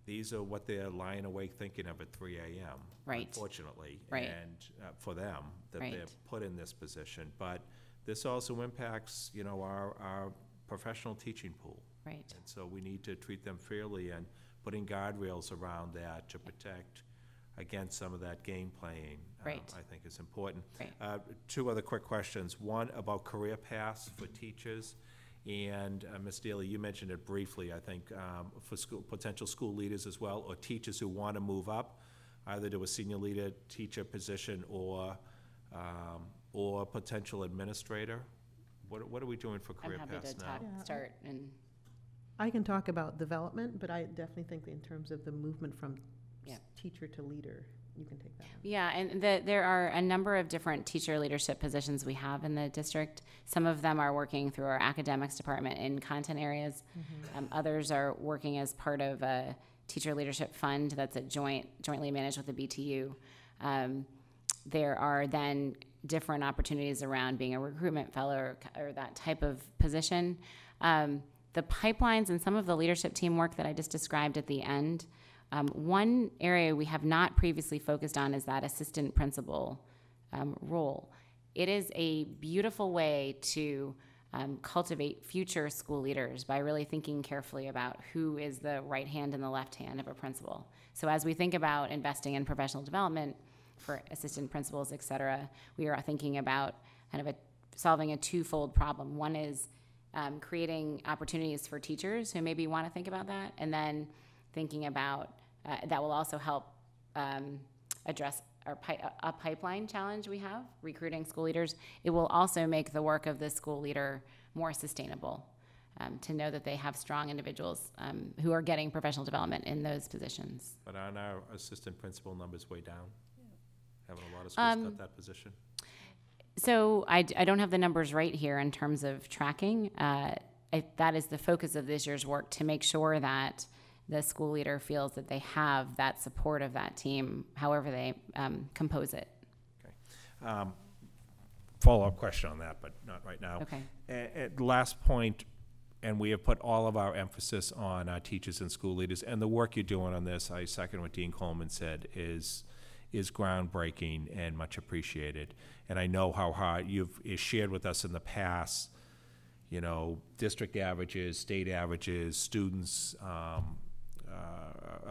These are what they're lying awake thinking of at 3 a.m.
Right.
Unfortunately.
Right.
And for them, that
Right.
they're put in this position. But this also impacts, our professional teaching pool.
Right.
And so we need to treat them fairly, and putting guardrails around that to protect against some of that game playing,
right.
I think is important.
Right.
Two other quick questions. One about career paths for teachers. And Ms. Daly, you mentioned it briefly, I think, for potential school leaders as well, or teachers who want to move up, either to a senior leader teacher position or potential administrator. What are we doing for career paths now?
I'm happy to start. And
I can talk about development, but I definitely think in terms of the movement from teacher to leader, you can take that one.
Yeah, and there are a number of different teacher leadership positions we have in the district. Some of them are working through our academics department in content areas. Others are working as part of a teacher leadership fund that's jointly managed with the BTU. There are then different opportunities around being a recruitment fellow or that type of position. The pipelines and some of the leadership team work that I just described at the end, one area we have not previously focused on is that assistant principal role. It is a beautiful way to cultivate future school leaders by really thinking carefully about who is the right hand and the left hand of a principal. So as we think about investing in professional development for assistant principals, et cetera, we are thinking about kind of solving a twofold problem. One is creating opportunities for teachers who maybe want to think about that, and then thinking about that will also help address a pipeline challenge we have, recruiting school leaders. It will also make the work of the school leader more sustainable, to know that they have strong individuals who are getting professional development in those positions.
But aren't our assistant principal numbers way down? Haven't a lot of schools cut that position?
So I don't have the numbers right here in terms of tracking. That is the focus of this year's work, to make sure that the school leader feels that they have that support of that team, however they compose it.
Okay. Follow-up question on that, but not right now.
Okay.
At last point, and we have put all of our emphasis on our teachers and school leaders, and the work you're doing on this, I second what Dean Coleman said, is groundbreaking and much appreciated. And I know how hard you've shared with us in the past, you know, district averages, state averages, students,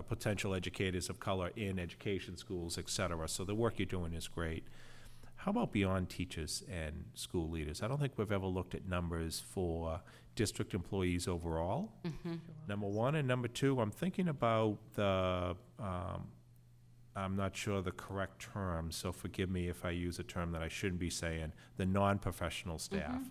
potential educators of color in education schools, et cetera. So the work you're doing is great. How about beyond teachers and school leaders? I don't think we've ever looked at numbers for district employees overall, number one. And number two, I'm thinking about the, I'm not sure the correct term, so forgive me if I use a term that I shouldn't be saying, the non-professional staff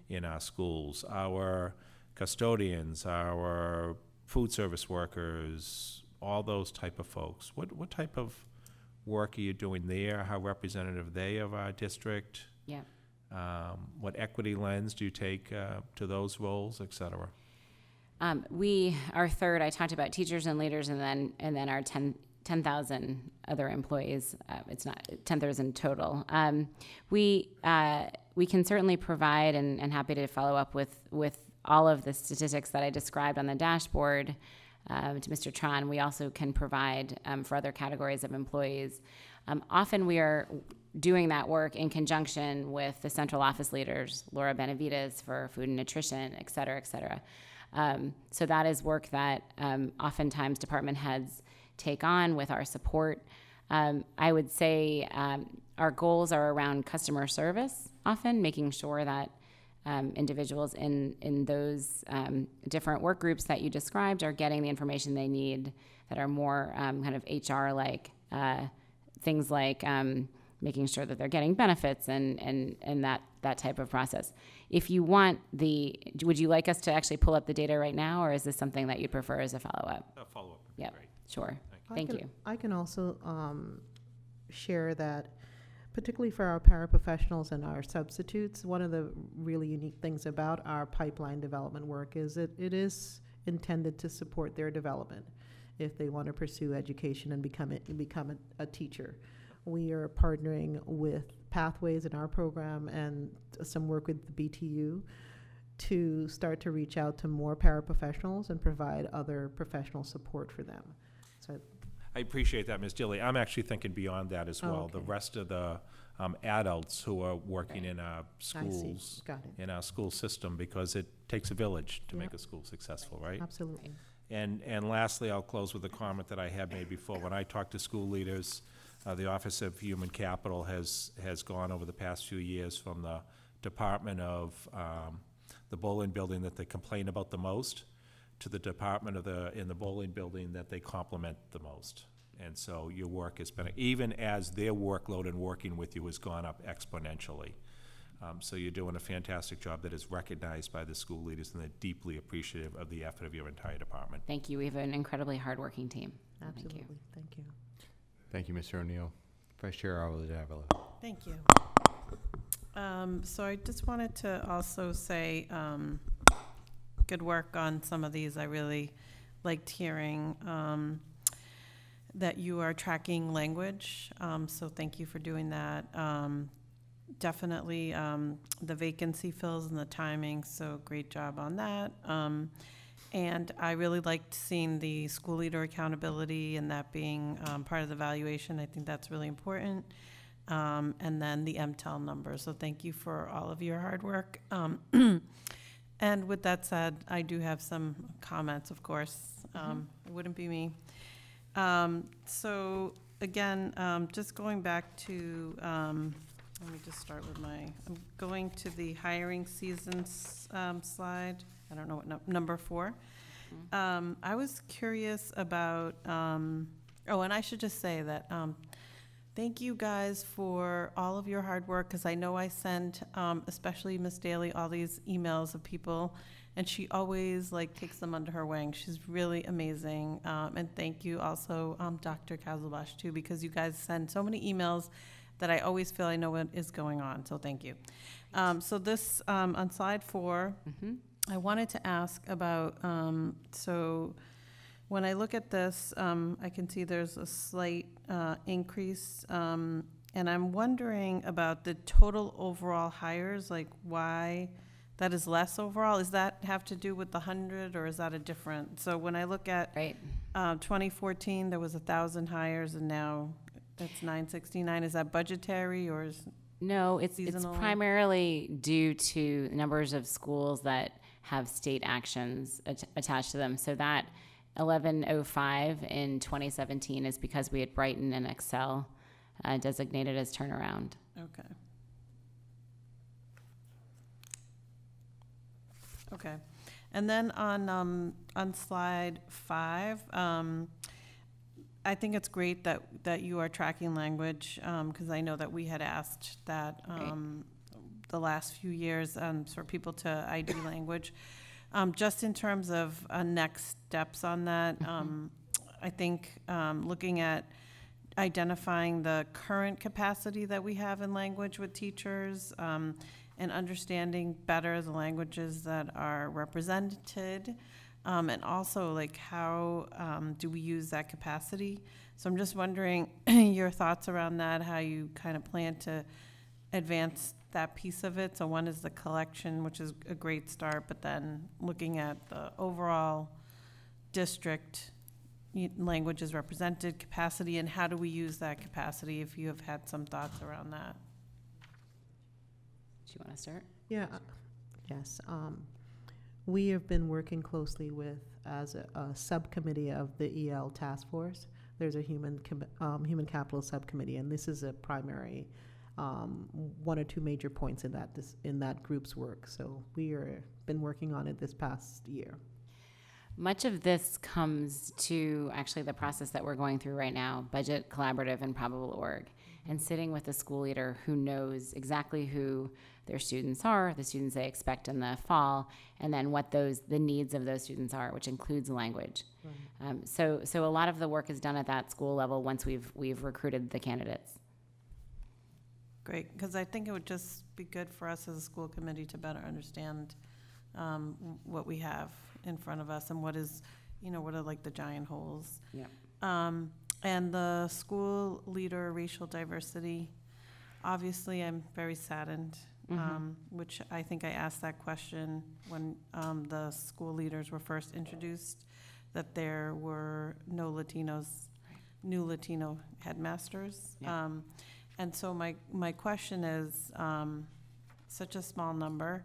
in our schools, our custodians, our food service workers, all those type of folks. What type of work are you doing there? How representative are they of our district?
Yeah.
What equity lens do you take to those roles, et cetera?
Our third, I talked about teachers and leaders, and then our 10,000 other employees. It's not 10,000 total. We can certainly provide, and happy to follow up with all of the statistics that I described on the dashboard to Mr. Tron. We also can provide for other categories of employees. Often we are doing that work in conjunction with the central office leaders, Laura Benavides for food and nutrition, et cetera, et cetera. So that is work that oftentimes department heads take on with our support. I would say our goals are around customer service, often making sure that individuals in those different work groups that you described are getting the information they need, that are more kind of HR-like, things like making sure that they're getting benefits and that type of process. If you want would you like us to actually pull up the data right now, or is this something that you'd prefer as a follow-up?
A follow-up.
Yeah, sure.
Thank
you.
I can also share that, particularly for our paraprofessionals and our substitutes, one of the really unique things about our pipeline development work is that it is intended to support their development if they want to pursue education and become a teacher. We are partnering with Pathways in our program and some work with the BTU to start to reach out to more paraprofessionals and provide other professional support for them. So
I appreciate that, Ms. Dilly. I'm actually thinking beyond that as well.
Okay.
The rest of the adults who are working in our schools,
Got it.
in our school system, because it takes a village to make a school successful, right?
Absolutely.
And lastly, I'll close with a comment that I had made before. When I talk to school leaders, the Office of Human Capital has gone over the past few years from the department of the bowling building that they complain about the most to the department in the bowling building that they compliment the most. And so your work has been, even as their workload and working with you has gone up exponentially. So you're doing a fantastic job that is recognized by the school leaders, and they're deeply appreciative of the effort of your entire department.
Thank you. We have an incredibly hardworking team.
Absolutely.
Thank you.
Thank you.
Thank you, Mr. O'Neill. Vice Chair Arvalo.
Thank you. So I just wanted to also say, good work on some of these. I really liked hearing that you are tracking language. So thank you for doing that. Definitely the vacancy fills and the timing, so great job on that. And I really liked seeing the school leader accountability and that being part of the evaluation. I think that's really important. And then the MTEL number. So thank you for all of your hard work. And with that said, I do have some comments, of course. It wouldn't be me. So again, just going back to, let me just start with I'm going to the hiring seasons slide. I don't know what, number 4. I was curious about, and I should just say that thank you guys for all of your hard work, because I know I send, especially Miss Daly, all these emails of people, and she always takes them under her wing. She's really amazing. And thank you also, Dr. Kazelbash, too, because you guys send so many emails that I always feel I know what is going on, so thank you. So this, on slide 4, I wanted to ask about, so when I look at this, I can see there's a slight increase, and I'm wondering about the total overall hires, why that is less overall. Does that have to do with the 100, or is that a different? So when I look at 2014, there was 1,000 hires, and now it's 969. Is that budgetary, or is
No, it's
seasonal?
primarily due to numbers of schools that have state actions attached to them. So that 1105 in 2017 is because we had Brighton and Excel designated as turnaround.
Okay. Okay. And then on slide 5, I think it's great that you are tracking language, because I know that we had asked that the last few years for people to ID language. Just in terms of next steps on that, I think looking at identifying the current capacity that we have in language with teachers, and understanding better the languages that are represented, and also how do we use that capacity. So I'm just wondering your thoughts around that, how you kind of plan to advance that piece of it. So one is the collection, which is a great start, but then looking at the overall district languages represented capacity, and how do we use that capacity, if you have had some thoughts around that.
Do you want to start?
Yeah, yes. We have been working closely with, as a subcommittee of the EL task force. There's a human capital subcommittee, and this is a primary one or two major points in that group's work. So we are been working on it this past year.
Much of this comes to actually the process that we're going through right now, Budget Collaborative and Probable Org, and sitting with a school leader who knows exactly who their students are, the students they expect in the fall, and then what the needs of those students are, which includes language. Right. So a lot of the work is done at that school level once we've recruited the candidates.
Great, because I think it would just be good for us as a school committee to better understand what we have in front of us, and what is, what are the giant holes.
Yeah.
And the school leader racial diversity, obviously I'm very saddened, which I think I asked that question when the school leaders were first introduced, that there were no Latinos, new Latino headmasters. Yeah. And so my question is, such a small number,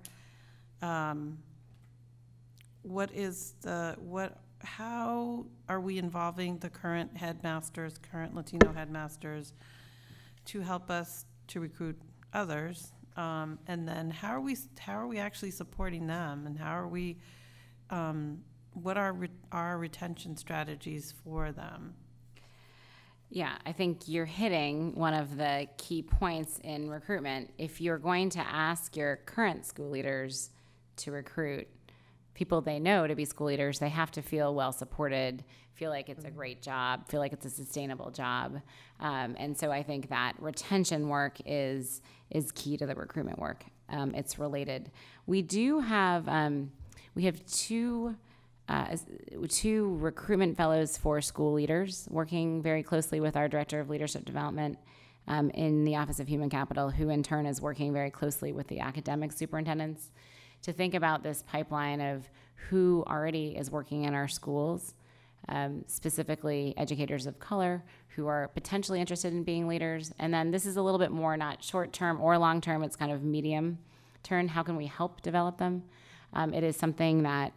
how are we involving the current Latino headmasters to help us to recruit others? And then how are we actually supporting them, and how are we, what are our retention strategies for them?
Yeah, I think you're hitting one of the key points in recruitment. If you're going to ask your current school leaders to recruit, people they know to be school leaders, they have to feel well supported, feel like it's a great job, feel like it's a sustainable job. And so I think that retention work is key to the recruitment work. It's related. We do have, we have two recruitment fellows for school leaders working very closely with our Director of Leadership Development in the Office of Human Capital, who in turn is working very closely with the academic superintendents to think about this pipeline of who already is working in our schools, specifically educators of color who are potentially interested in being leaders. And then this is a little bit more not short-term or long-term, it's kind of medium-term. How can we help develop them? It is something that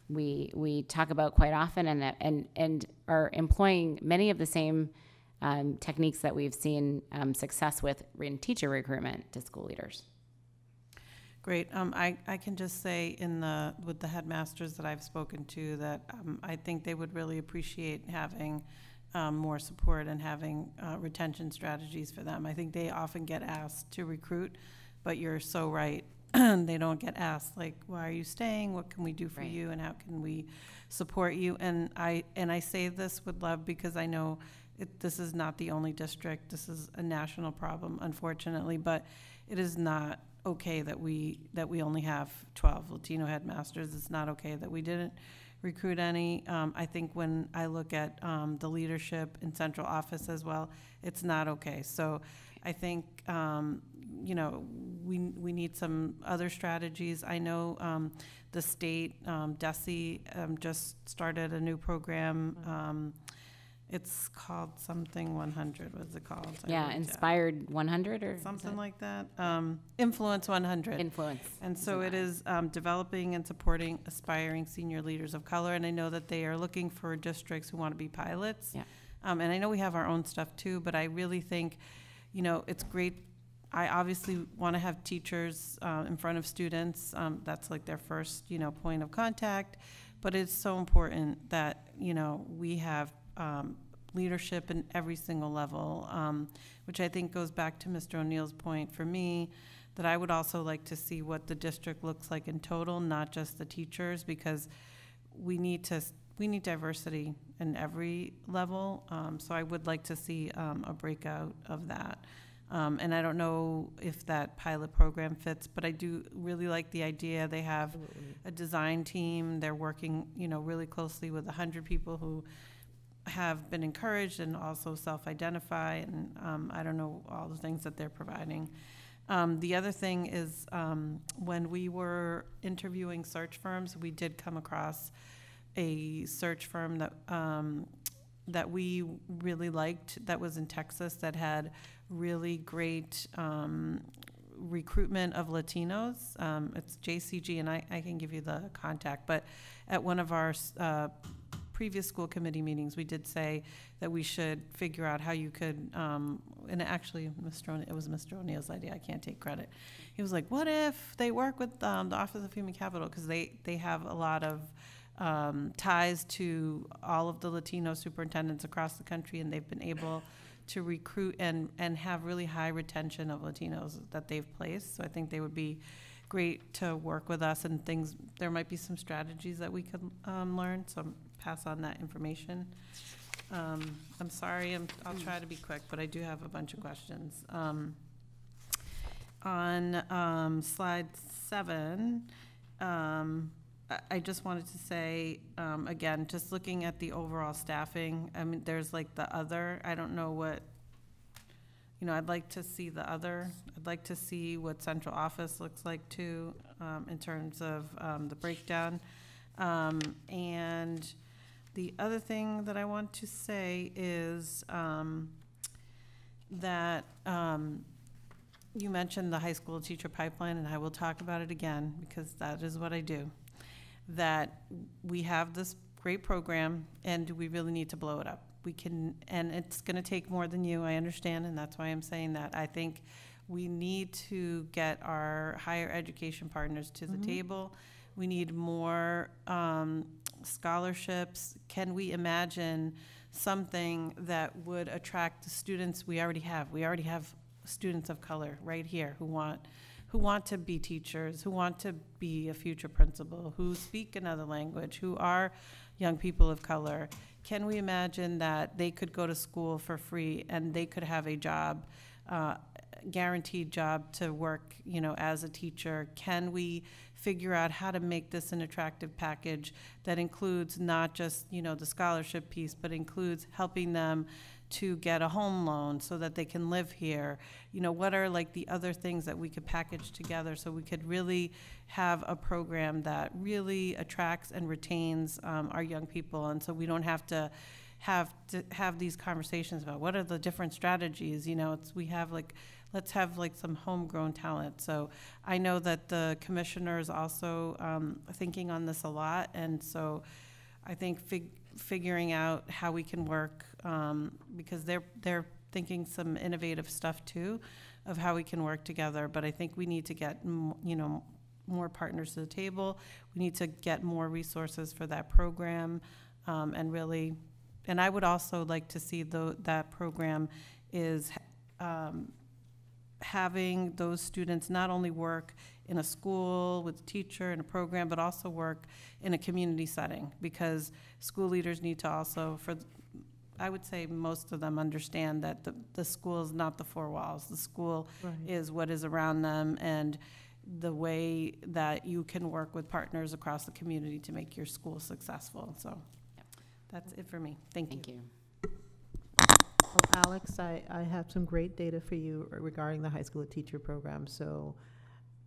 we talk about quite often and are employing many of the same techniques that we've seen success with in teacher recruitment to school leaders.
Great. I can just say with the headmasters that I've spoken to that I think they would really appreciate having more support and having retention strategies for them. I think they often get asked to recruit, but you're so right. They don't get asked, like, why are you staying? What can we do for you? And how can we support you? And I say this with love because I know this is not the only district. This is a national problem, unfortunately, but it is not okay that we only have 12 Latino headmasters. It's not okay that we didn't recruit any. I think when I look at the leadership in central office as well, it's not okay. So I think we need some other strategies. I know the state, DESE, just started a new program. It's called something 100. What's it called?
Yeah, Inspired 100 or
something like that. Influence 100.
Influence.
And so it is developing and supporting aspiring senior leaders of color. And I know that they are looking for districts who want to be pilots.
Yeah.
And I know we have our own stuff too, but I really think, it's great. I obviously want to have teachers in front of students. That's like their first, point of contact. But it's so important that, we have leadership in every single level, which I think goes back to Mr. O'Neill's point for me, that I would also like to see what the district looks like in total, not just the teachers, because we need diversity in every level. So I would like to see a breakout of that. And I don't know if that pilot program fits, but I do really like the idea. They have a design team. They're working, really closely with 100 people who have been encouraged and also self-identify, and I don't know all the things that they're providing. The other thing is when we were interviewing search firms, we did come across a search firm that we really liked that was in Texas that had really great recruitment of Latinos. It's JCG, and I can give you the contact, but at one of our previous school committee meetings, we did say that we should figure out how you could, and actually, it was Mr. O'Neill's idea. I can't take credit. He was like, "What if they work with the Office of Human Capital, because they have a lot of ties to all of the Latino superintendents across the country, and they've been able to recruit and have really high retention of Latinos that they've placed. So I think they would be great to work with us, and things. There might be some strategies that we could learn. So pass on that information. I'm sorry, I'll try to be quick, but I do have a bunch of questions. On slide 7, I just wanted to say, again, just looking at the overall staffing, I mean, there's like the other, I don't know what, I'd like to see the other. I'd like to see what central office looks like too, in terms of the breakdown. And the other thing that I want to say is that you mentioned the high school teacher pipeline, and I will talk about it again because that is what I do. That we have this great program, and we really need to blow it up. We can, and it's going to take more than you, I understand, and that's why I'm saying that. I think we need to get our higher education partners to the table. We need more scholarships. Can we imagine something that would attract the students we already have? We already have students of color right here who want who want to be teachers, who want to be a future principal, who speak another language, who are young people of color. Can we imagine that they could go to school for free and they could have a job, guaranteed job to work, you know, as a teacher? Can we figure out how to make this an attractive package that includes not just, you know, the scholarship piece, but includes helping them to get a home loan so that they can live here? You know, what are like the other things that we could package together so we could really have a program that really attracts and retains our young people, and so we don't have to have these conversations about what are the different strategies. You know, let's have like some homegrown talent. So I know that the commissioner is also thinking on this a lot, and so I think figuring out how we can work, because they're thinking some innovative stuff too, of how we can work together. But I think we need to get more partners to the table. We need to get more resources for that program, and I would also like to see that program is having those students not only work in a school with a teacher and a program, but also work in a community setting, because school leaders need to also, I would say most of them understand that the school is not the four walls. The school is what is around them, and the way that you can work with partners across the community to make your school successful. So that's it for me. Thank you.
Well, Alex, I have some great data for you regarding the high school teacher program. So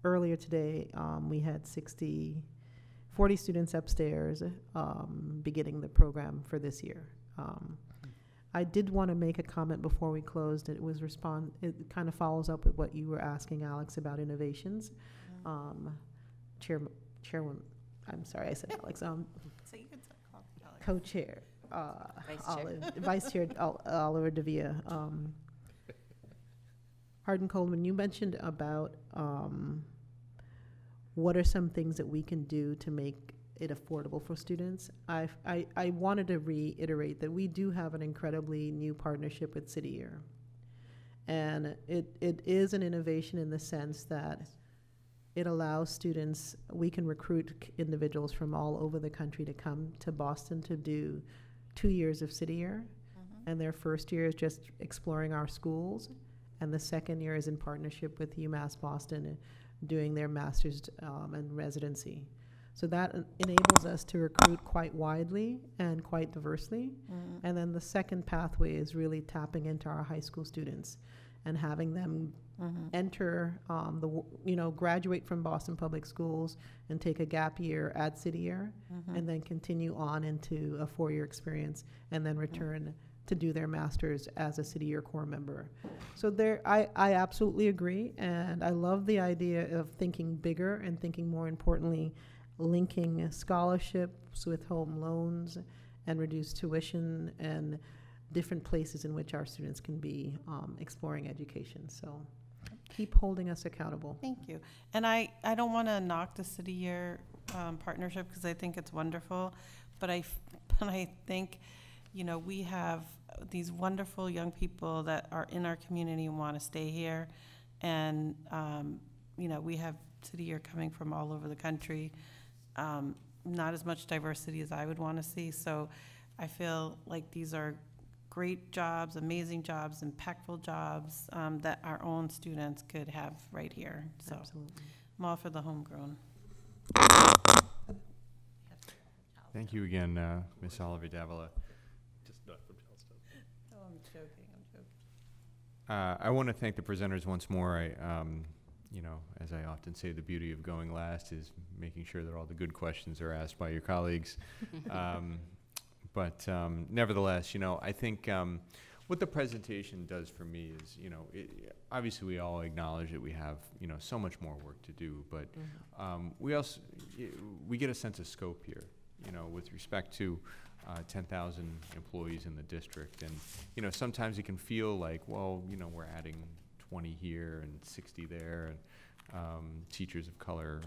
earlier today, we had 40 students upstairs beginning the program for this year. I did want to make a comment before we closed. It kind of follows up with what you were asking, Alex, about innovations. Chairwoman, I'm sorry, I said Alex.
So you can call me Alex.
Co-chair, Vice Chair Oliver Davia. Hardin Coleman, you mentioned about what are some things that we can do to make it affordable for students. I wanted to reiterate that we do have an incredibly new partnership with City Year. And it is an innovation in the sense that it allows students, we can recruit individuals from all over the country to come to Boston to do 2 years of City Year. And their first year is just exploring our schools. And the second year is in partnership with UMass Boston doing their master's and residency. So that enables us to recruit quite widely and quite diversely. And then the second pathway is really tapping into our high school students and having them enter graduate from Boston Public Schools and take a gap year at City Year, and then continue on into a 4-year experience, and then return to do their master's as a City Year Corps member. So I absolutely agree, and I love the idea of thinking bigger and thinking, more importantly, linking scholarships with home loans and reduced tuition and different places in which our students can be exploring education. So keep holding us accountable.
Thank you. And I don't want to knock the City Year partnership, because I think it's wonderful, but I think, you know, we have these wonderful young people that are in our community and want to stay here. And, you know, we have City Year coming from all over the country. Not as much diversity as I would want to see. So I feel like these are great jobs, amazing jobs, impactful jobs that our own students could have right here. So
Absolutely.
I'm all for the homegrown.
Thank you again, Ms. Oliver Davila.
Just not from Charleston. Oh, I'm joking.
I want to thank the presenters once more. You know, as I often say, the beauty of going last is making sure that all the good questions are asked by your colleagues. But nevertheless, you know, I think what the presentation does for me is, you know, obviously we all acknowledge that we have, you know, so much more work to do, but we get a sense of scope here, you know, with respect to 10,000 employees in the district. And, you know, sometimes it can feel like, well, you know, we're adding 20 here and 60 there, and teachers of color,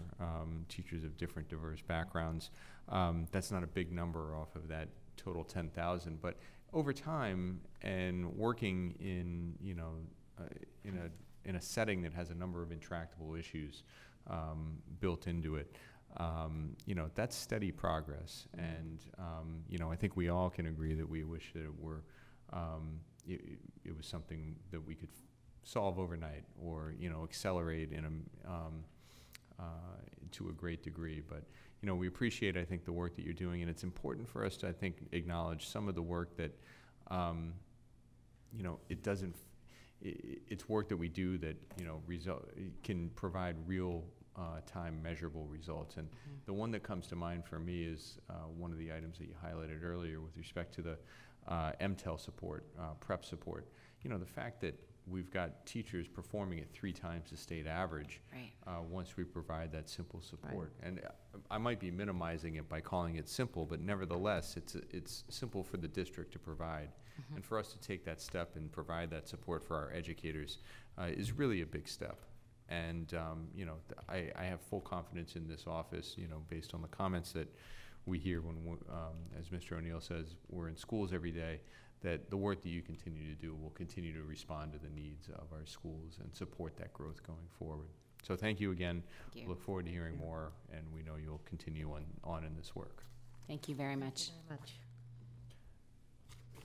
teachers of different diverse backgrounds. That's not a big number off of that total 10,000, but over time and working in, you know, in a in a setting that has a number of intractable issues built into it. You know, that's steady progress, and you know, I think we all can agree that we wish that it were it was something that we could solve overnight, or you know, accelerate in a to a great degree. But you know, we appreciate, I think, the work that you're doing, and it's important for us to, I think, acknowledge some of the work that you know, it's work that we do that, you know, can provide real time measurable results. And the one that comes to mind for me is one of the items that you highlighted earlier with respect to the MTEL support, prep support. You know, the fact that we've got teachers performing at 3 times the state average once we provide that simple support. Right. And I might be minimizing it by calling it simple, but nevertheless, it's simple for the district to provide. And for us to take that step and provide that support for our educators is really a big step. And you know, I have full confidence in this office, you know, based on the comments that we hear when, as Mr. O'Neill says, we're in schools every day, that the work that you continue to do will continue to respond to the needs of our schools and support that growth going forward. So thank you again.
Thank you.
Look forward to hearing more, and we know you'll continue on in this work.
Thank you very much.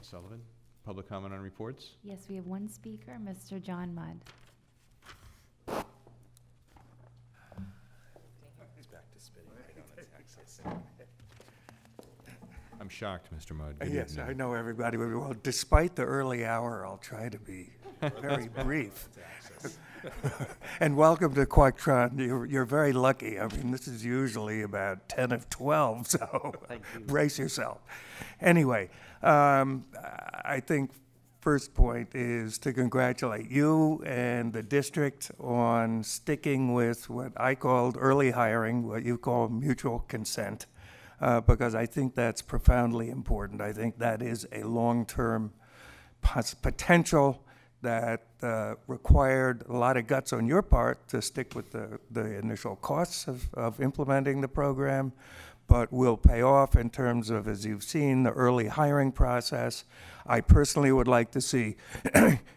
Sullivan, public comment on reports?
Yes, we have one speaker, Mr. John Mudd.
He's back to spitting right on the Texas.
I'm shocked, Mr. Mudd.
Yes, I know everybody. Well, despite the early hour, I'll try to be very brief. And welcome to Quectron. You're very lucky. I mean, this is usually about 10 of 12, so brace yourself. Anyway, I think first point is to congratulate you and the district on sticking with what I called early hiring, what you call mutual consent, because I think that's profoundly important. I think that is a long-term potential that required a lot of guts on your part to stick with the initial costs of implementing the program, but will pay off in terms of, as you've seen, the early hiring process. I personally would like to see,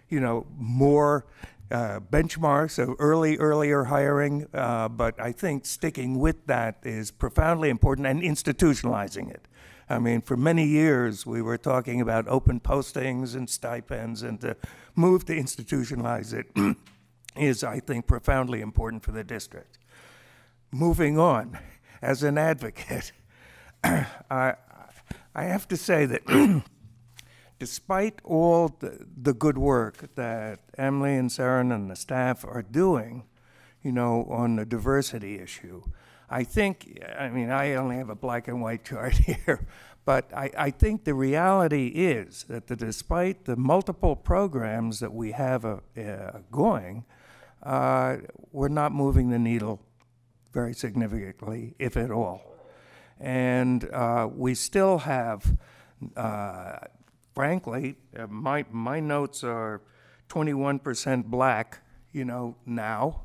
you know, more benchmarks of earlier hiring, but I think sticking with that is profoundly important, and institutionalizing it. I mean, for many years, we were talking about open postings and stipends, and to move to institutionalize it is, I think, profoundly important for the district. Moving on, as an advocate, I have to say that despite all the good work that Emily and Saren and the staff are doing, you know, on the diversity issue, I think, I mean, I only have a black and white chart here, but I think the reality is that despite the multiple programs that we have going, we're not moving the needle very significantly, if at all. And we still have, frankly, my notes are 21% black, you know, now.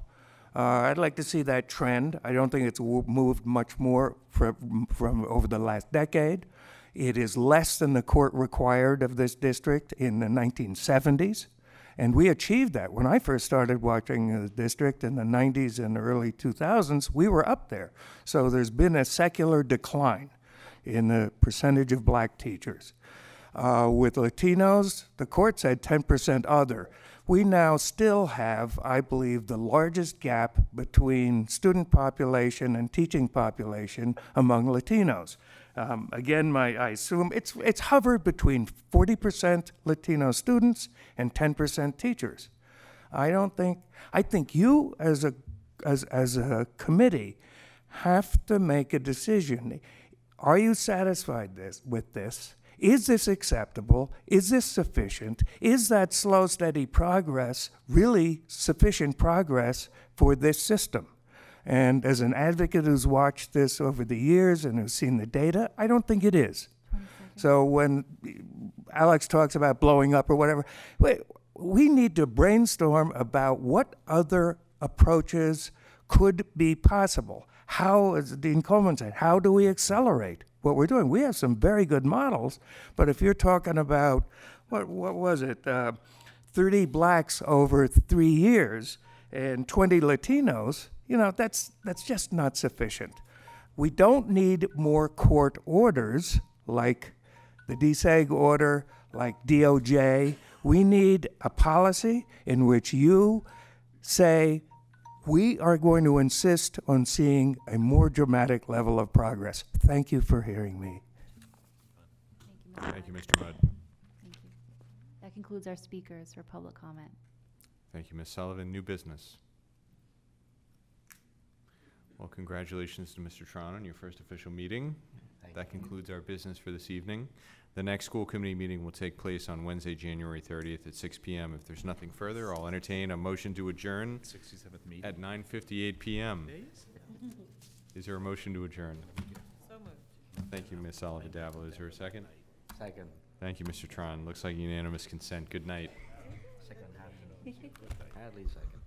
I'd like to see that trend. I don't think it's moved much more from over the last decade. It is less than the court required of this district in the 1970s. And we achieved that. When I first started watching the district in the 90s and the early 2000s, we were up there. So there's been a secular decline in the percentage of black teachers. With Latinos, the court said 10% other. We now still have, I believe, the largest gap between student population and teaching population among Latinos. Again, I assume it's hovered between 40% Latino students and 10% teachers. I think you as a committee have to make a decision. Are you satisfied with this? Is this acceptable? Is this sufficient? Is that slow, steady progress really sufficient progress for this system? And as an advocate who's watched this over the years and who's seen the data, I don't think it is. So when Alex talks about blowing up or whatever, we need to brainstorm about what other approaches could be possible. How, as Dean Coleman said, how do we accelerate what we're doing? We have some very good models, but if you're talking about, what was it, 30 blacks over 3 years and 20 Latinos, you know, that's just not sufficient. We don't need more court orders like the DSEG order, like DOJ. We need a policy in which you say, we are going to insist on seeing a more dramatic level of progress. Thank you for hearing me.
Thank you, Mr. Mudd.
Thank you. That concludes our speakers for public comment.
Thank you, Ms. Sullivan. New business. Well, congratulations to Mr. Tron on your first official meeting. That concludes our business for this evening. The next school committee meeting will take place on Wednesday, January 30th at 6 p.m. If there's nothing further, I'll entertain a motion to adjourn
67th meeting.
at 9:58 p.m. Is there a motion to adjourn?
So moved.
Thank you, Ms. Salavadavla. Is there a second?
Second.
Thank you, Mr. Tron. Looks like unanimous consent. Good night.
Second. Hadley, second.